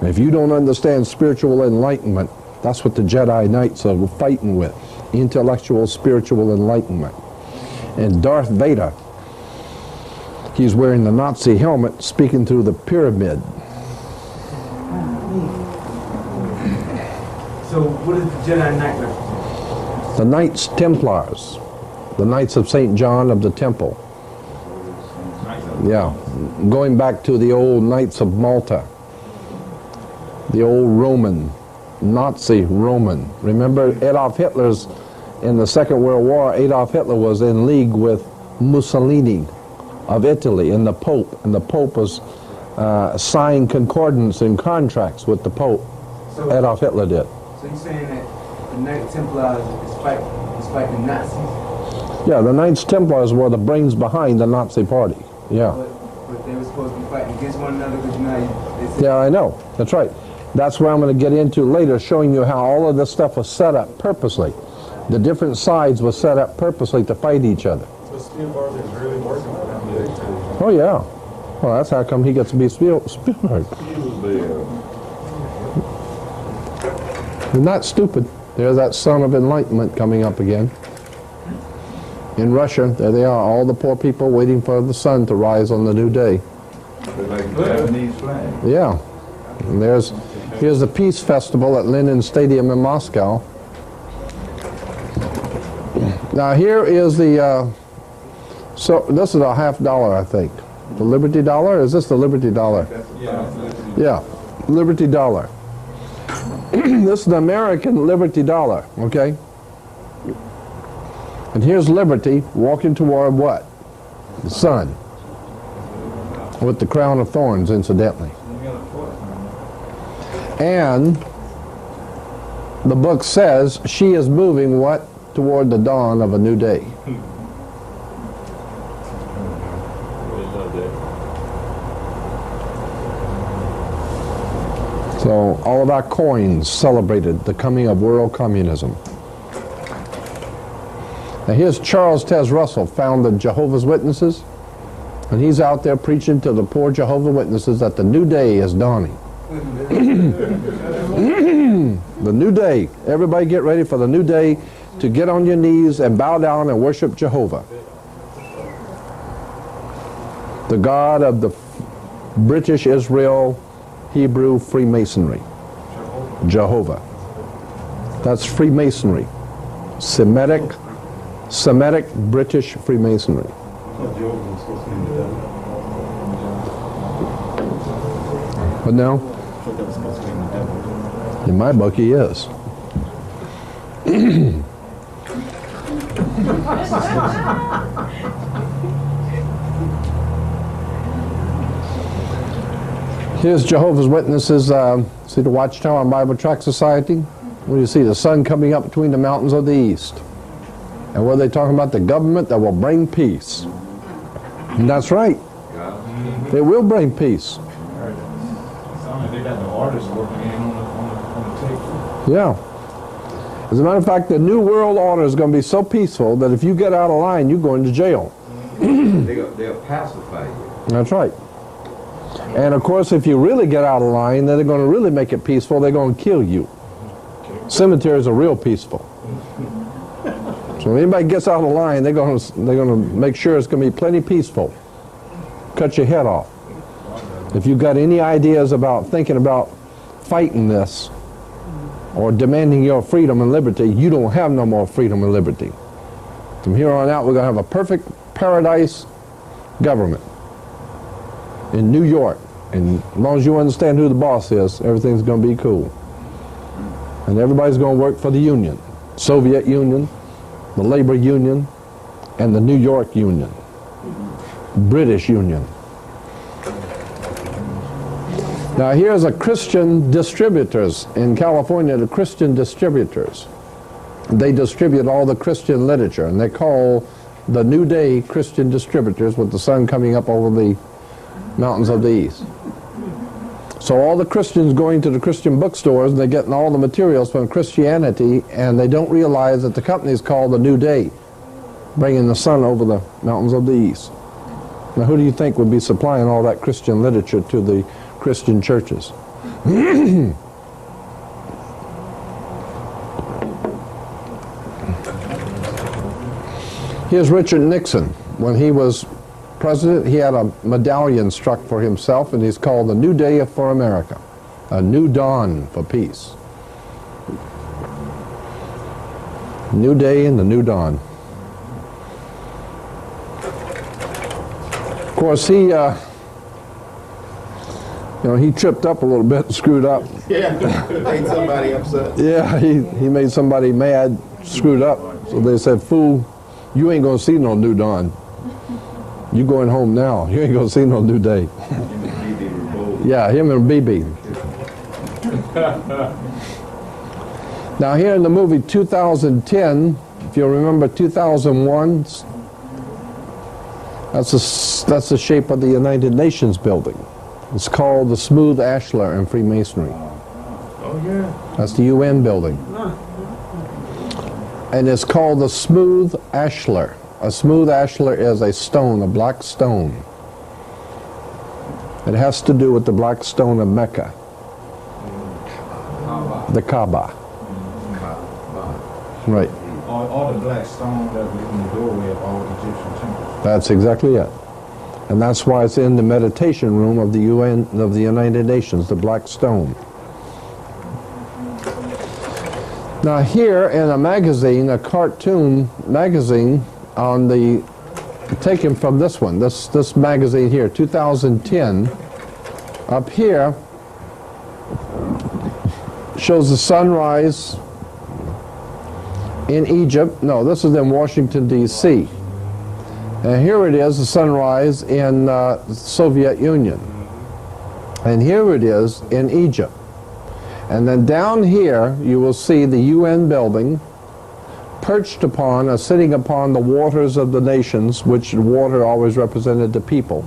And if you don't understand spiritual enlightenment, that's what the Jedi Knights are fighting with, intellectual, spiritual enlightenment. And Darth Vader, he's wearing the Nazi helmet, speaking through the pyramid. So what does the Jedi Knight represent? The Knights Templars, the Knights of St. John of the Temple. Yeah, going back to the old Knights of Malta, the old Roman, Nazi Roman. Remember Adolf Hitler's, in the Second World War, Adolf Hitler was in league with Mussolini of Italy and the Pope was signed concordance and contracts with the Pope. So, Adolf Hitler did. So you're saying that the Knights Templars is fighting Nazis? Yeah, the Knights Templars were the brains behind the Nazi party. Yeah. But they were supposed to be fighting against one another because yeah, I know. That's right. That's where I'm going to get into later, showing you how all of this stuff was set up purposely. The different sides were set up purposely to fight each other. So Spielberg is really working with them. Oh, yeah. Well, that's how come he gets to be Spielberg. They're not stupid. There's that son of enlightenment coming up again. In Russia, there they are, all the poor people waiting for the sun to rise on the new day. Like the Japanese flag. Yeah. And here's the Peace Festival at Lenin Stadium in Moscow. Now here is the, so this is a $50, I think. The Liberty Dollar? Is this the Liberty Dollar? Yeah, Liberty Dollar. This is the American Liberty Dollar, okay? And here's Liberty walking toward what? The sun. With the crown of thorns, incidentally. And the book says she is moving what? Toward the dawn of a new day. So all of our coins celebrated the coming of world communism. Now here's Charles Tez Russell, founded Jehovah's Witnesses, and he's out there preaching to the poor Jehovah's Witnesses that the new day is dawning. The new day. Everybody get ready for the new day to get on your knees and bow down and worship Jehovah, the God of the British Israel Hebrew Freemasonry. Jehovah. That's Freemasonry. Semitic British Freemasonry. But now, in my book, he is. Here's Jehovah's Witnesses. See the Watchtower and Bible Tract Society? Where you see the sun coming up between the mountains of the east. And where they talking about the government that will bring peace. And that's right. It will bring peace. They got the artists working in on the tape. Yeah. As a matter of fact, the New World Order is going to be so peaceful that if you get out of line, you go into jail. They'll pacify you. That's right. And of course, if you really get out of line, then they're going to really make it peaceful. They're going to kill you. Cemeteries are real peaceful. So when anybody gets out of line, they're going to make sure it's going to be plenty peaceful. Cut your head off. If you've got any ideas about thinking about fighting this or demanding your freedom and liberty, you don't have no more freedom and liberty. From here on out, we're going to have a perfect paradise government in New York. And as long as you understand who the boss is, everything's going to be cool. And everybody's going to work for the Union. Soviet Union, the Labor Union, and the New York Union. British Union. Now here's a Christian distributors in California, the Christian distributors. They distribute all the Christian literature, and they call the New Day Christian distributors with the sun coming up over the mountains of the east. So all the Christians going to the Christian bookstores, and they're getting all the materials from Christianity, and they don't realize that the company is called the New Day, bringing the sun over the mountains of the east. Now who do you think would be supplying all that Christian literature to the Christian churches? Here's Richard Nixon. When he was president, he had a medallion struck for himself, and he's called the New Day for America, a new dawn for peace. New day and the new dawn. Of course, he he tripped up a little bit and screwed up. Yeah, made somebody upset. Yeah, he made somebody mad, screwed up. So they said, "Fool, you ain't gonna see no new dawn. You going home now. You ain't gonna see no new day." Yeah, him and BB. Now here in the movie 2010, if you remember 2001, that's the shape of the United Nations building. It's called the Smooth Ashlar in Freemasonry. Oh yeah. That's the UN building. And it's called the Smooth Ashlar. A smooth ashlar is a stone, a black stone. It has to do with the black stone of Mecca. The Kaaba. Right. All the black stones that were in the doorway of all Egyptian temples. That's exactly it. And that's why it's in the meditation room of the UN, of the United Nations, the black stone. Now here in a magazine, a cartoon magazine, on the, taken from this one, this magazine here, 2010, up here shows the sunrise in Egypt. No, this is in Washington, D.C. And here it is, the sunrise in the Soviet Union. And here it is in Egypt. And then down here, you will see the UN building perched upon or sitting upon the waters of the nations, which water always represented the people.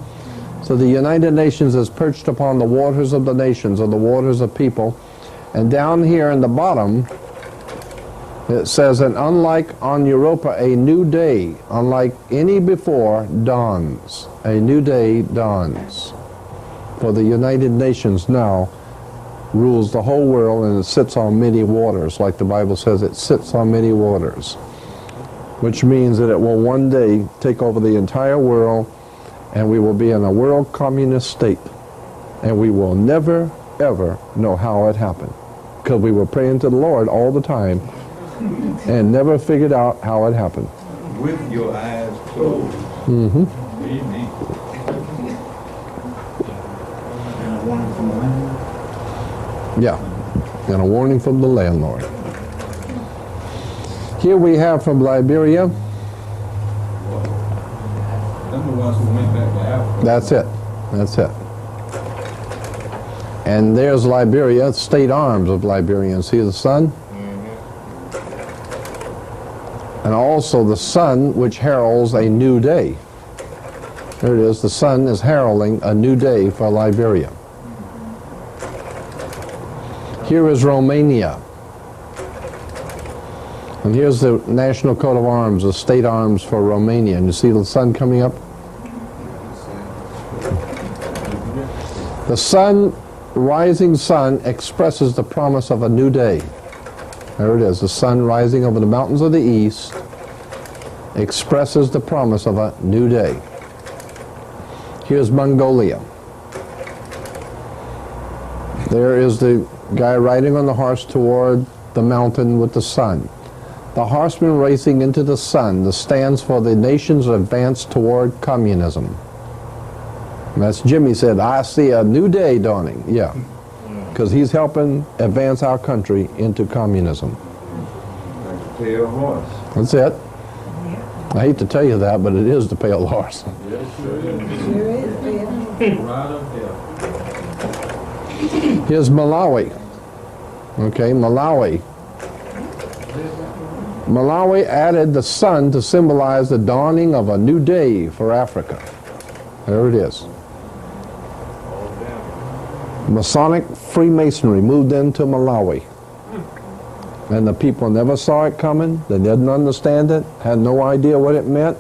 So the United Nations is perched upon the waters of the nations, or the waters of people. And down here in the bottom, it says, and unlike on Europa, a new day, unlike any before, dawns. A new day dawns. For the United Nations now rules the whole world, and it sits on many waters, like the Bible says it sits on many waters, which means that it will one day take over the entire world, and we will be in a world communist state, and we will never, ever know how it happened, because we were praying to the Lord all the time and never figured out how it happened. With your eyes closed. Mm-hmm. Amen. Yeah, and a warning from the landlord. Here we have from Liberia. Them the ones who went back to Africa. That's it. That's it. And there's Liberia, state arms of Liberia. See the sun? And also the sun, which heralds a new day. There it is. The sun is heralding a new day for Liberia. Here is Romania. And here's the national coat of arms, the state arms for Romania. And you see the sun coming up? The sun, rising sun, expresses the promise of a new day. There it is. The sun rising over the mountains of the east expresses the promise of a new day. Here's Mongolia. There is the guy riding on the horse toward the mountain with the sun. The horseman racing into the sun. This stands for the nation's advance toward communism. And that's Jimmy said, I see a new day dawning. Yeah, because he's helping advance our country into communism. Pale horse. That's it. I hate to tell you that, but it is the pale horse. Yes, sure is. Right up there. Here's Malawi. Okay, Malawi. Malawi added the sun to symbolize the dawning of a new day for Africa. There it is. Masonic Freemasonry moved into Malawi. And the people never saw it coming. They didn't understand it, had no idea what it meant.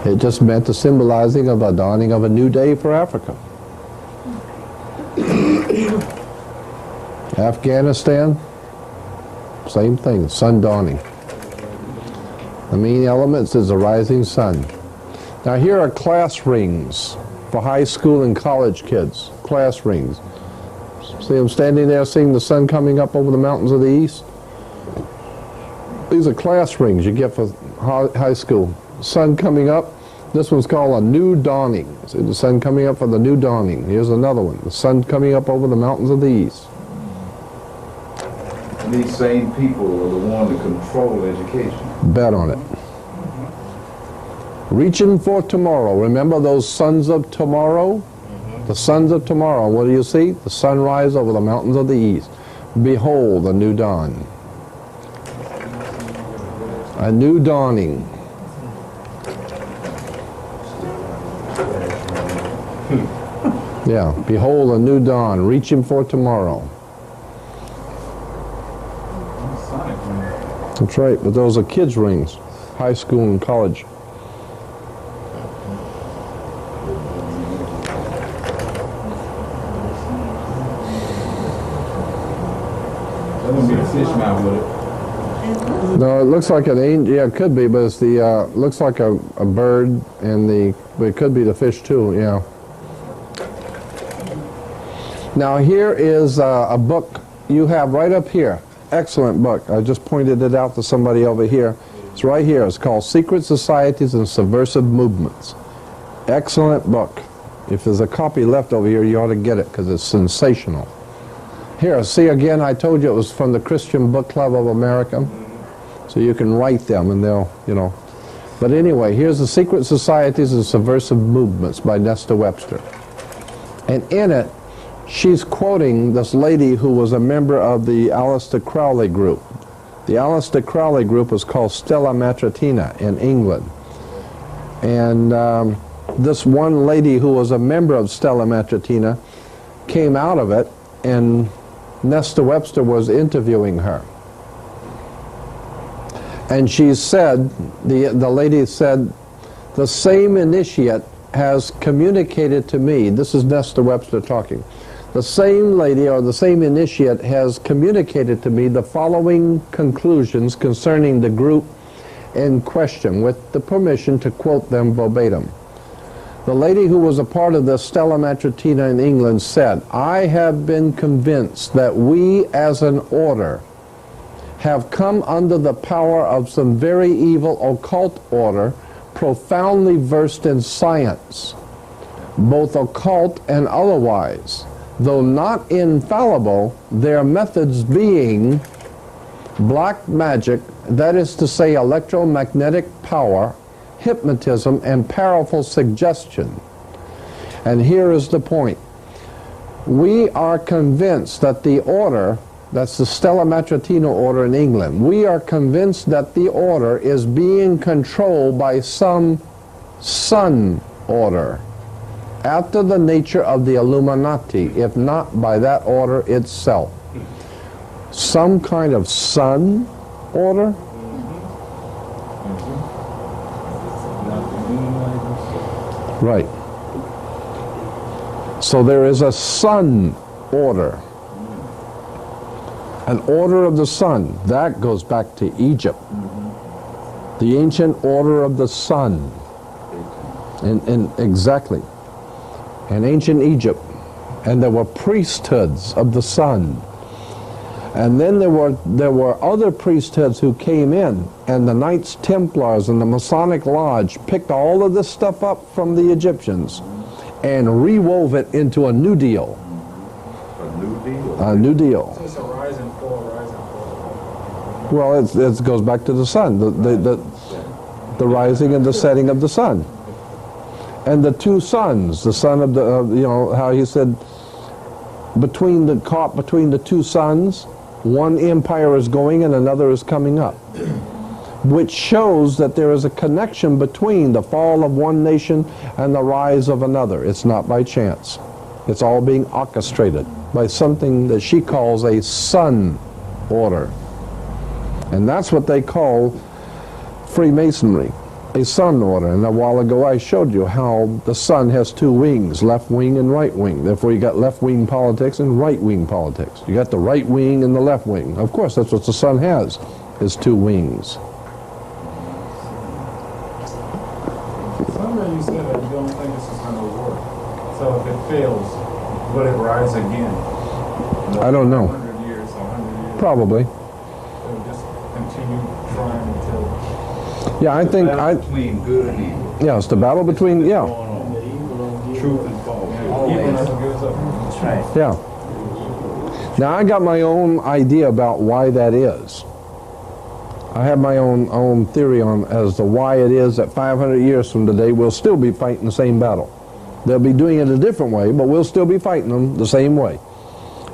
It just meant the symbolizing of a dawning of a new day for Africa. Afghanistan, same thing, sun dawning. The main elements is the rising sun. Now here are class rings for high school and college kids. Class rings. See them standing there seeing the sun coming up over the mountains of the east? These are class rings you get for high school. Sun coming up. This one's called a new dawning. See the sun coming up for the new dawning. Here's another one. The sun coming up over the mountains of the east. These same people are the one that control education. Bet on it. Reaching for tomorrow. Remember those sons of tomorrow? The sons of tomorrow. What do you see? The sunrise over the mountains of the east. Behold, a new dawn. A new dawning. Yeah, behold a new dawn, reaching for tomorrow. That's right, but those are kids' rings, high school and college. That wouldn't be a fish mouth, would it? No, it looks like an angel. Yeah, it could be, but it's the looks like a bird, and but it could be the fish too. Yeah. Now here is a book you have right up here. Excellent book. I just pointed it out to somebody over here. It's right here. It's called Secret Societies and Subversive Movements. Excellent book. If there's a copy left over here, you ought to get it because it's sensational. Here, see again, I told you it was from the Christian Book Club of America. So you can write them and they'll, But anyway, here's The Secret Societies and Subversive Movements by Nesta Webster. And in it, she's quoting this lady who was a member of the Aleister Crowley group. The Aleister Crowley group was called Stella Matritina in England. And this one lady who was a member of Stella Matritina came out of it, and Nesta Webster was interviewing her. And she said, the lady said, the same initiate has communicated to me, this is Nesta Webster talking, the same lady or the same initiate has communicated to me the following conclusions concerning the group in question, with the permission to quote them verbatim. The lady who was a part of the Stella Matritina in England said, I have been convinced that we as an order have come under the power of some very evil occult order profoundly versed in science, both occult and otherwise, though not infallible, their methods being black magic, that is to say electromagnetic power, hypnotism, and powerful suggestion. And here is the point. We are convinced that the order, that's the Stella Matritina order in England, we are convinced that the order is being controlled by some sun order, after the nature of the Illuminati, if not by that order itself. Some kind of sun order? Right. So there is a sun order. An order of the sun. That goes back to Egypt. The ancient order of the sun. Exactly. In ancient Egypt. And there were priesthoods of the sun. And then there were other priesthoods who came in, and the Knights Templars and the Masonic Lodge picked all of this stuff up from the Egyptians and rewove it into a new deal. A new deal? A new deal. So it's a rise and fall, rise and fall. Well, it goes back to the sun, the rising and the setting of the sun. And the two suns, the sun of the, you know, how he said, between the two suns, one empire is going and another is coming up, which shows that there is a connection between the fall of one nation and the rise of another. It's not by chance. It's all being orchestrated by something that she calls a sun order. And that's what they call Freemasonry, a sun order. And a while ago I showed you how the sun has two wings, left wing and right wing. Therefore you got left wing politics and right wing politics. You got the right wing and the left wing. Of course that's what the sun has, is two wings. Somewhere you said that you don't think this is going to work. So if it fails, will it rise again? I don't know. 100 years, 100 years. Probably. They'll just continue trying until... Yeah, I think between good and evil. Yeah, it's the battle between, yeah. Truth and false. That's right. Yeah. Now I got my own idea about why that is. I have my own theory on as to why it is that 500 years from today we'll still be fighting the same battle. They'll be doing it a different way, but we'll still be fighting them the same way.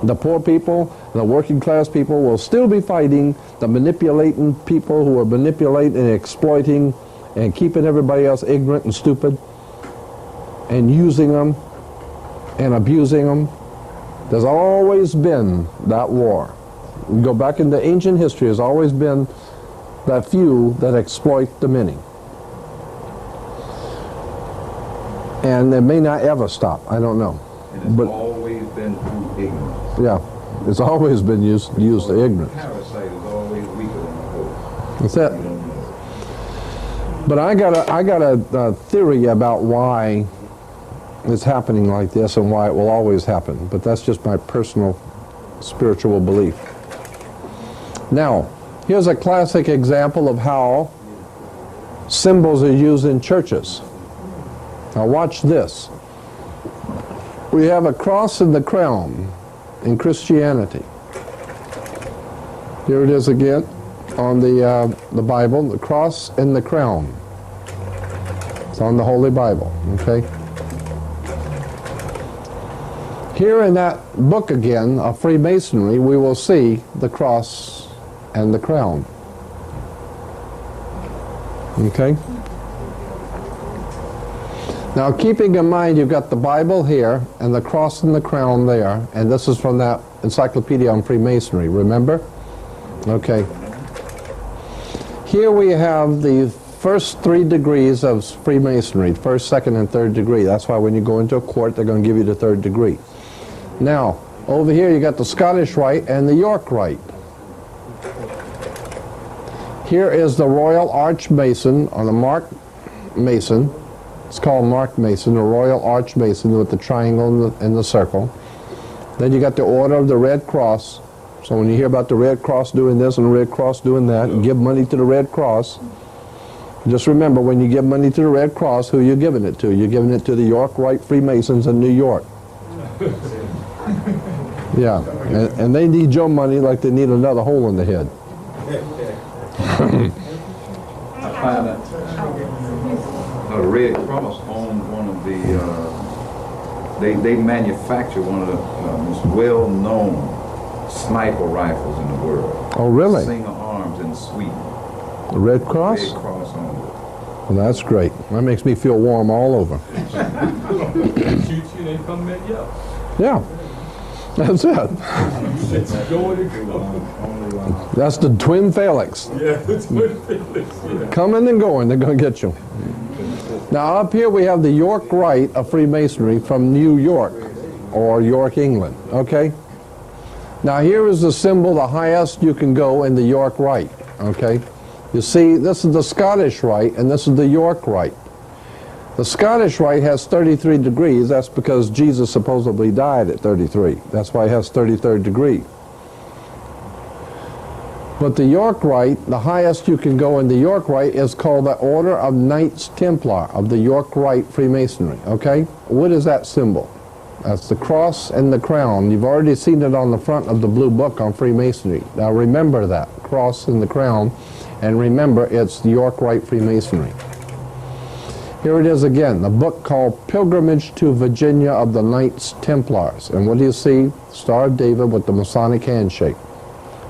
The poor people, the working class people will still be fighting the manipulating people who are manipulating and exploiting and keeping everybody else ignorant and stupid and using them and abusing them. There's always been that war. You go back into ancient history, there's always been that few that exploit the many. And it may not ever stop, I don't know. And it's always been through ignorance. Yeah, it's always been used to ignorance. The parasite is always weaker than the host. That's it. But I got a theory about why it's happening like this and why it will always happen. But that's just my personal spiritual belief. Now, here's a classic example of how symbols are used in churches. Now watch this. We have a cross and the crown in Christianity. Here it is again on the Bible, the cross and the crown. It's on the Holy Bible, okay? Here in that book again of Freemasonry, we will see the cross and the crown. Okay? Now, keeping in mind you've got the Bible here and the cross and the crown there, and this is from that encyclopedia on Freemasonry, remember? Okay. Here we have the first 3 degrees of Freemasonry, first, second, and third degree. That's why when you go into a court, they're going to give you the third degree. Now, over here you got the Scottish Rite and the York Rite. Here is the Royal Archmason, or the Mark Mason. It's called Mark Mason, the Royal Archmason with the triangle and the circle. Then you got the Order of the Red Cross. So when you hear about the Red Cross doing this and the Red Cross doing that, and give money to the Red Cross, just remember when you give money to the Red Cross, who you're giving it to. You're giving it to the York Rite Freemasons in New York. Yeah, and they need your money like they need another hole in the head. I find that the Red Cross owned one of the, they manufacture one of the most well-known sniper rifles in the world. Oh, really? Singer Arms in Sweden. The Red Cross? Red Cross owned it. Well, that's great. That makes me feel warm all over. Yeah, that's it. That's the twin Felix. Yeah, the twin Felix. Yeah. Coming and going, they're going to get you. Now up here we have the York Rite of Freemasonry from New York, or York, England, okay? Now here is the symbol, the highest you can go in the York Rite, okay? You see, this is the Scottish Rite, and this is the York Rite. The Scottish Rite has 33 degrees. That's because Jesus supposedly died at 33. That's why it has 33rd degree. But the York Rite, the highest you can go in the York Rite, is called the Order of Knights Templar of the York Rite Freemasonry, okay? What is that symbol? That's the cross and the crown. You've already seen it on the front of the blue book on Freemasonry. Now remember that, cross and the crown, and remember it's the York Rite Freemasonry. Here it is again, the book called Pilgrimage to Virginia of the Knights Templars. And what do you see? Star of David with the Masonic handshake.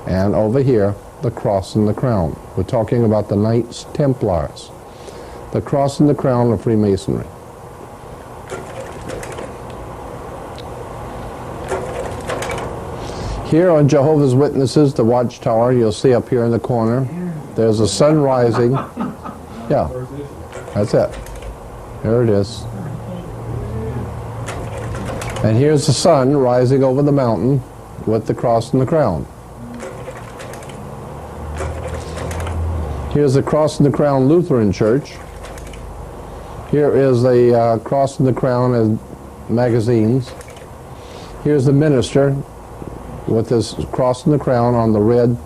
And over here, the cross and the crown. We're talking about the Knights Templars. The cross and the crown of Freemasonry. Here on Jehovah's Witnesses, the Watchtower, you'll see up here in the corner, there's a sun rising. Yeah, that's it. There it is. And here's the sun rising over the mountain with the cross and the crown. Here's the Cross and the Crown Lutheran Church. Here is the Cross and the Crown as magazines. Here's the minister with his cross and the crown on the red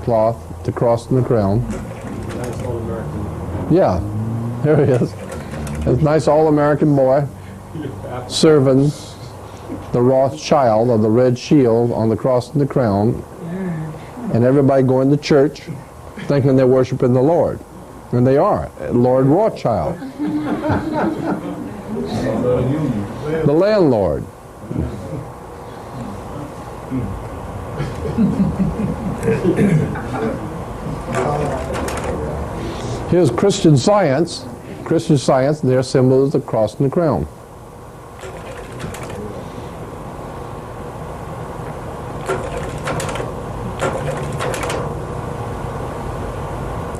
cloth, the cross and the crown. Nice all-American. Yeah, there he is. This nice all-American boy serving the Rothschild of the red shield on the cross and the crown, and everybody going to church thinking they're worshiping the Lord. And they are, Lord Rothschild. The landlord. Here's Christian Science. Christian Science, their symbol is the cross and the crown.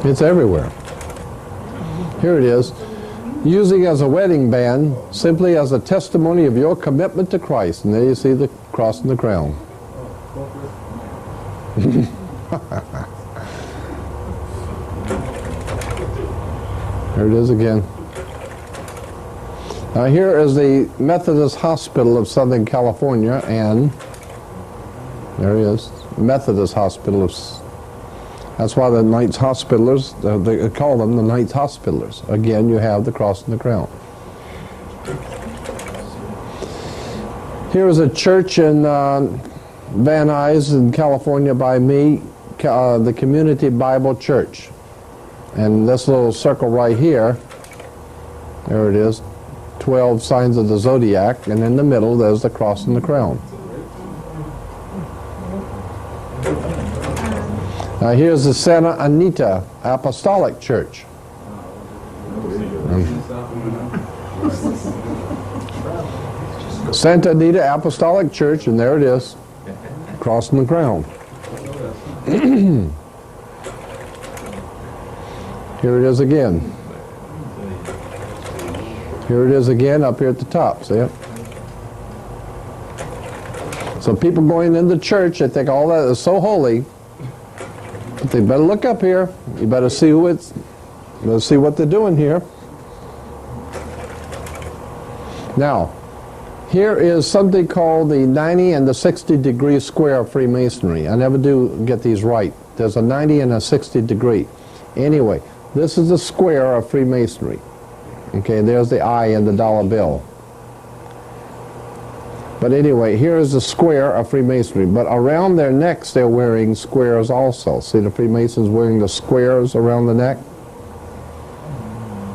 It's everywhere. Here it is. Using as a wedding band, simply as a testimony of your commitment to Christ. And there you see the cross and the crown. Here it is again. Now here is the Methodist Hospital of Southern California, and there he is, Methodist Hospital of. That's why the Knights Hospitallers, they call them the Knights Hospitallers. Again, you have the cross and the crown. Here is a church in Van Nuys in California by me, the Community Bible Church. And this little circle right here There it is. 12 signs of the zodiac, and in the middle there's the cross and the crown. Now here's the Santa Anita Apostolic Church. Santa Anita Apostolic Church, and there it is, cross and the crown. Here it is again. Here it is again up here at the top, see it? So people going into church, they think all that is so holy, but they better look up here. You better see who it's, better see what they're doing here. Now, here is something called the 90 and the 60 degree square of Freemasonry. I never do get these right. There's a 90 and a 60 degree. Anyway, this is the square of Freemasonry. Okay, there's the I in the dollar bill. But anyway, here is the square of Freemasonry. But around their necks, they're wearing squares also. See the Freemasons wearing the squares around the neck?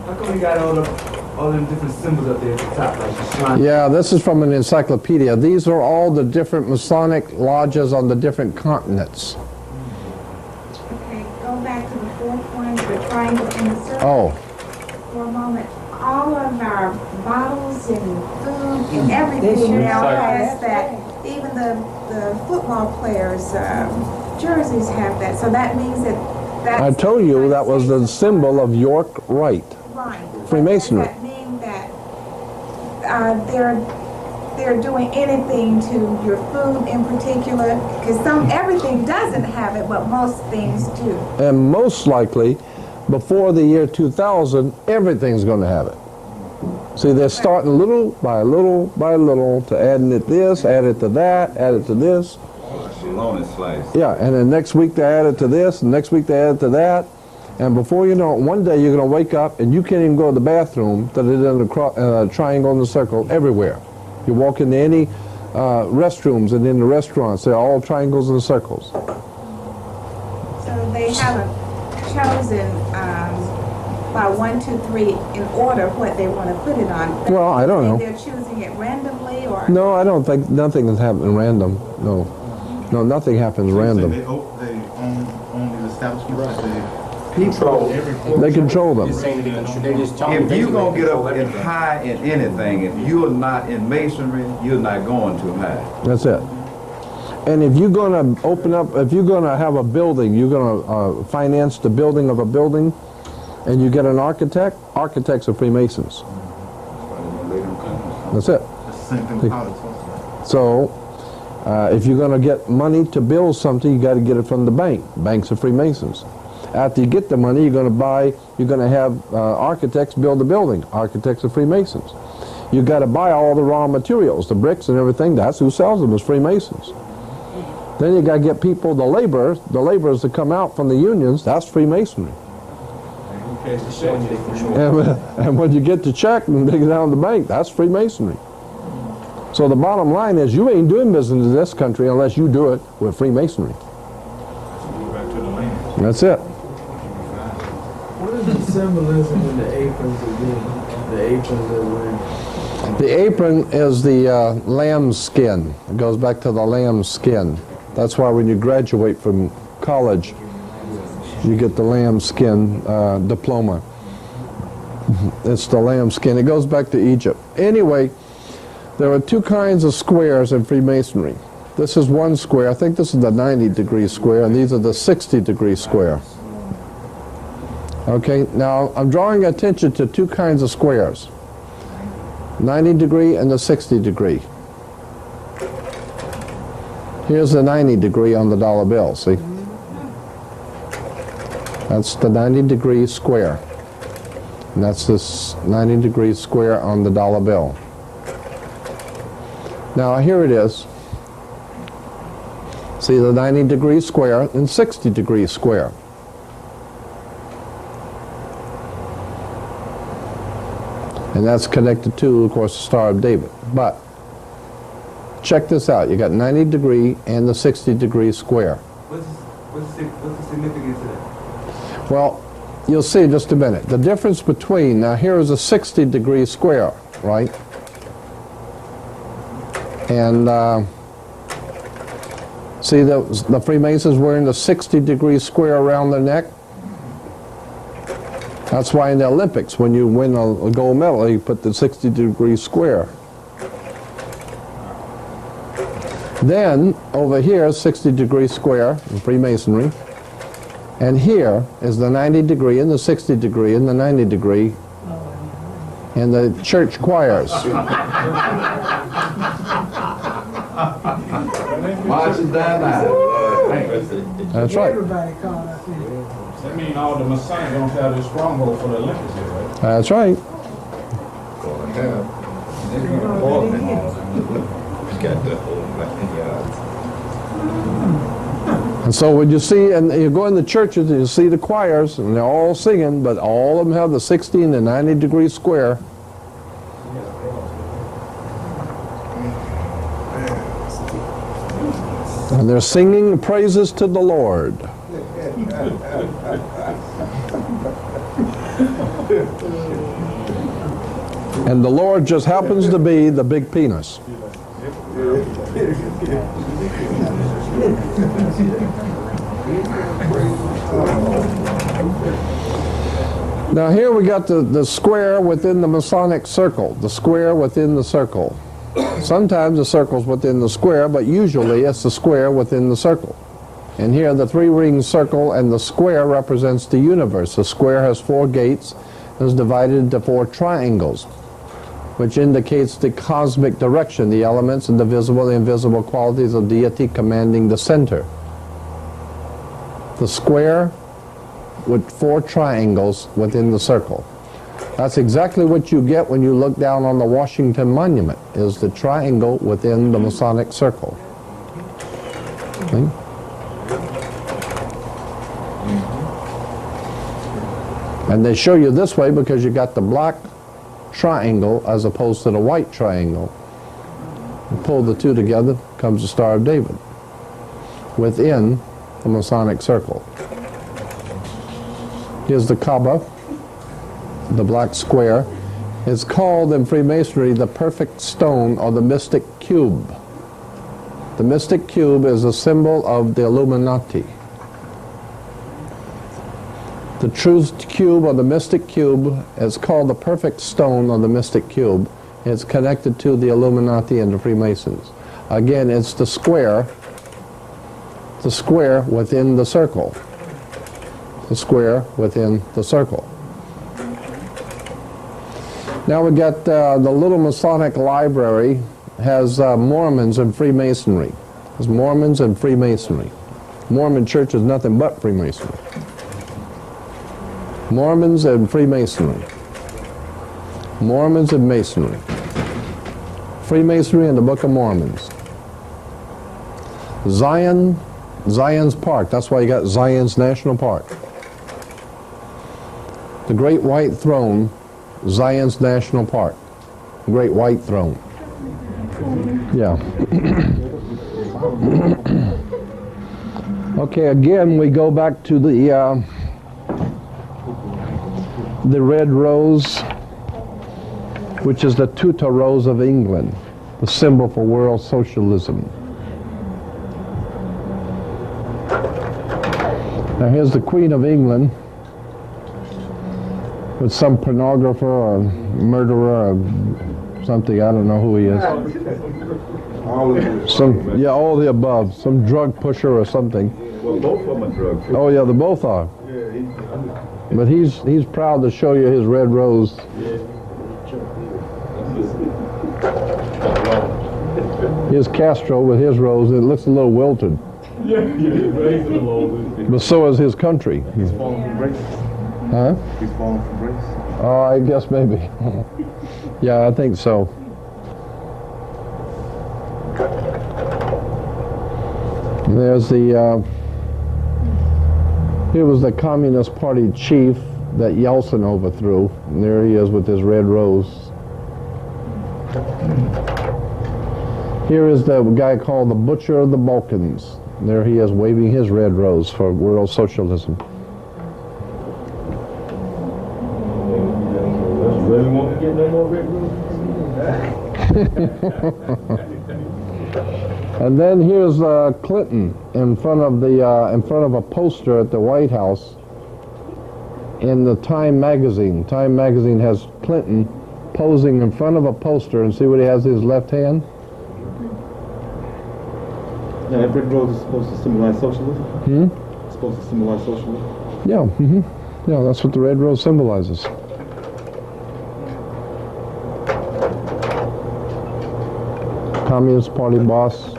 How come we got all them different symbols up there at the top, like the shrine? Yeah, this is from an encyclopedia. These are all the different Masonic lodges on the different continents. Okay, go back to the fourth one, the triangle in the circle. Oh. For a moment, all of our bottles and food and everything now has that. Even the football players' jerseys have that. So that means that I told you that was the symbol of York Rite. Right. Freemasonry. Does that mean that they're doing anything to your food in particular? Because everything doesn't have it, but most things do. And most likely, before the year 2000, everything's going to have it. See, they're starting little by little by little to adding it this, add it to that, add it to this. Bologna slice. Yeah, and then next week they add it to this, and next week they add it to that. And before you know it, one day you're going to wake up and you can't even go to the bathroom that is in the triangle and the circle everywhere. You walk into any restrooms and in the restaurants, they're all triangles and circles. So they haven't chosen by 1, 2, 3 in order what they want to put it on. Well, I don't know. They're choosing it randomly, or No, I don't think nothing has happened random. No, no, nothing happens random. They own these establishments. They control them. If you're going to get up in high in anything, if you're not in masonry, you're not going too high. That's it. And if you're going to open up, if you're going to have a building, you're going to finance the building of a building, and you get an architect, architects are Freemasons. That's it. So, if you're going to get money to build something, you got to get it from the bank. Banks are Freemasons. After you get the money, you're going to have architects build the building. Architects are Freemasons. You got to buy all the raw materials, the bricks and everything. That's who sells them, is Freemasons. Then you got to get people, the laborers that come out from the unions. That's Freemasonry. And when you get the check and dig it down the bank, that's Freemasonry. So the bottom line is, you ain't doing business in this country unless you do it with Freemasonry. That's it. What is the symbolism in the aprons again? The aprons they're wearing? The apron is the lamb's skin. It goes back to the lamb's skin. That's why when you graduate from college, you get the lamb's skin diploma. It's the lamb's skin. It goes back to Egypt. Anyway, there are two kinds of squares in Freemasonry. This is one square. I think this is the 90-degree square, and these are the 60-degree square. Okay, now I'm drawing attention to two kinds of squares. 90-degree and the 60-degree. Here's the 90-degree on the dollar bill, see? That's the 90-degree square. And that's this 90-degree square on the dollar bill. Now here it is. See the 90-degree square and 60-degree square. And that's connected to, of course, the Star of David. But check this out. You got 90-degree and the 60-degree square. What's the significance of that? Well, you'll see in just a minute. The difference between, now here is a 60-degree square, right? And see the Freemasons wearing the 60-degree square around their neck? That's why in the Olympics, when you win a gold medal, you put the 60-degree square. Then, over here, 60-degree square in Freemasonry. And here is the 90-degree and the 60-degree and the 90-degree in the church choirs. Marching down now. That's right. Everybody called us in. That means all the Masonic don't have this stronghold for the Olympics here, right? That's right. Gonna have. They're gonna hold them all. Got the whole And so when you see, and you go in the churches and you see the choirs, and they're all singing, but all of them have the 60 and the 90-degree square. And they're singing praises to the Lord. And the Lord just happens to be the big penis. Now here we got the square within the Masonic circle, the square within the circle. Sometimes the circle's within the square, but usually it's the square within the circle. And here the three-ring circle and the square represents the universe. The square has 4 gates and is divided into 4 triangles, which indicates the cosmic direction, the elements and the visible and invisible qualities of deity commanding the center. The square with 4 triangles within the circle. That's exactly what you get when you look down on the Washington Monument, is the triangle within the Masonic circle. See? And they show you this way because you got the black triangle as opposed to the white triangle. You pull the two together, comes the Star of David within the Masonic circle. Here's the Kaaba, the black square. It's called in Freemasonry the perfect stone or the mystic cube. The mystic cube is a symbol of the Illuminati. The truth cube or the mystic cube is called the perfect stone or the mystic cube. It's connected to the Illuminati and the Freemasons. Again, it's the square within the circle. The square within the circle. Now we got the little Masonic library has Mormons and Freemasonry. There's Mormons and Freemasonry. Mormon church is nothing but Freemasonry. Mormons and Freemasonry. Mormons and Masonry. Freemasonry and the Book of Mormons. Zion's Park. That's why you got Zion's National Park. The Great White Throne, Zion's National Park. The Great White Throne. Yeah. Okay, again we go back to the red rose, which is the tuta rose of England, the symbol for world socialism. Now here's the Queen of England with some pornographer or murderer or something, I don't know who he is. Yeah, all the above, some drug pusher or something. Well, both of them are drug pushers. Oh yeah, they both are. But he's proud to show you his red rose. Here's Castro with his rose. It looks a little wilted. But so is his country. He's fallen from grace. Huh? He's fallen from grace. Oh, I guess maybe. Yeah, I think so. There's the, here was the Communist Party chief that Yeltsin overthrew. And there he is with his red rose. Here is the guy called the Butcher of the Balkans. There he is waving his red rose for world socialism. really want to get no more red roses? And then here's Clinton in front of a poster at the White House in the Time magazine. Time magazine has Clinton posing in front of a poster, and see what he has in his left hand? Yeah, that red rose is supposed to symbolize socialism? Hmm? It's supposed to symbolize socialism? Yeah, yeah, that's what the red rose symbolizes. Communist Party boss.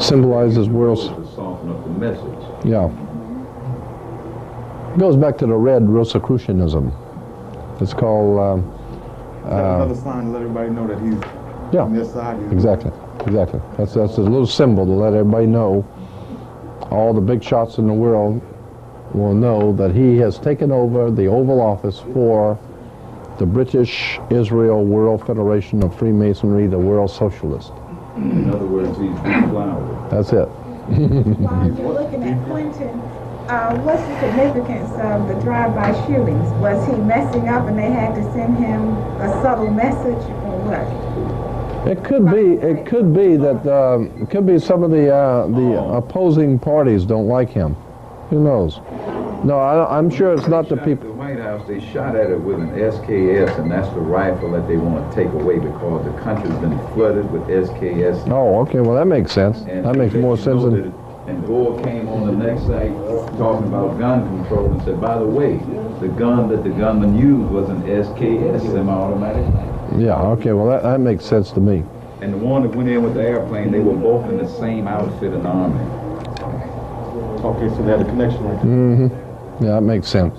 Symbolizes world. To soften up the message. Yeah. Goes back to the red Rosicrucianism. It's called. Another sign to let everybody know that he's on their side. Exactly. That's a little symbol to let everybody know. All the big shots in the world will know that he has taken over the Oval Office for the British Israel World Federation of Freemasonry, the World Socialist. In other words, he's deflowered. That's it. While you're looking at Clinton, what's the significance of the drive-by shootings? Was he messing up and they had to send him a subtle message, or what? It could be that it could be some of the opposing parties don't like him. Who knows? No, I'm sure it's not the people. The White House, they shot at it with an SKS, and that's the rifle that they want to take away because the country's been flooded with SKS. Oh, okay. Well, that makes sense. And that makes more sense than. And Gore came on the next site talking about gun control and said, by the way, the gun that the gunman used was an SKS, semi-automatic. Yeah, okay, well that makes sense to me. And the one that went in with the airplane, they were both in the same outfit and army. Okay, so they had a connection right there. Mm-hmm. Yeah, that makes sense.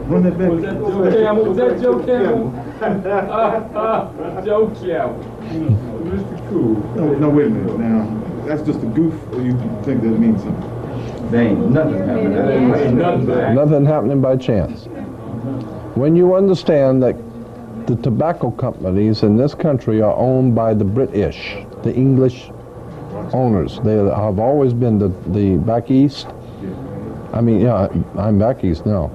Run that back. Was that Joe Campbell? Joe Campbell. Mr. Cool. No, wait a minute. Now, that's just a goof, or you think that means something? There ain't nothing happening. Nothing happening by chance. When you understand that the tobacco companies in this country are owned by the British, the English owners. They have always been the back east. I mean, yeah, I'm back east now.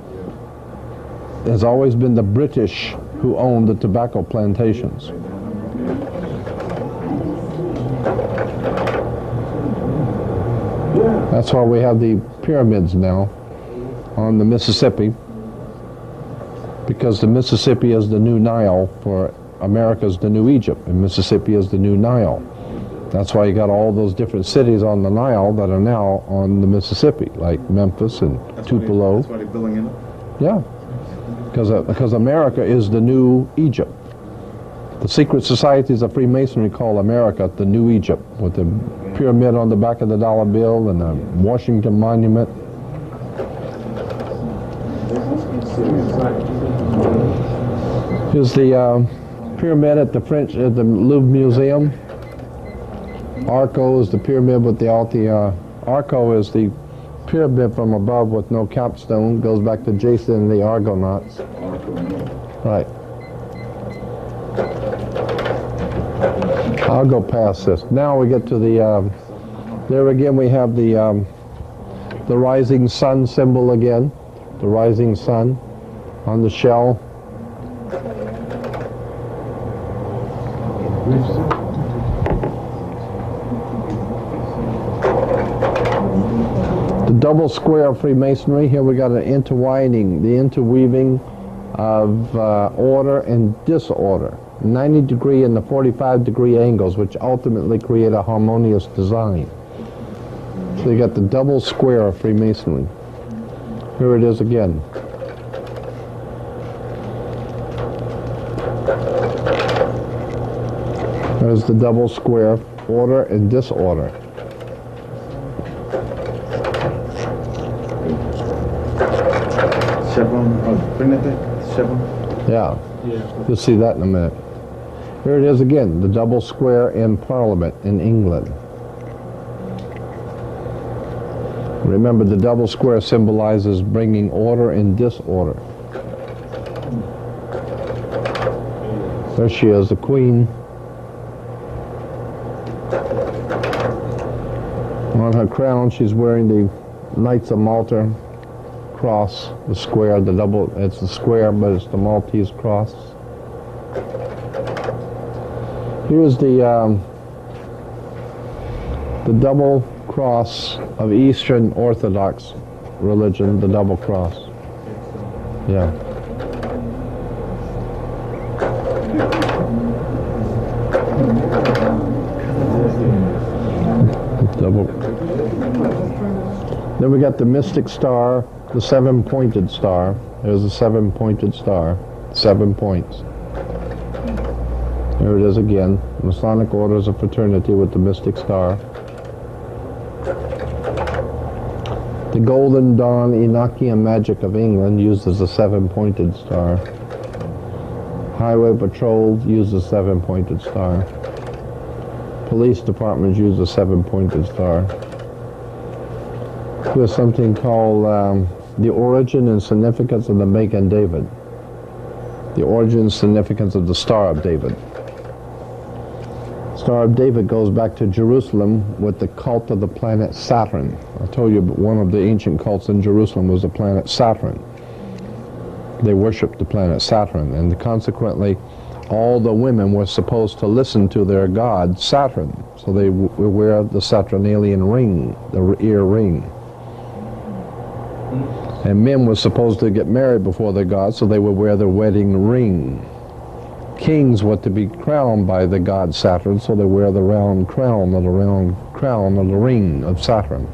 There's always been the British who own the tobacco plantations. That's why we have the pyramids now on the Mississippi, because the Mississippi is the new Nile for America's the new Egypt, and Mississippi is the new Nile. That's why you got all those different cities on the Nile that are now on the Mississippi, like Memphis and Tupelo. That's why they're building it up? Yeah, because America is the new Egypt. The secret societies of Freemasonry call America the new Egypt, with the pyramid on the back of the dollar bill and the Washington Monument. Here's the pyramid at the Louvre Museum. Arco is the pyramid with the Arco is the pyramid from above with no capstone. Goes back to Jason and the Argonauts. Right. I'll go past this. Now we get to the, there again we have the rising sun symbol again. The rising sun on the shell. The double square of Freemasonry. Here we got an intertwining, the interweaving of order and disorder. 90-degree and the 45-degree angles, which ultimately create a harmonious design. So you got the double square of Freemasonry. Here it is again. There's the double square, order and disorder. Chevron, bring that back, Chevron. Yeah, you'll see that in a minute. Here it is again, the double square in Parliament in England. Remember, the double square symbolizes bringing order and disorder. There she is, the Queen. her crown, she's wearing the Knights of Malta cross, the square, the double, it's the square, but it's the Maltese cross. Here's the double cross of Eastern Orthodox religion, the double cross. Yeah. Double. Then we got the mystic star, the seven-pointed star. There's a seven-pointed star, 7 points. There it is again, Masonic Orders of Fraternity with the mystic star. The Golden Dawn Enochian Magic of England uses a seven-pointed star. Highway Patrol uses a seven-pointed star. Police departments use a seven-pointed star. There's something called the origin and significance of the Magen David. The origin and significance of the Star of David. Star of David goes back to Jerusalem with the cult of the planet Saturn. I told you one of the ancient cults in Jerusalem was the planet Saturn. They worshipped the planet Saturn, and consequently all the women were supposed to listen to their god Saturn. So they wear the Saturnalian ring, the ear ring. And men were supposed to get married before their god, so they would wear their wedding ring. Kings were to be crowned by the god Saturn, so they wear the round crown of the ring of Saturn.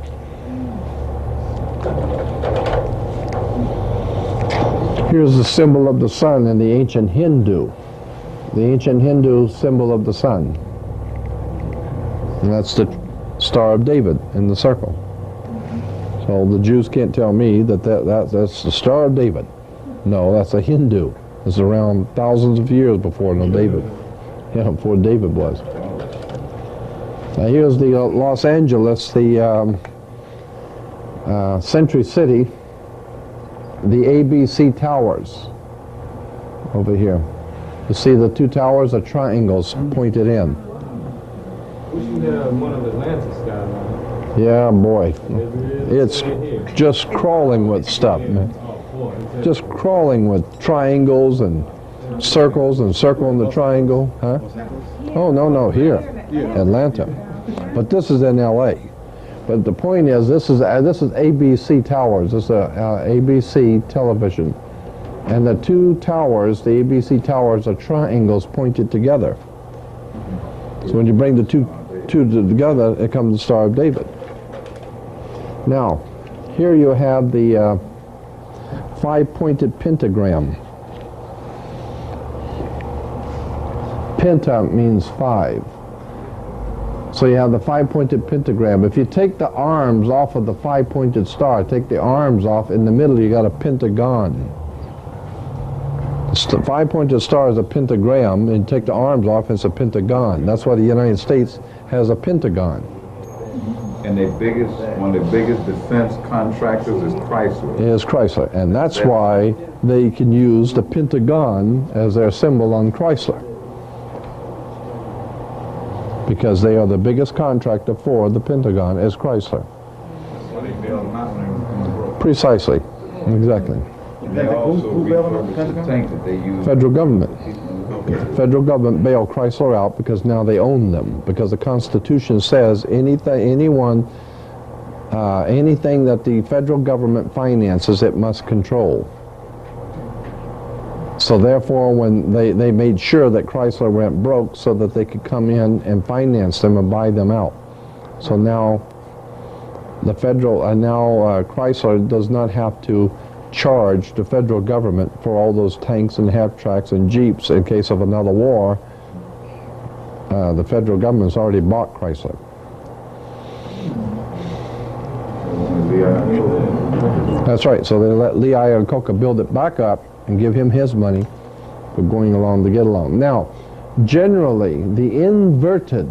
Here's the symbol of the sun in the ancient Hindu. The ancient Hindu symbol of the sun. And that's the Star of David in the circle. So the Jews can't tell me that that's the Star of David. No, that's a Hindu. It's around thousands of years before David. Yeah, before David was. Now here's the Los Angeles, the Century City, the ABC Towers over here. You see the two towers are triangles pointed in. We should have one of Atlantis skyline. Yeah, boy. It's just crawling with stuff, man. Just crawling with triangles and circles and circle in the triangle. Huh? Oh, no, here. Atlanta. But this is in L.A. But the point is, this is ABC Towers. This is ABC television. And the two towers, the ABC towers, are triangles pointed together. So when you bring the two together, it comes the Star of David. Now, here you have the five-pointed pentagram. Penta means five. So you have the five-pointed pentagram. If you take the arms off of the five-pointed star, take the arms off, in the middle you got a pentagon. The five-pointed star is a pentagram, and take the arms off, it's a pentagon. That's why the United States has a pentagon. And one of the biggest defense contractors is Chrysler. Is Chrysler, and that's why they can use the pentagon as their symbol on Chrysler. Because they are the biggest contractor for the Pentagon is Chrysler. Precisely, exactly. They also think that they use Federal government. Federal government bailed Chrysler out because now they own them. Because the Constitution says anything that the federal government finances, it must control. So therefore, when they made sure that Chrysler went broke so that they could come in and finance them and buy them out. So now the federal, Chrysler does not have to charge the federal government for all those tanks and half-tracks and jeeps in case of another war. The federal government's already bought Chrysler. That's right. So they let Lee Iacocca build it back up and give him his money for going along to get along. Now, generally, the inverted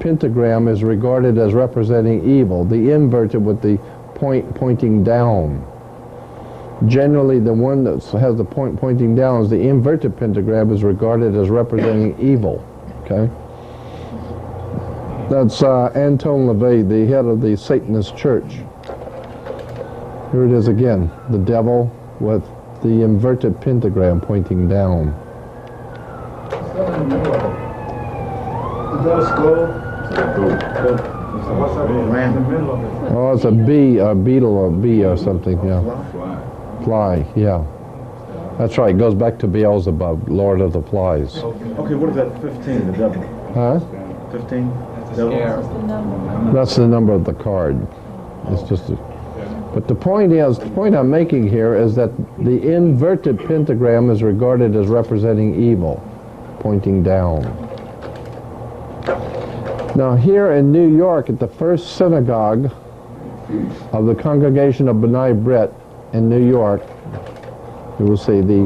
pentagram is regarded as representing evil. The inverted with the point pointing down. Generally, the one that has the point pointing down is the inverted pentagram is regarded as representing evil. Okay? That's Anton LaVey, the head of the Satanist church. Here it is again, the devil with the inverted pentagram pointing down. Is that a skull? Oh, it's a bee, a beetle, or bee or something, yeah. Fly, yeah. That's right, it goes back to Beelzebub, Lord of the Flies. Okay, what is that, 15, the devil? Huh? 15? That's the number of the card. It's just a, but the point I'm making here is that the inverted pentagram is regarded as representing evil, pointing down. Now here in New York, at the first synagogue of the congregation of B'nai B'rith in New York, you will see the...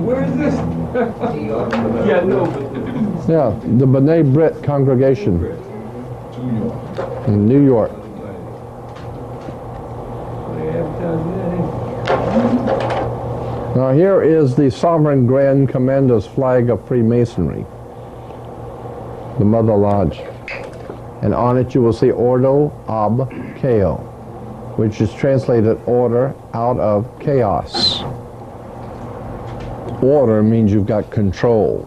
Where is this? Yeah, no. Yeah, the B'nai B'rith congregation in New York. Now here is the Sovereign Grand Commander's flag of Freemasonry, the Mother Lodge. And on it you will see Ordo Ab Chao, which is translated order out of chaos. Order means you've got control.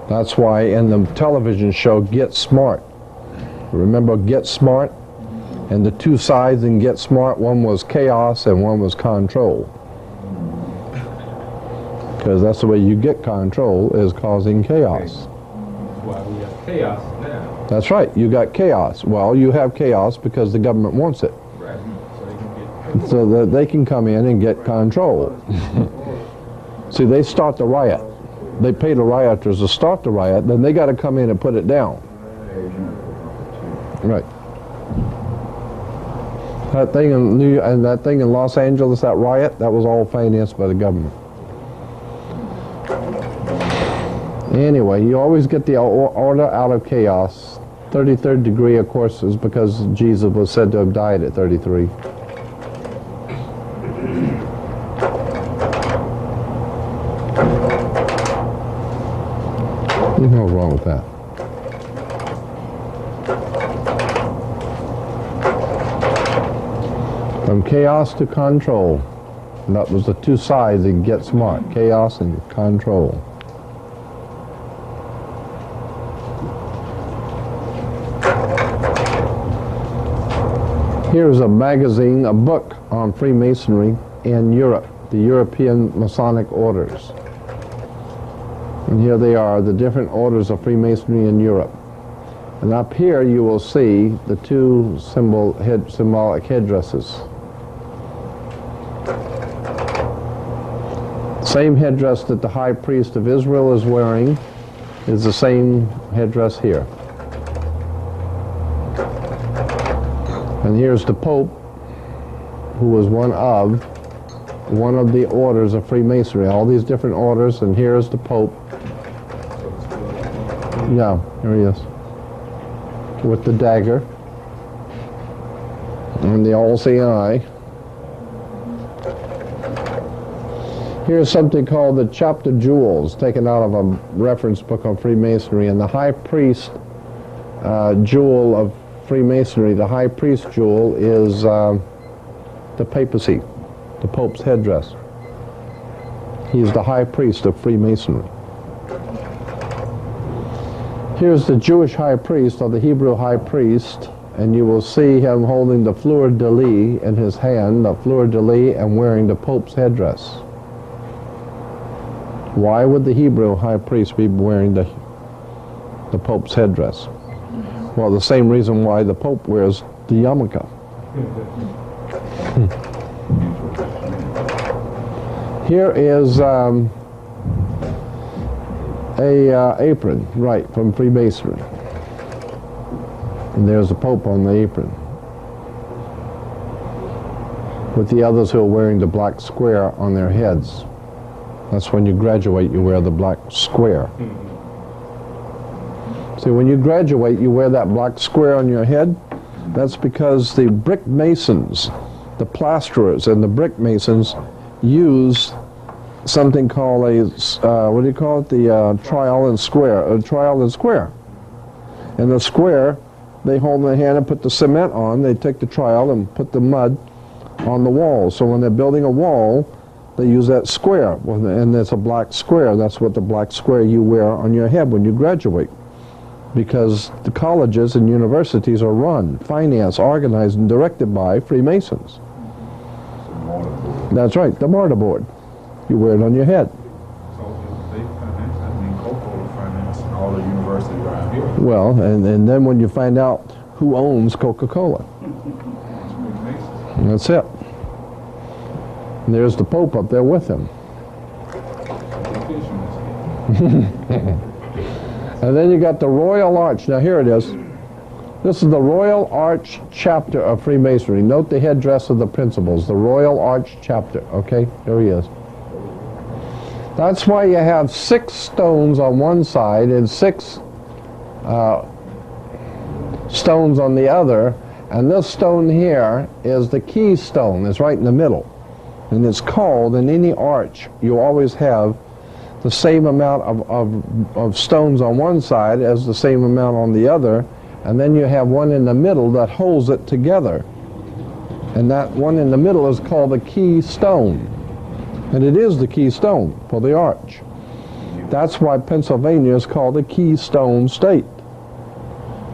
That's why in the television show Get Smart, remember Get Smart? And the two sides in Get Smart, one was chaos and one was control. Because that's the way you get control, is causing chaos. That's why we have chaos now. That's right, you got chaos. Well, you have chaos because the government wants it. Right. So that they can come in and get control. See, they start the riot. They pay the rioters to start the riot, then they got to come in and put it down. Right. That thing in Los Angeles, that riot, that was all financed by the government. Anyway, you always get the order out of chaos. 33rd degree, of course, is because Jesus was said to have died at 33. There's no wrong with that. From chaos to control. And that was the two sides in Get Smart, chaos and control. Here's a magazine, a book on Freemasonry in Europe, the European Masonic orders. And here they are, the different orders of Freemasonry in Europe. And up here you will see the two symbolic headdresses. Same headdress that the High Priest of Israel is wearing is the same headdress here. And here's the Pope, who was one of the orders of Freemasonry, all these different orders, and here's the Pope. Yeah, here he is. With the dagger and the all-seeing eye. Here's something called the Chapter Jewels, taken out of a reference book on Freemasonry, and the High Priest jewel of Freemasonry, the High Priest jewel, is the papacy, the Pope's headdress. He's the High Priest of Freemasonry. Here's the Jewish High Priest, or the Hebrew High Priest, and you will see him holding the fleur-de-lis in his hand, the fleur-de-lis, and wearing the Pope's headdress. Why would the Hebrew High Priest be wearing the Pope's headdress? Well, the same reason why the Pope wears the yarmulke. Here is a apron, right, from Freemasonry. And there's the Pope on the apron, with the others who are wearing the black square on their heads. That's when you graduate, you wear the black square. See, when you graduate, you wear that black square on your head. That's because the brick masons, the plasterers and the brick masons use something called a, what do you call it? The trial and square. A trial and square. In the square, they hold in their hand and put the cement on. They take the trial and put the mud on the wall. So when they're building a wall, they use that square. And it's a black square. That's what the black square you wear on your head when you graduate. Because the colleges and universities are run, financed, organized, and directed by Freemasons. That's right, the martyr board. You wear it on your head. All the universities around here. Well, and then when you find out who owns Coca-Cola. That's it. And there's the Pope up there with him. And then you got the Royal Arch. Now here it is. This is the Royal Arch chapter of Freemasonry. Note the headdress of the principals. The Royal Arch chapter. Okay, there he is. That's why you have 6 stones on one side and 6 stones on the other. And this stone here is the keystone. It's right in the middle. And it's called, in any arch, you always have the same amount of stones on one side as the same amount on the other. And then you have one in the middle that holds it together. And that one in the middle is called the keystone. And it is the keystone for the arch. That's why Pennsylvania is called the Keystone State.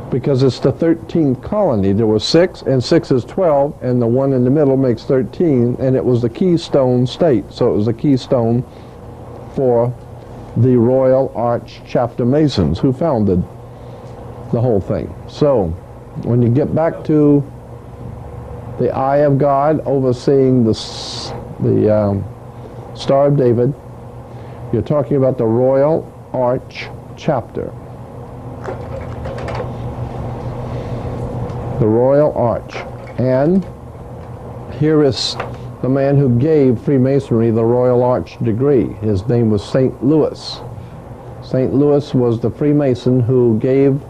Because it's the 13th colony. There were 6, and 6 is 12, and the one in the middle makes 13, and it was the Keystone State. So it was the keystone for the Royal Arch Chapter Masons who founded the whole thing. So when you get back to the Eye of God overseeing the Star of David, you're talking about the Royal Arch Chapter. The Royal Arch. And here is the man who gave Freemasonry the Royal Arch degree. His name was St. Louis. St. Louis was the Freemason who gave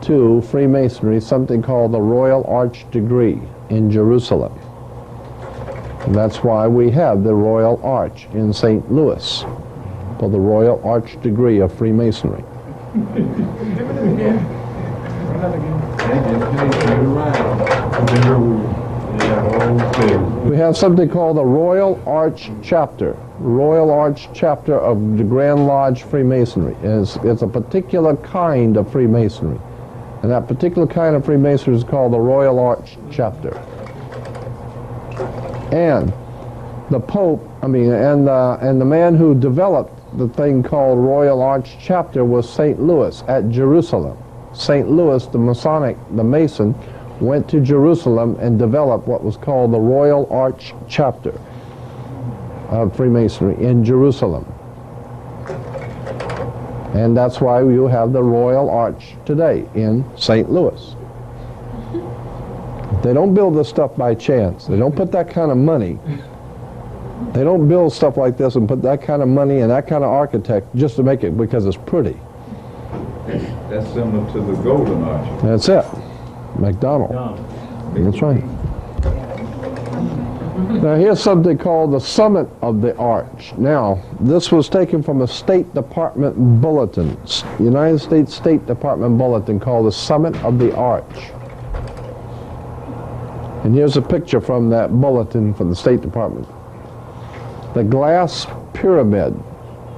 to Freemasonry something called the Royal Arch degree in Jerusalem. And that's why we have the Royal Arch in St. Louis for the Royal Arch degree of Freemasonry. We have something called the Royal Arch Chapter. Royal Arch Chapter of the Grand Lodge Freemasonry. It's a particular kind of Freemasonry. And that particular kind of Freemasonry is called the Royal Arch Chapter. And the Pope, and the man who developed the thing called Royal Arch Chapter was St. Louis at Jerusalem. St. Louis, the Mason, went to Jerusalem and developed what was called the Royal Arch Chapter of Freemasonry in Jerusalem. And that's why you have the Royal Arch today in St. Louis. They don't build this stuff by chance. They don't put that kind of money. They don't build stuff like this and put that kind of money and that kind of architect just to make it because it's pretty. That's similar to the Golden Arch. That's it. McDonald. That's right. Now here's something called the Summit of the Arch. Now, this was taken from a State Department bulletin, United States State Department bulletin called the Summit of the Arch. And here's a picture from that bulletin from the State Department. The glass pyramid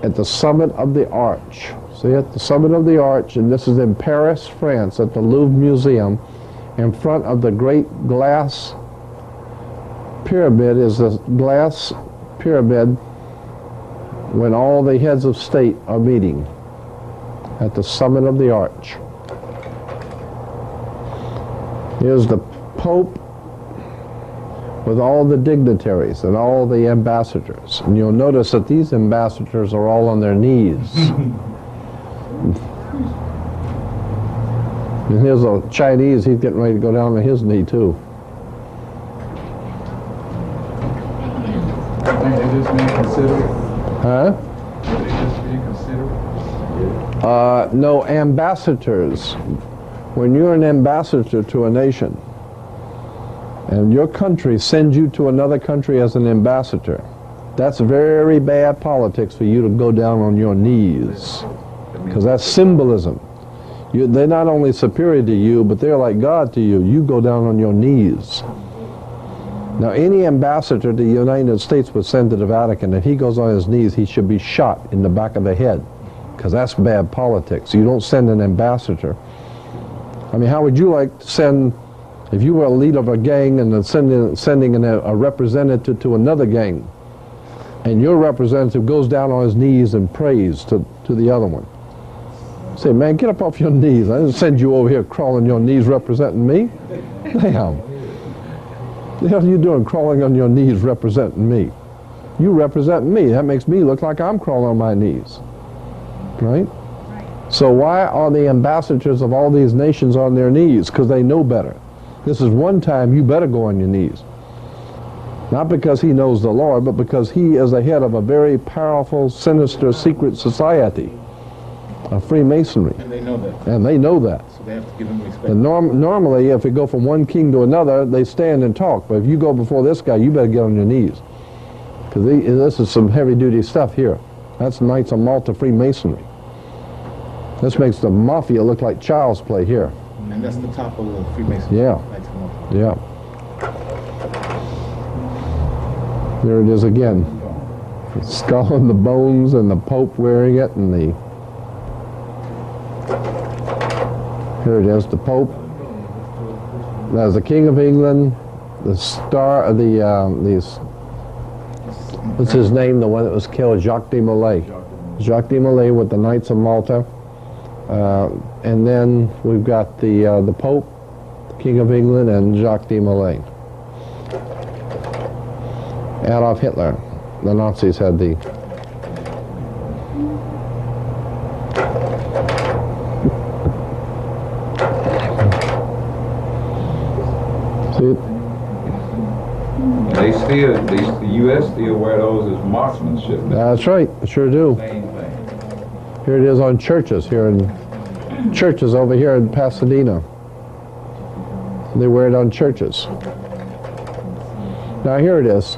at the summit of the arch. See, at the summit of the arch, and this is in Paris, France, at the Louvre Museum, in front of the great glass pyramid is the glass pyramid when all the heads of state are meeting at the summit of the arch. Here's the Pope with all the dignitaries and all the ambassadors. And you'll notice that these ambassadors are all on their knees. And here's a Chinese, he's getting ready to go down on his knee too. Huh? No, ambassadors. When you're an ambassador to a nation, and your country sends you to another country as an ambassador, That's very bad politics for you to go down on your knees, because that's symbolism. They're not only superior to you, but they're like God to you. You go down on your knees. Now, any ambassador to the United States would send to the Vatican. If he goes on his knees, he should be shot in the back of the head, because that's bad politics. You don't send an ambassador. I mean, how would you like to send, if you were a leader of a gang and then sending a representative to another gang, and your representative goes down on his knees and prays to the other one? Say, man, get up off your knees. I didn't send you over here crawling on your knees representing me. Damn. The hell are you doing crawling on your knees representing me? You represent me. That makes me look like I'm crawling on my knees. Right? So why are the ambassadors of all these nations on their knees? Because they know better. This is one time you better go on your knees. Not because he knows the Lord, but because he is the head of a very powerful, sinister, secret society. Freemasonry. And they know that. And they know that. So they have to give him respect. And normally, if we go from one king to another, they stand and talk. But if you go before this guy, you better get on your knees. Because this is some heavy-duty stuff here. That's Knights of Malta Freemasonry. This makes the mafia look like child's play here. And that's the top of the Freemasonry. Yeah. Knights of Malta. Yeah. There it is again. The skull and the bones and the Pope wearing it and the... Here it is, the Pope. There's the King of England, the star of what's his name, the one that was killed, Jacques de Molay. Jacques de Molay with the Knights of Malta. And then we've got the Pope, the King of England, and Jacques de Molay. Adolf Hitler. The Nazis had the... They still, the U.S. still wear those as marksmanship. That's right, sure do. Same thing. Here it is on churches, here in churches over here in Pasadena. They wear it on churches. Now here it is.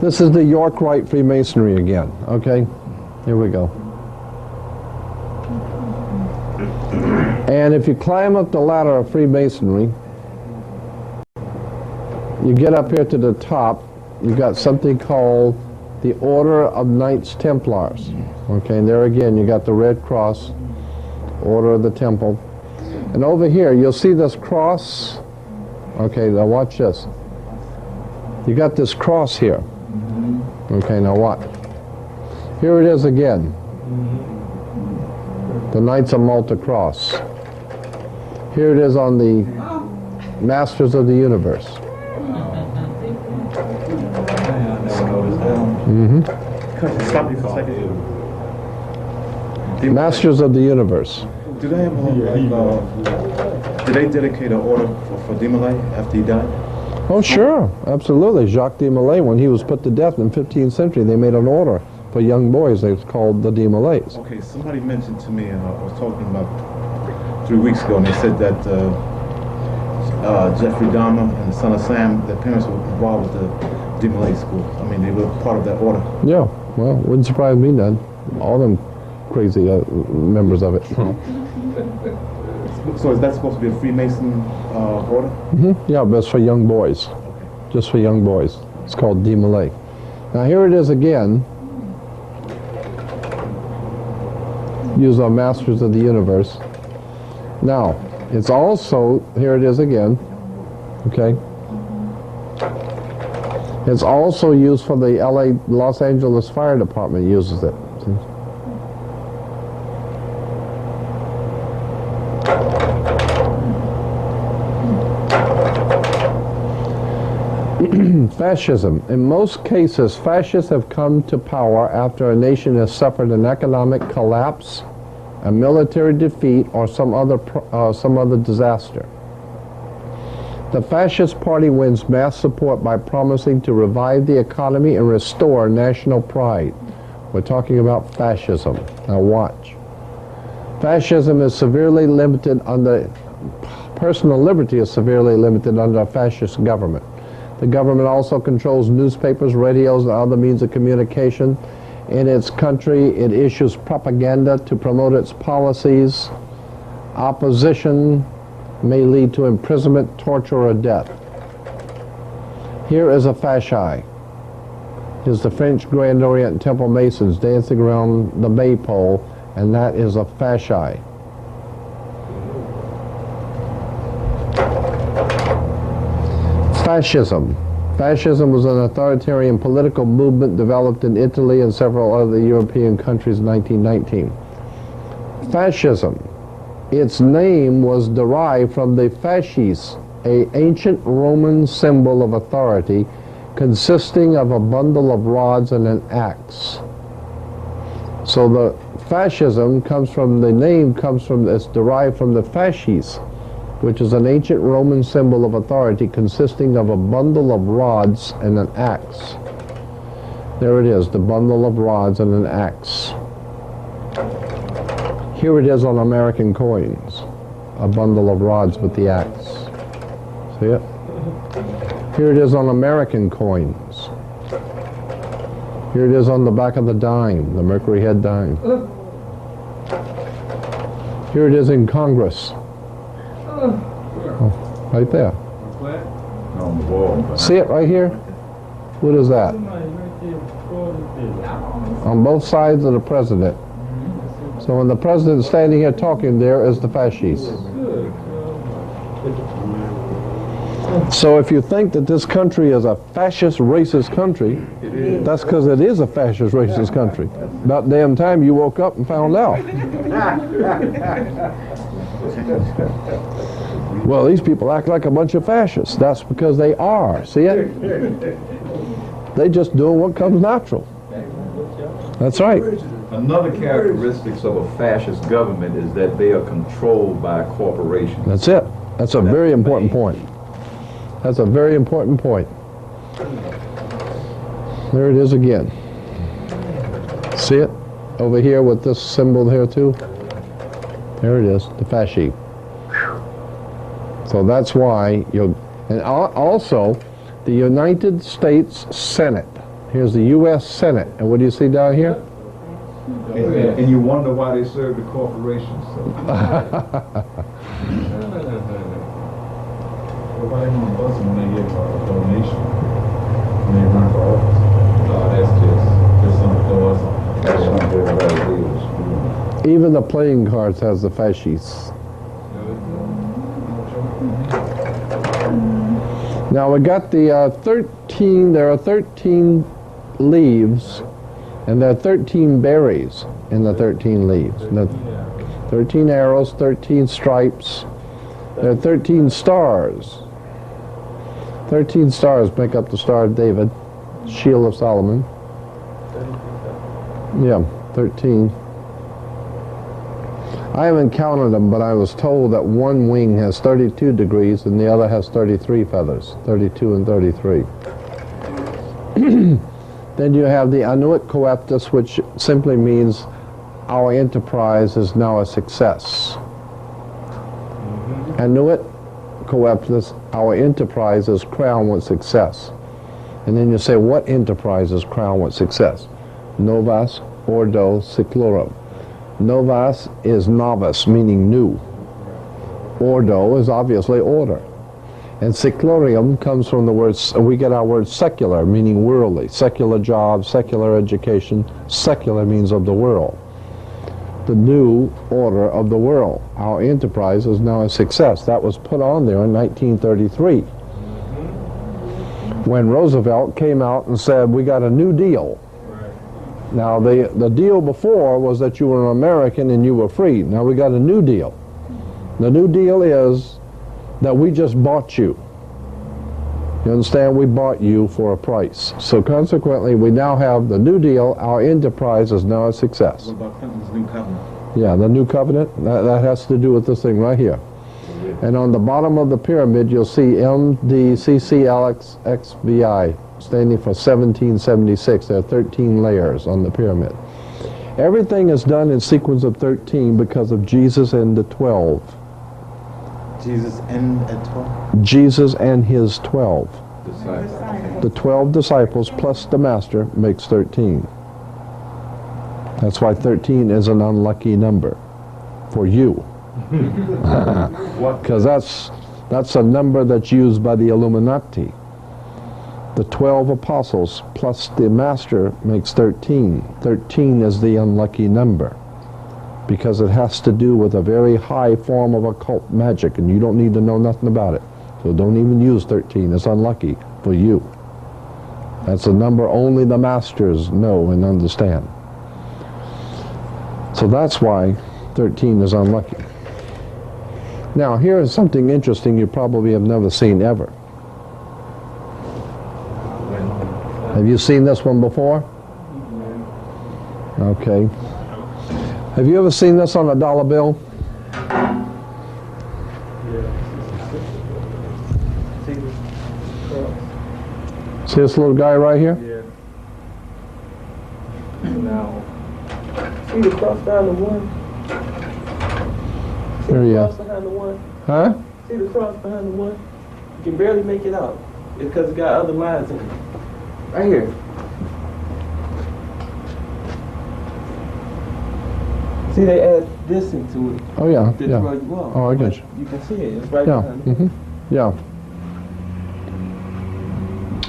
This is the York Rite Freemasonry again, okay? Here we go. And if you climb up the ladder of Freemasonry, you get up here to the top, you got something called the Order of Knights Templars. Okay, and there again, you got the Red Cross, Order of the Temple. And over here, you'll see this cross. Okay, now watch this. You got this cross here. Okay, now what? Here it is again. The Knights of Malta Cross. Here it is on the Masters of the Universe. Stop you for a second. Masters of the Universe. Do they have did they dedicate an order for de Molay after he died? Oh, sure, absolutely. Jacques de Molay, when he was put to death in the 15th century, they made an order for young boys. They was called the de Molays. Okay, somebody mentioned to me, I was talking about 3 weeks ago, and they said that Jeffrey Dahmer and the son of Sam, their parents were involved with the de Molay school. I mean, they were part of that order. Yeah, well, wouldn't surprise me none. All them crazy members of it. So is that supposed to be a Freemason order? Yeah, but it's for young boys. Just for young boys. It's called de Molay. Now here it is again. Use our Masters of the Universe. Now, it's also, here it is again, okay? It's also used for the Los Angeles Fire Department uses it. See? Fascism. In most cases, fascists have come to power after a nation has suffered an economic collapse, a military defeat, or some other disaster. The fascist party wins mass support by promising to revive the economy and restore national pride. We're talking about fascism. Now watch. Fascism is severely limited under, personal liberty is severely limited under a fascist government. The government also controls newspapers, radios, and other means of communication. In its country, it issues propaganda to promote its policies. Opposition may lead to imprisonment, torture, or death. Here is a fasci. Here's the French Grand Orient Temple Masons dancing around the maypole, and that is a fasci. Fascism. Fascism was an authoritarian political movement developed in Italy and several other European countries in 1919. Fascism, its name was derived from the fasces, an ancient Roman symbol of authority consisting of a bundle of rods and an axe. So the fascism comes from, the name comes from, it's derived from the fasces, which is an ancient Roman symbol of authority consisting of a bundle of rods and an axe. There it is, the bundle of rods and an axe. Here it is on American coins, a bundle of rods with the axe. See it? Here it is on American coins. Here it is on the back of the dime, the Mercury head dime. Here it is in Congress. Oh, right there. On the wall. See it right here? What is that? On both sides of the president. So when the president's standing here talking, there is the fasces. So if you think that this country is a fascist, racist country, that's because it is a fascist, racist country. About damn time you woke up and found out. Well, these people act like a bunch of fascists. That's because they are. See it? They just doing what comes natural. That's right. Another characteristic of a fascist government is that they are controlled by corporations. That's it. That's a very important point. That's a very important point. There it is again. See it? Over here with this symbol here too. There it is, the fasci. So that's why you'll, and also the United States Senate. Here's the U.S. Senate. And what do you see down here? And you wonder why they serve the corporations. Why they want to bust them when they get a donation? When they run for office? No, that's just something to throw us on. That's something everybody deals. Even the playing cards has the fasces. Now we got the 13, there are 13 leaves, and there are 13 berries in the 13 leaves. 13 arrows, 13 stripes, there are 13 stars. 13 stars make up the Star of David, Shield of Solomon. Yeah, 13. I haven't counted them, but I was told that one wing has 32 degrees and the other has 33 feathers, 32 and 33. Then you have the Anuit Coeptus, which simply means our enterprise is now a success. Anuit Coeptus, our enterprise is crowned with success. And then you say, what enterprise is crowned with success? Novas Ordo Seclorum. Novas is novice, meaning new. Ordo is obviously order. And seclorium comes from the word, we get our word secular, meaning worldly. Secular job, secular education. Secular means of the world. The new order of the world. Our enterprise is now a success. That was put on there in 1933. When Roosevelt came out and said, we got a new deal. Now, the deal before was that you were an American and you were free. Now we got a new deal. The new deal is that we just bought you. You understand? We bought you for a price. So consequently, we now have the new deal. Our enterprise is now a success. What about Clinton's new covenant? Yeah, the new covenant, that has to do with this thing right here. And on the bottom of the pyramid, you'll see MDCCLXXVI, standing for 1776. There are 13 layers on the pyramid. Everything is done in sequence of 13 because of Jesus and the 12. Jesus and 12? Jesus and his 12. disciples. The 12 disciples plus the master makes 13. That's why 13 is an unlucky number for you. Because that's a number that's used by the Illuminati. The 12 apostles plus the master makes 13. 13 is the unlucky number because it has to do with a very high form of occult magic, and you don't need to know nothing about it. So don't even use 13. It's unlucky for you. That's a number only the masters know and understand. So that's why 13 is unlucky. Now, here is something interesting you probably have never seen ever. Have you seen this one before? Okay. Have you ever seen this on a dollar bill? See this little guy right here? Yeah. Now, see the cross behind the one? See There the he cross is. behind the one? Huh? See the cross behind the one? You can barely make it out. It's because it got other lines in it. Right here. See, they add this into it. Oh yeah, to yeah. throw you off. Oh, I get you. You can see it. It's right Yeah, behind it. yeah.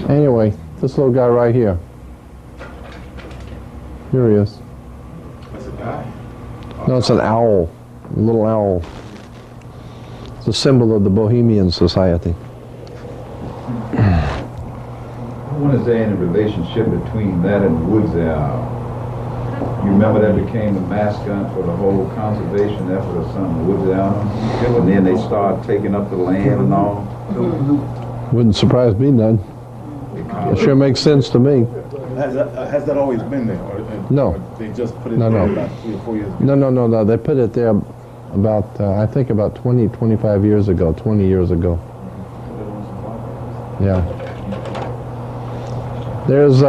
Anyway, this little guy right here. Here he is. That's a guy. No, it's an owl, a little owl. It's a symbol of the Bohemian Society. What is there in a relationship between that and the woods owl? You remember that became the mascot for the whole conservation effort or something, the woods owl? And then they started taking up the land and all. Wouldn't surprise me none. It sure makes sense to me. Has that always been there? Or No. they just put it No, there no. about 3 or 4 years ago? No. They put it there about, I think about 20, 25 years ago, 20 years ago. Yeah. There's,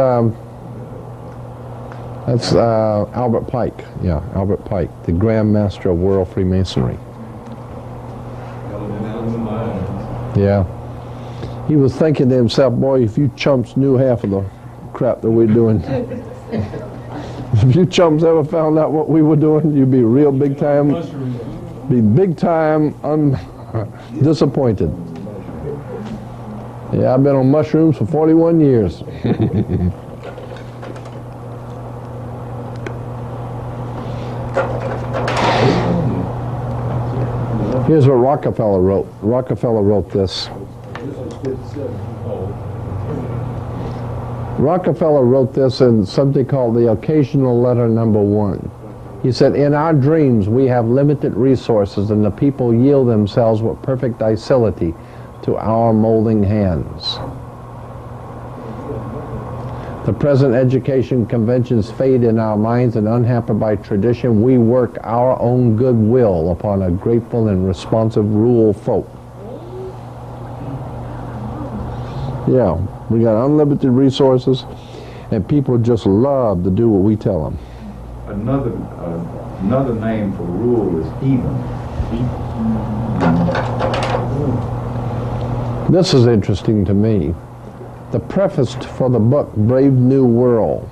that's Albert Pike. Yeah, Albert Pike, the Grand Master of World Freemasonry. Yeah. He was thinking to himself, boy, if you chumps knew half of the crap that we're doing, if you chumps ever found out what we were doing, you'd be real big time, disappointed. Yeah, I've been on mushrooms for 41 years. Here's what Rockefeller wrote. Rockefeller wrote this. Rockefeller wrote this in something called the Occasional Letter Number 1. He said, in our dreams we have limited resources and the people yield themselves with perfect docility to our molding hands. The present education conventions fade in our minds, and unhampered by tradition, we work our own goodwill upon a grateful and responsive rural folk. Yeah, we got unlimited resources, and people just love to do what we tell them. Another name for rule is heathen. This is interesting to me. The preface for the book, Brave New World.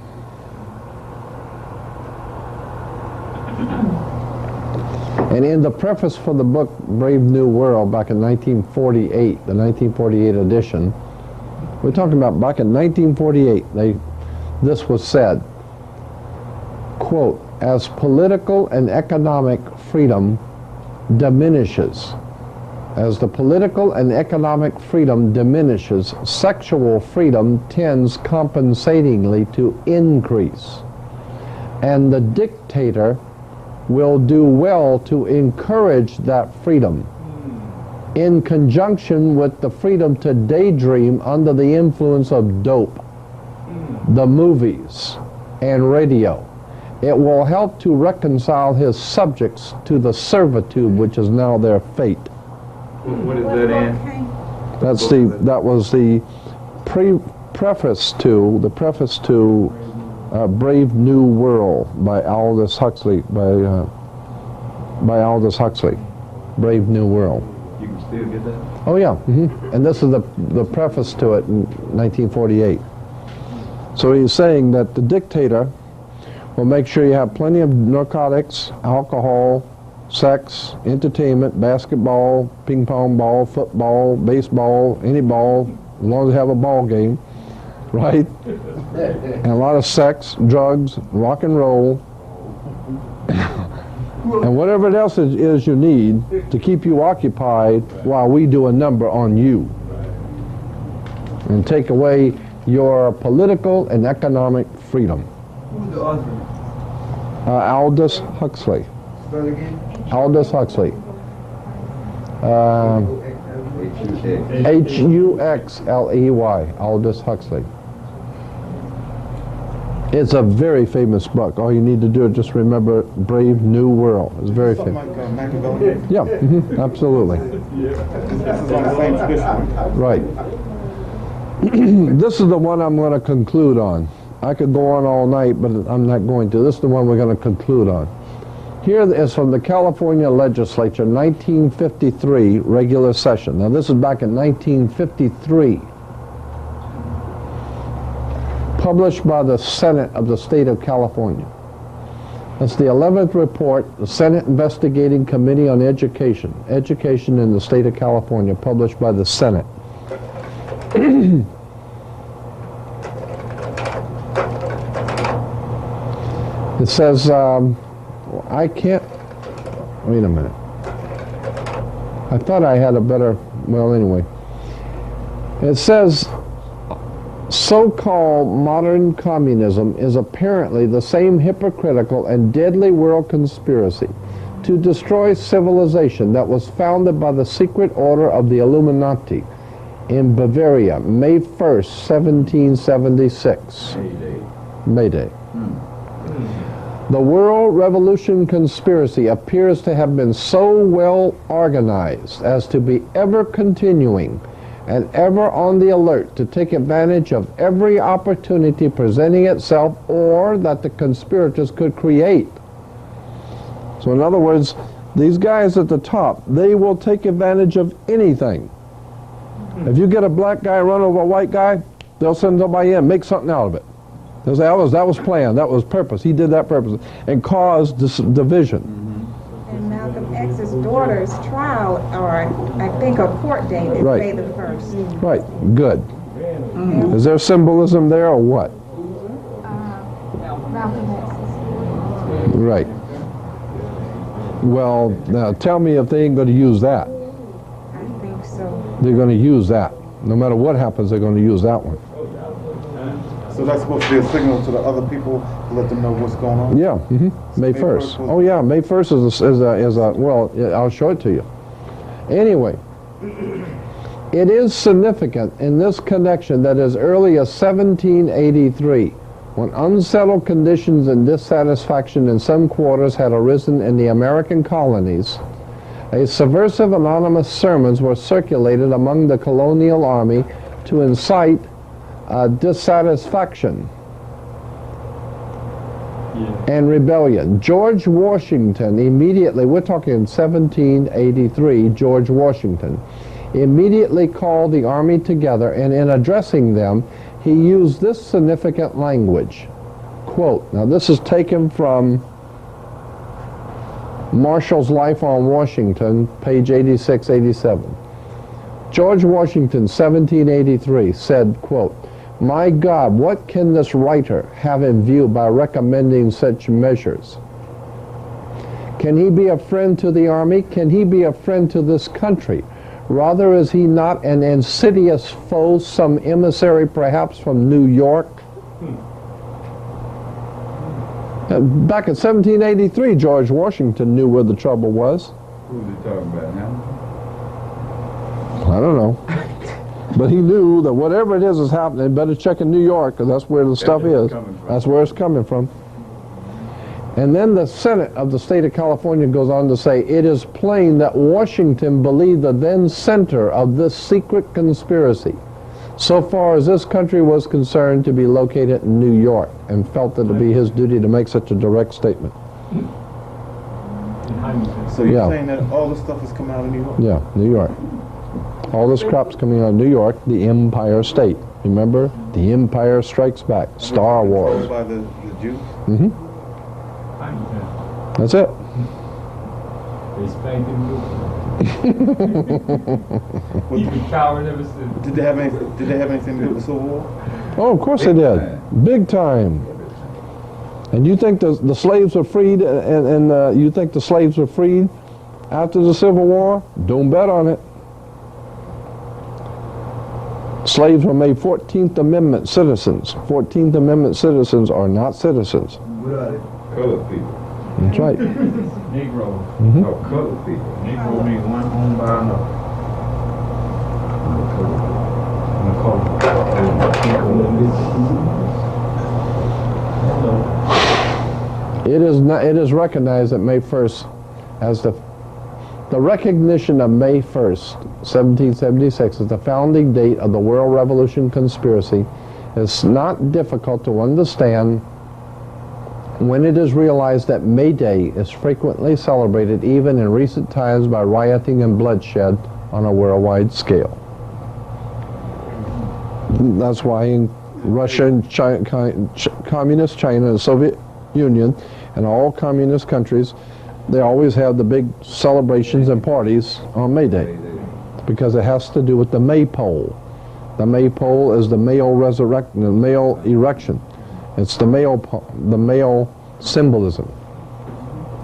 And in the preface for the book, Brave New World, back in 1948, the 1948 edition, we're talking about back in 1948, this was said, quote, as political and economic freedom diminishes, as the political and economic freedom diminishes, sexual freedom tends compensatingly to increase. And the dictator will do well to encourage that freedom in conjunction with the freedom to daydream under the influence of dope, the movies, and radio. It will help to reconcile his subjects to the servitude which is now their fate. What is that in? That was the preface to Brave New World by Aldous Huxley. By Aldous Huxley, Brave New World. You can still get that? Oh yeah, and this is the preface to it in 1948. So he's saying that the dictator will make sure you have plenty of narcotics, alcohol, sex, entertainment, basketball, ping pong ball, football, baseball, any ball, as long as you have a ball game, right? And a lot of sex, drugs, rock and roll, and whatever else is you need to keep you occupied while we do a number on you and take away your political and economic freedom. Who's the author? Aldous Huxley. Spell again? Aldous Huxley. Huxley. Aldous Huxley. It's a very famous book. All you need to do is just remember Brave New World. It's very famous. Like Machiavelli? Yeah, absolutely. This is on the same tradition. Right. This is the one I'm going to conclude on. I could go on all night, but I'm not going to. This is the one we're going to conclude on. Here is from the California Legislature, 1953 regular session. Now this is back in 1953. Published by the Senate of the state of California. That's the 11th report, the Senate Investigating Committee on Education. Education in the state of California, published by the Senate. It says, I can't, wait a minute. I thought I had a better, well anyway. It says, so-called modern communism is apparently the same hypocritical and deadly world conspiracy to destroy civilization that was founded by the secret order of the Illuminati in Bavaria, May 1st, 1776. May Day. The World Revolution conspiracy appears to have been so well organized as to be ever continuing and ever on the alert to take advantage of every opportunity presenting itself or that the conspirators could create. So in other words, these guys at the top, they will take advantage of anything. If you get a black guy run over a white guy, they'll send somebody in, make something out of it. They'll say, that was planned, that was purpose, he did that purpose, and cause this division. Malcolm X's daughter's trial, or I think a court date is May the 1st. Right, good. Is there symbolism there or what? Malcolm X's. Right. Well, now tell me if they ain't going to use that. I think so. They're going to use that. No matter what happens, they're going to use that one. So that's supposed to be a signal to the other people to let them know what's going on? Yeah, May 1st. Oh yeah, May 1st is a well, I'll show it to you. Anyway, it is significant in this connection that as early as 1783, when unsettled conditions and dissatisfaction in some quarters had arisen in the American colonies, a subversive anonymous sermons were circulated among the colonial army to incite dissatisfaction and rebellion. George Washington immediately, we're talking 1783, George Washington immediately called the army together, and in addressing them, he used this significant language. Quote, now this is taken from Marshall's Life on Washington, page 86, 87. George Washington, 1783, said, quote, "My God, what can this writer have in view by recommending such measures? Can he be a friend to the army? Can he be a friend to this country? Rather, is he not an insidious foe, some emissary perhaps from New York?" Back in 1783, George Washington knew where the trouble was. Who's he talking about now? I don't know. But he knew that whatever it is happening, better check in New York, because that's where the stuff is. That's where it's coming from. And then the Senate of the state of California goes on to say, it is plain that Washington believed the then center of this secret conspiracy, so far as this country was concerned, to be located in New York, and felt it to be his duty to make such a direct statement. So you're Yeah. saying that all this stuff is coming out of New York? Yeah, New York. All this crap's coming out of New York, the Empire State. Remember? The Empire Strikes Back. Star Wars. By the Jews? Mm-hmm. That's it. They spanked him. He's been coward ever since. Did they have anything to do with the Civil War? Oh, of course they did. Big time. And you think the slaves were freed, and you think the slaves were freed after the Civil War? Don't bet on it. Slaves were made 14th Amendment citizens. 14th Amendment citizens are not citizens. What are they? Colored people. That's right. Negro. Mhm. Oh, colored people. Negro means one owned by another. It is recognized that May 1st as the recognition of May 1st, 1776 as the founding date of the World Revolution conspiracy is not difficult to understand when it is realized that May Day is frequently celebrated even in recent times by rioting and bloodshed on a worldwide scale. That's why in Russia and Communist China, the Soviet Union, and all communist countries, they always have the big celebrations and parties on May Day, because it has to do with the maypole. The maypole is the male resurrection, the male erection. It's the male symbolism,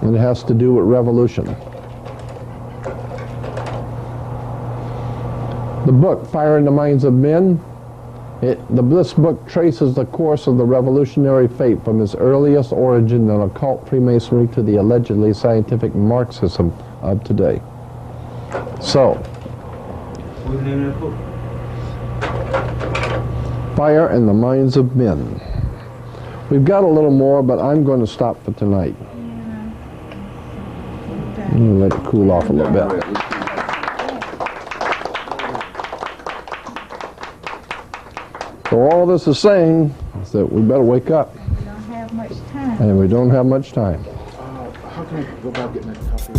and it has to do with revolution. The book, Fire in the Minds of Men, this book traces the course of the revolutionary fate from its earliest origin in occult Freemasonry to the allegedly scientific Marxism of today. So, What's the name of that book? Fire in the Minds of Men. We've got a little more, but I'm going to stop for tonight. I'm going to let it cool off a little bit. So all this is saying is that we better wake up. We don't have much time. And we don't have much time. How can we go about getting that copy?